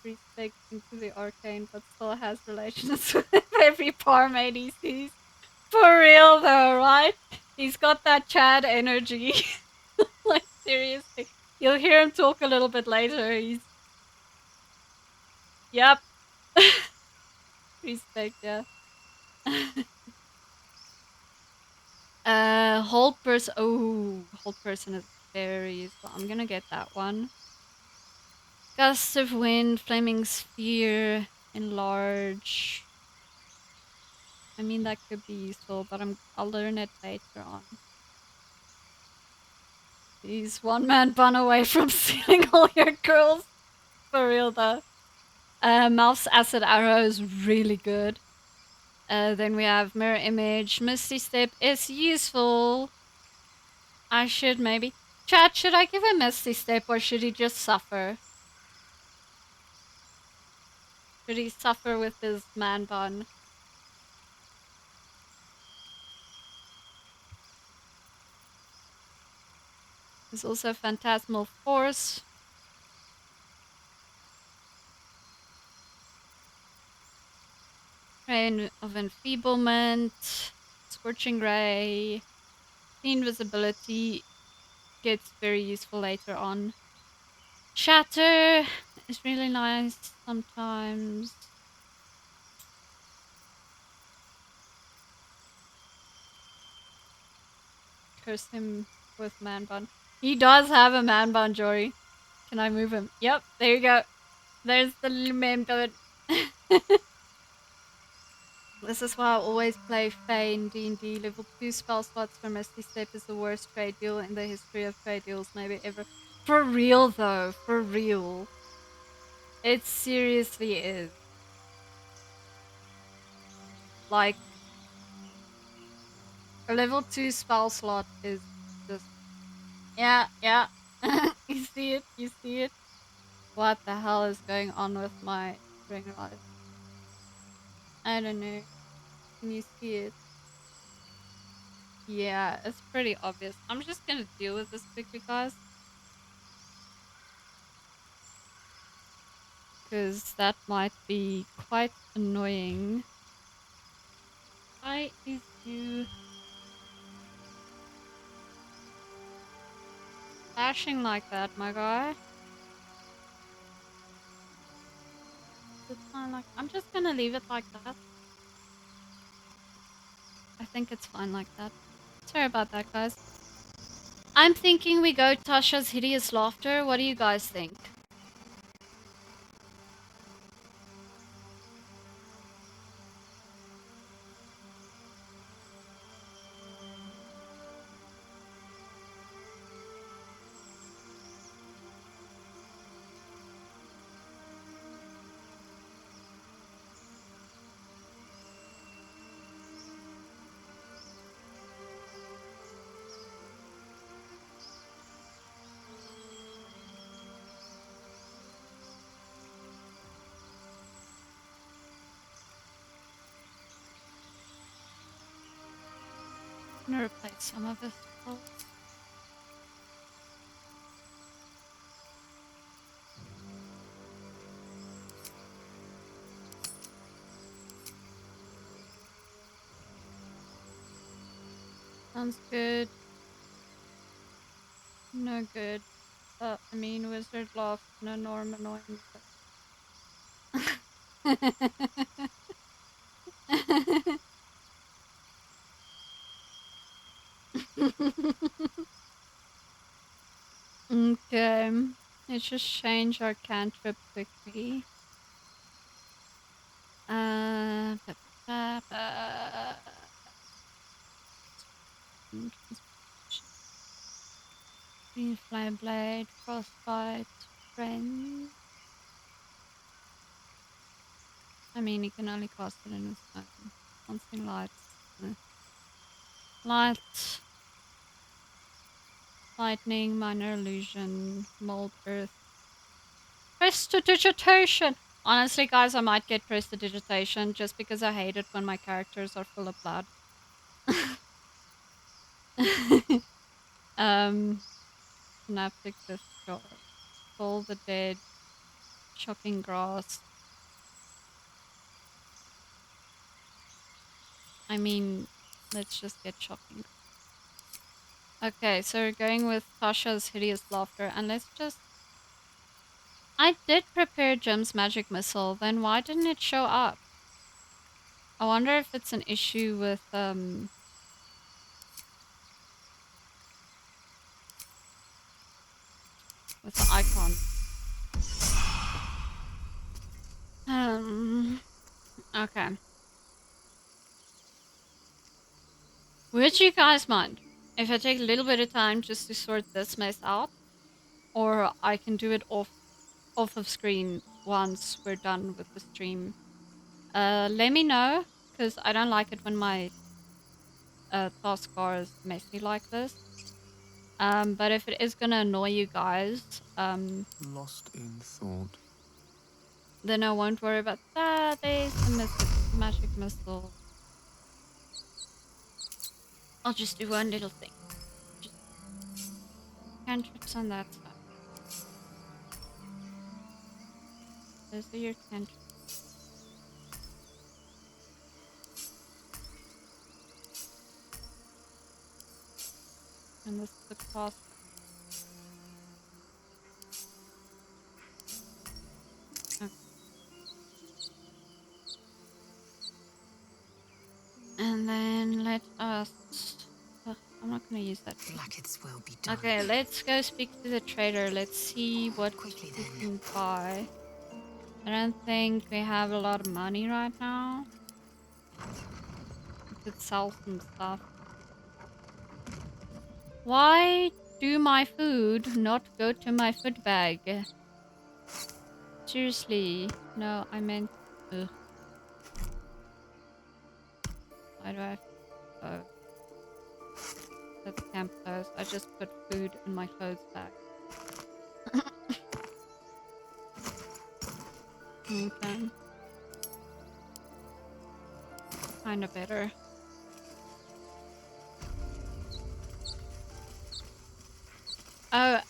respects into the arcane, but still has relations with every barmaid he sees. For real though, right? He's got that Chad energy. Like, seriously. You'll hear him talk a little bit later. He's... Yep. Respect, yeah. Hold person. Oh, hold person is very useful. I'm gonna get that one. Gust of wind, flaming sphere, enlarge. I mean, that could be useful, but I'll learn it later on. He's one man bun away from stealing all your girls. For real though. Mouse Acid Arrow is really good. Then we have Mirror Image. Misty Step is useful. I should maybe... Chat, should I give him Misty Step or should he just suffer? Should he suffer with his man bun? There's also Phantasmal Force. Rain of Enfeeblement. Scorching Ray. The invisibility gets very useful later on. Shatter is really nice sometimes. Curse him with man bun. He does have a man bun, Jory. Can I move him? Yep, there you go. There's the little man bun. This is why I always play Fae in D&D. Level 2 spell slots for Misty Step is the worst trade deal in the history of trade deals maybe ever. For real though, for real. It seriously is. Like, a level 2 spell slot is just... Yeah. You see it, you see it. What the hell is going on with my ring light? I don't know. Can you see it? Yeah, it's pretty obvious. I'm just gonna deal with this quickly, guys. Because that might be quite annoying. Why is you flashing like that, my guy? It's fine, like, I'm just gonna leave it like that. I think it's fine like that. Sorry about that, guys. I'm thinking we go Tasha's Hideous Laughter. What do you guys think? I'm gonna replace some of this. Sounds good. No good. I mean, wizard laugh, no norm annoying. Okay, let's just change our cantrip quickly. Ba, ba, ba. Green flame blade, frostbite, friend. I mean, you can only cast it in his turn. Something light. Light. Lightning, minor illusion, mold earth. Prestidigitation! Honestly, guys, I might get prestidigitation just because I hate it when my characters are full of blood. Synaptic discharge. Toll the dead. Shocking grass. I mean, let's just get shocking. Okay, so we're going with Tasha's Hideous Laughter, and let's just... I did prepare Jim's magic missile, then why didn't it show up? I wonder if it's an issue with, with the icon. Okay. Would you guys mind if I take a little bit of time just to sort this mess out? Or I can do it off of screen once we're done with the stream. Let me know, because I don't like it when my taskbar is messy like this. But if it is gonna annoy you guys, Lost in thought. then I won't worry about that. There's the magic missile. I'll just do one little thing. cantrips on that side. Those are your cantrips. And this is the cross. Okay. And then let us... I'm not going to use that. Vlaakith's will be done. Okay, let's go speak to the trader. Let's see what Quickly we then. can buy. I don't think we have a lot of money right now. We could sell some stuff. Why do my food not go to my food bag? Seriously. No, I meant... Ugh. Why do I have... Oh. That's camp clothes. I just put food in my clothes bag. Okay. Kinda better. Oh,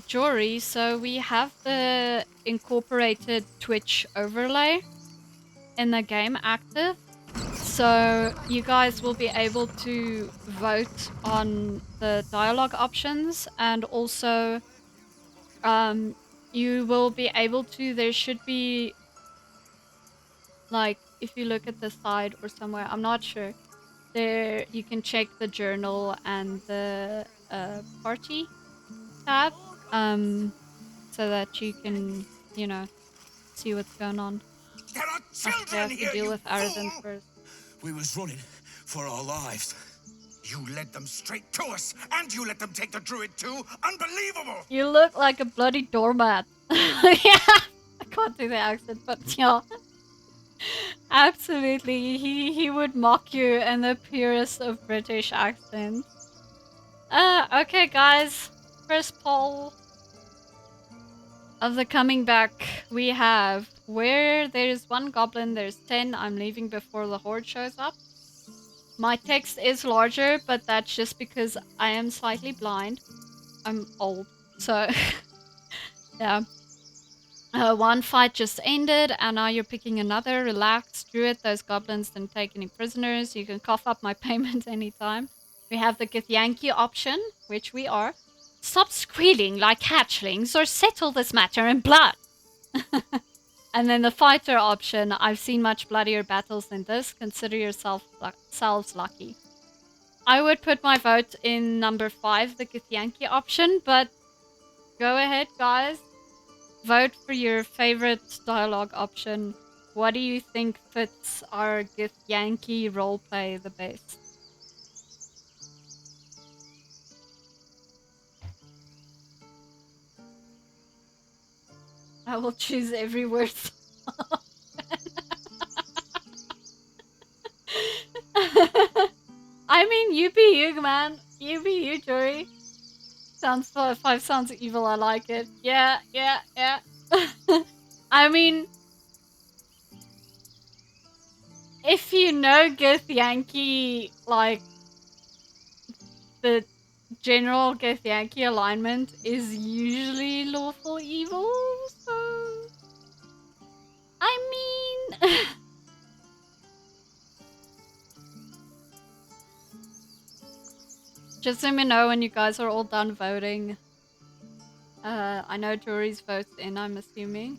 Jory, so we have the incorporated Twitch overlay in the game active. So you guys will be able to vote on the dialogue options, and also you will be able to, there should be, like, if you look at the side or somewhere, I'm not sure, there you can check the journal and the party tab, so that you can, you know, see what's going on. There are Okay, I children have to here, deal you with Aradan fool! first. We was running for our lives. You led them straight to us, and you let them take the druid too? Unbelievable! You look like a bloody doormat. Yeah, I can't do the accent, but yeah. Absolutely, he would mock you in the purest of British accents. Okay guys, first poll of the coming back we have, where there's one goblin, there's 10. I'm leaving before the horde shows up. My text is larger, but that's just because I am slightly blind. I'm old, so yeah. One fight just ended, and now you're picking another. Relax, Druid. Those goblins didn't take any prisoners. You can cough up my payment anytime. We have the Githyanki option, which we are. Stop squealing like hatchlings, or settle this matter in blood. And then the fighter option. I've seen much bloodier battles than this. Consider yourselves lucky. I would put my vote in number 5, the Githyanki option, but go ahead, guys. Vote for your favorite dialogue option. What do you think fits our Githyanki roleplay the best? I will choose every word. I mean, you be you, man. You be you, Jory. Sounds 5 sounds evil. I like it. Yeah. I mean, if you know Githyanki, like, the general Githyanki alignment is usually lawful evil, so... I mean... Just let me know when you guys are all done voting. I know Jory's votes in, I'm assuming.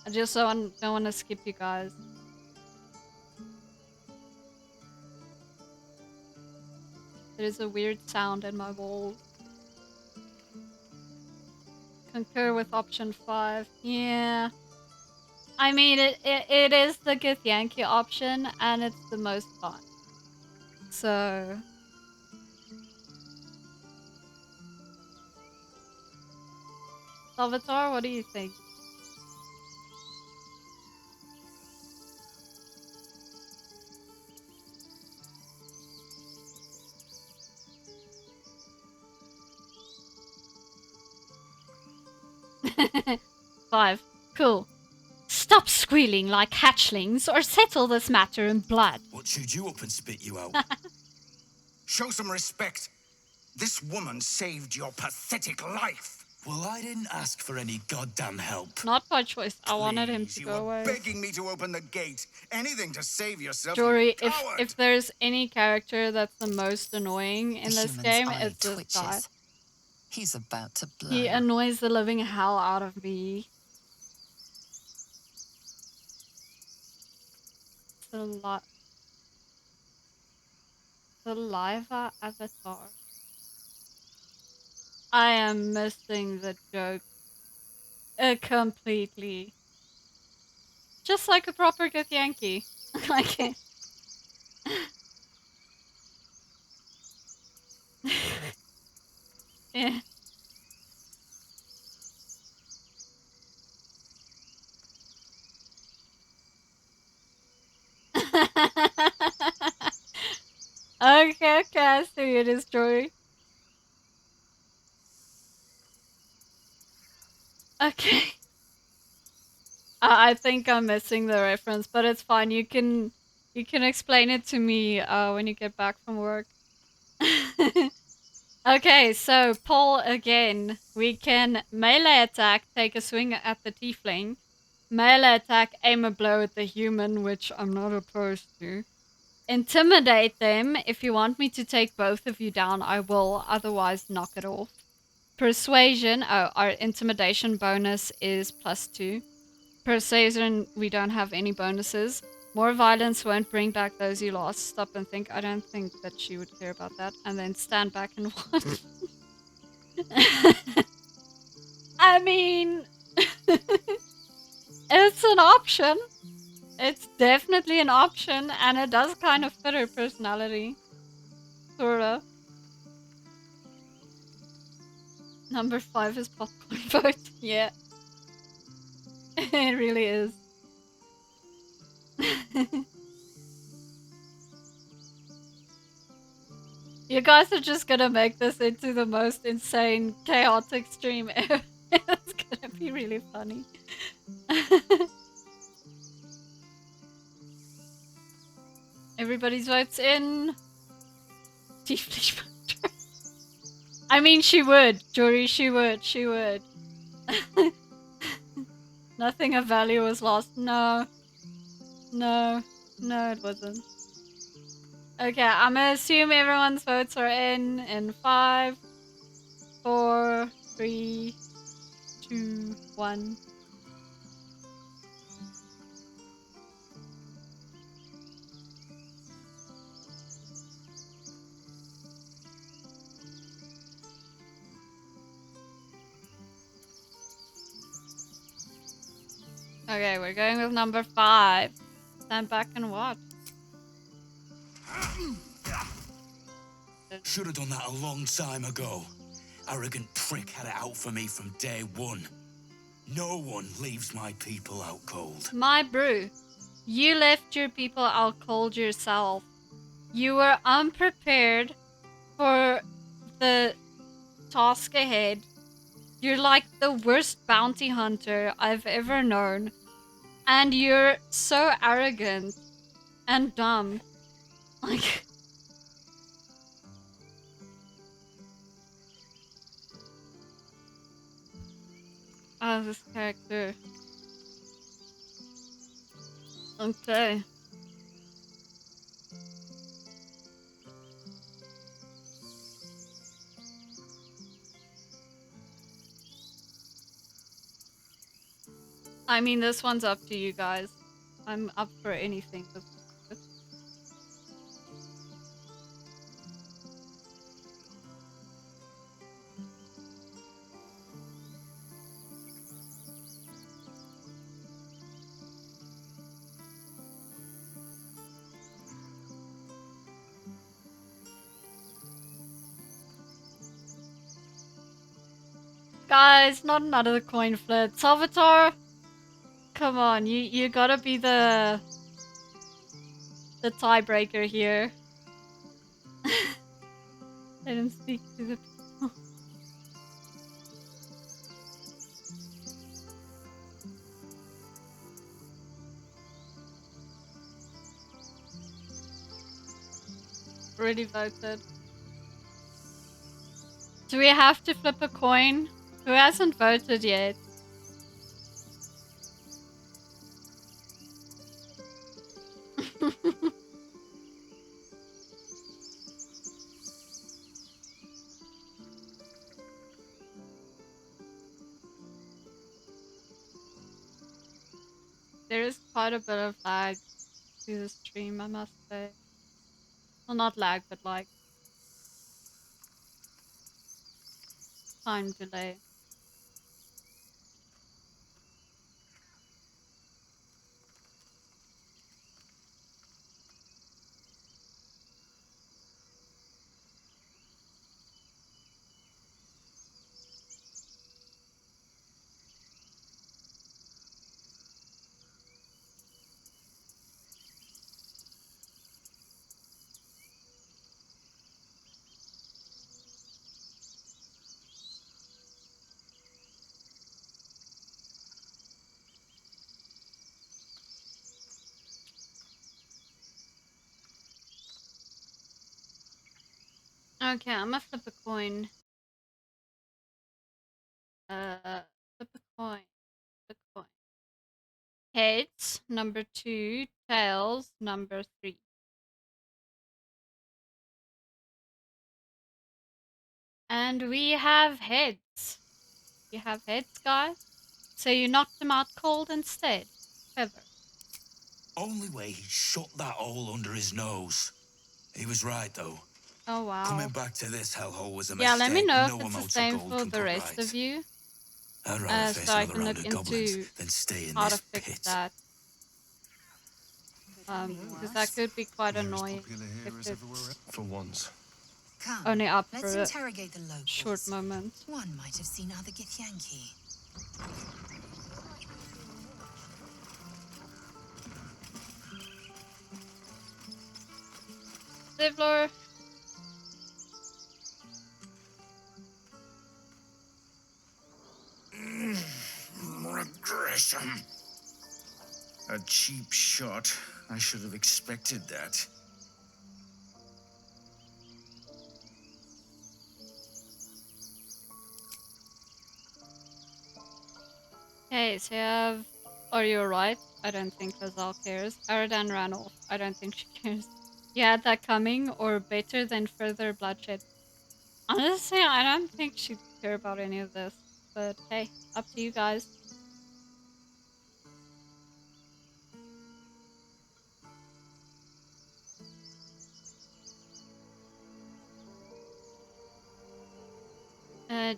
I just don't want to skip you guys. There's a weird sound in my walls. Concur with option 5. Yeah. I mean, it is the Githyanki option, and it's the most fun. So... Salvatore, what do you think? Five. Cool. Stop squealing like hatchlings, or settle this matter in blood. What chewed you up and spit you out? Show some respect. This woman saved your pathetic life. Well, I didn't ask for any goddamn help. Not by choice. I wanted him Please, to you go were away. begging me to open the gate. Anything to save yourself, Jory, you coward! if there's any character that's the most annoying in The this human's game, eye it's this guy. twitches. He's about to blow. He annoys the living hell out of me. Saliva avatar. I am missing the joke completely. Just like a proper Githyanki. Like it. Yeah. Okay, I see it is Jory. Okay. I think I'm missing the reference, but it's fine. You can explain it to me when you get back from work. Okay, so Paul again. We can melee attack, take a swing at the tiefling. Melee attack, aim a blow at the human, which I'm not opposed to. Intimidate them. If you want me to take both of you down, I will. Otherwise, knock it off. Persuasion. Oh, our intimidation bonus is +2. Persuasion, we don't have any bonuses. More violence won't bring back those you lost. Stop and think. I don't think that she would care about that. And then stand back and watch. I mean, it's an option. It's definitely an option, and it does kind of fit her personality. Sorta. Number 5 is popcorn vote. Yeah. It really is. You guys are just gonna make this into the most insane, chaotic stream ever. It's gonna be really funny. Everybody's votes in. Tiefling voter. I mean, she would. Jory, she would. She would. Nothing of value was lost. No. No. No, it wasn't. Okay, I'm gonna assume everyone's votes are in 5, 4, 3, 2, 1. Okay, we're going with number 5. Stand back and watch. Should have done that a long time ago. Arrogant prick had it out for me from day one. No one leaves my people out cold. My brew, you left your people out cold yourself. You were unprepared for the task ahead. You're like the worst bounty hunter I've ever known. And you're so arrogant and dumb. Like... Oh, this character. Okay. I mean, this one's up to you guys. I'm up for anything. Guys, not another coin flip. Salvatore, come on, you gotta be the tiebreaker here. Let him speak to the people. Already voted. Do we have to flip a coin? Who hasn't voted yet? There is quite a bit of lag to the stream, I must say. Well, not lag, but like time delay. Okay, I'm gonna flip a coin. Flip a coin. Flip a coin. Heads, number 2. Tails, number 3. And we have heads. You have heads, guys. So you knocked him out cold instead. Clever. Only way he shot that hole under his nose. He was right, though. Oh, wow. Coming back to this hellhole was a Yeah, mistake let me know no if it's the amount of same gold for can the put rest right. of you. I'd rather face So I another can round look of goblins into than stay in how this to fix pit. that. Because that could be quite annoying if it's For once. Come, only up let's for a interrogate the locals. short moment. One might have seen other Githyanki. Zivlor. Regression. A cheap shot. I should have expected that. Okay, so you have... Are you alright? I don't think Lae'zel cares. Aradan ran off. I don't think she cares. You had that coming, or better than further bloodshed. Honestly, I don't think she'd care about any of this. But hey, up to you guys.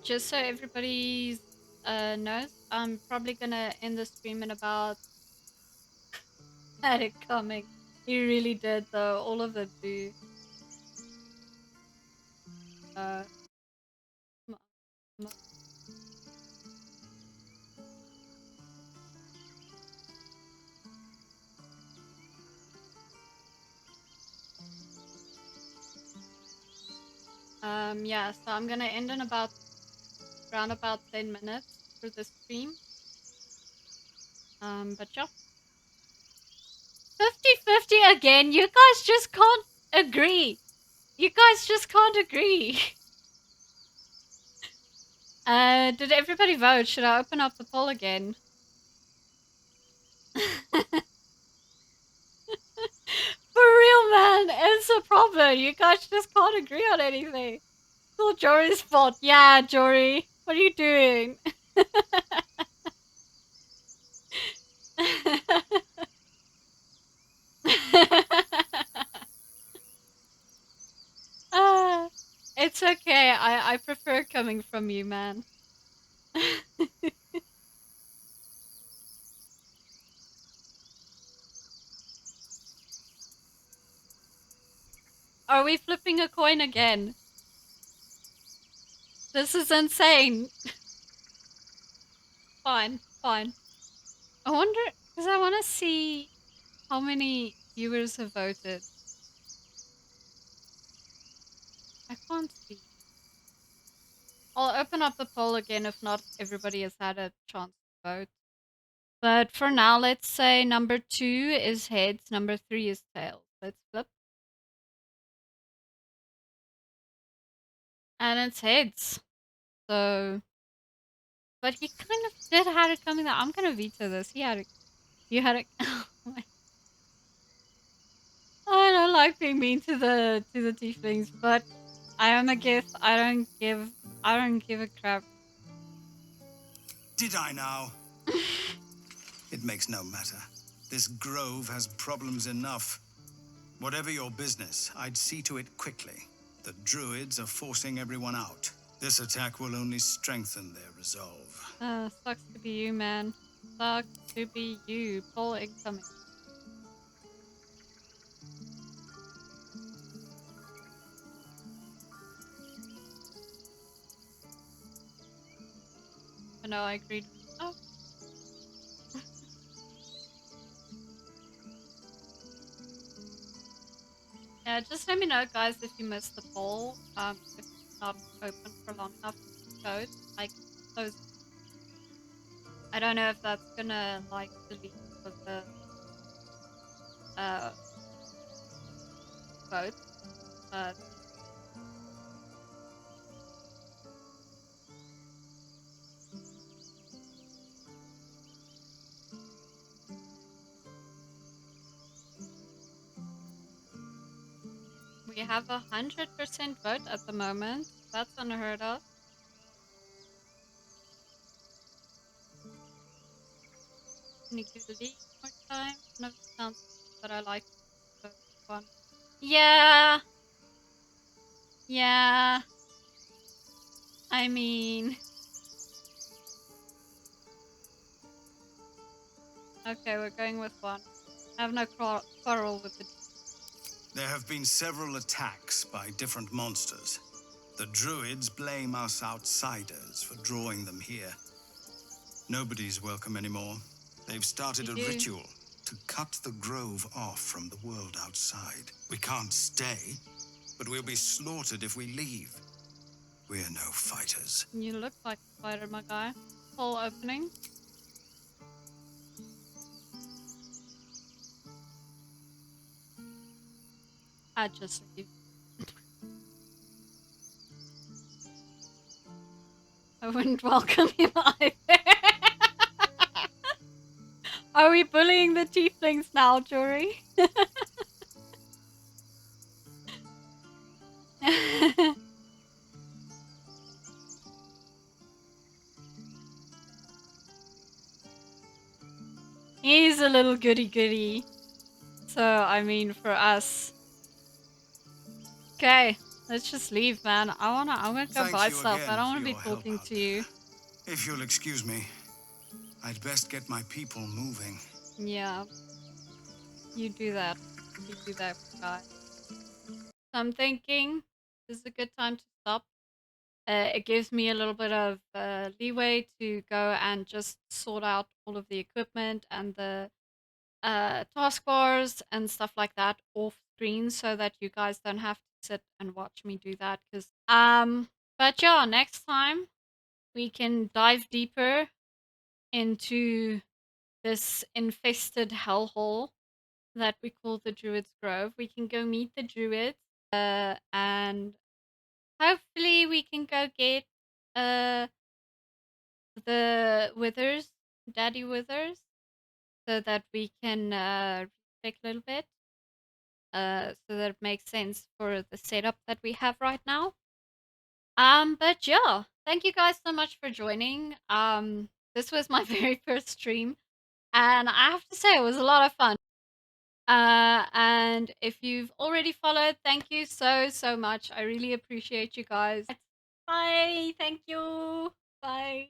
Just so everybody knows, I'm probably gonna end the stream in about... Had it coming. He really did, though. All of it do. Come on, come on. Yeah, so I'm gonna end in around about 10 minutes for the stream. But yeah. 50-50 again. You guys just can't agree. You guys just can't agree. Did everybody vote? Should I open up the poll again? For real, man. It's a problem. You guys just can't agree on anything. It's all Jory's fault. Yeah, Jory. What are you doing? It's okay. I prefer coming from you, man. Are we flipping a coin again? This is insane. Fine, fine. I wonder, because I want to see how many viewers have voted. I can't see. I'll open up the poll again if not everybody has had a chance to vote. But for now, let's say number 2 is heads, number 3 is tails. Let's flip. and its heads. So, but he kind of did have it coming that I'm gonna veto this. He had it. You had it. I don't like being mean to the tieflings, but I am a Gith. I don't give a crap. Did I now? It makes no matter. This grove has problems enough. Whatever your business, I'd see to it quickly. The druids are forcing everyone out. This attack will only strengthen their resolve. Sucks to be you, man. Sucks to be you. Pull incoming. But no, I agreed. Oh. Yeah, just let me know, guys, if you missed the poll. If it's not open for long enough to code, I can close it. I don't know if that's gonna like delete for the vote, but we have 100% vote at the moment. That's unheard of. Can you give the league more time? None of it sounds that I like the one. Yeah. Yeah. I mean. Okay, we're going with one. I have no quarrel with the. There have been several attacks by different monsters. The druids blame us outsiders for drawing them here. Nobody's welcome anymore. They've started a ritual to cut the grove off from the world outside. We can't stay, but we'll be slaughtered if we leave. We're no fighters. You look like a fighter, my guy. Full opening. I just leave. I wouldn't welcome him either. Are we bullying the tieflings now, Jory? He's a little goody-goody. So, I mean, for us. Okay, let's just leave, man. I'm gonna go buy stuff. I don't want to be talking to you. If you'll excuse me, I'd best get my people moving. Yeah. You do that. You do that, guy. So I'm thinking this is a good time to stop. It gives me a little bit of leeway to go and just sort out all of the equipment and the taskbars and stuff like that off screen so that you guys don't have to sit and watch me do that. But yeah, next time we can dive deeper into this infested hellhole that we call the Druids Grove. We can go meet the Druids and hopefully we can go get the Withers, Daddy Withers, so that we can reflect a little bit so that it makes sense for the setup that we have right now. But yeah, thank you guys so much for joining. This was my very first stream, and I have to say it was a lot of fun. And if you've already followed, thank you so much. I really appreciate you guys. Bye. Thank you. Bye.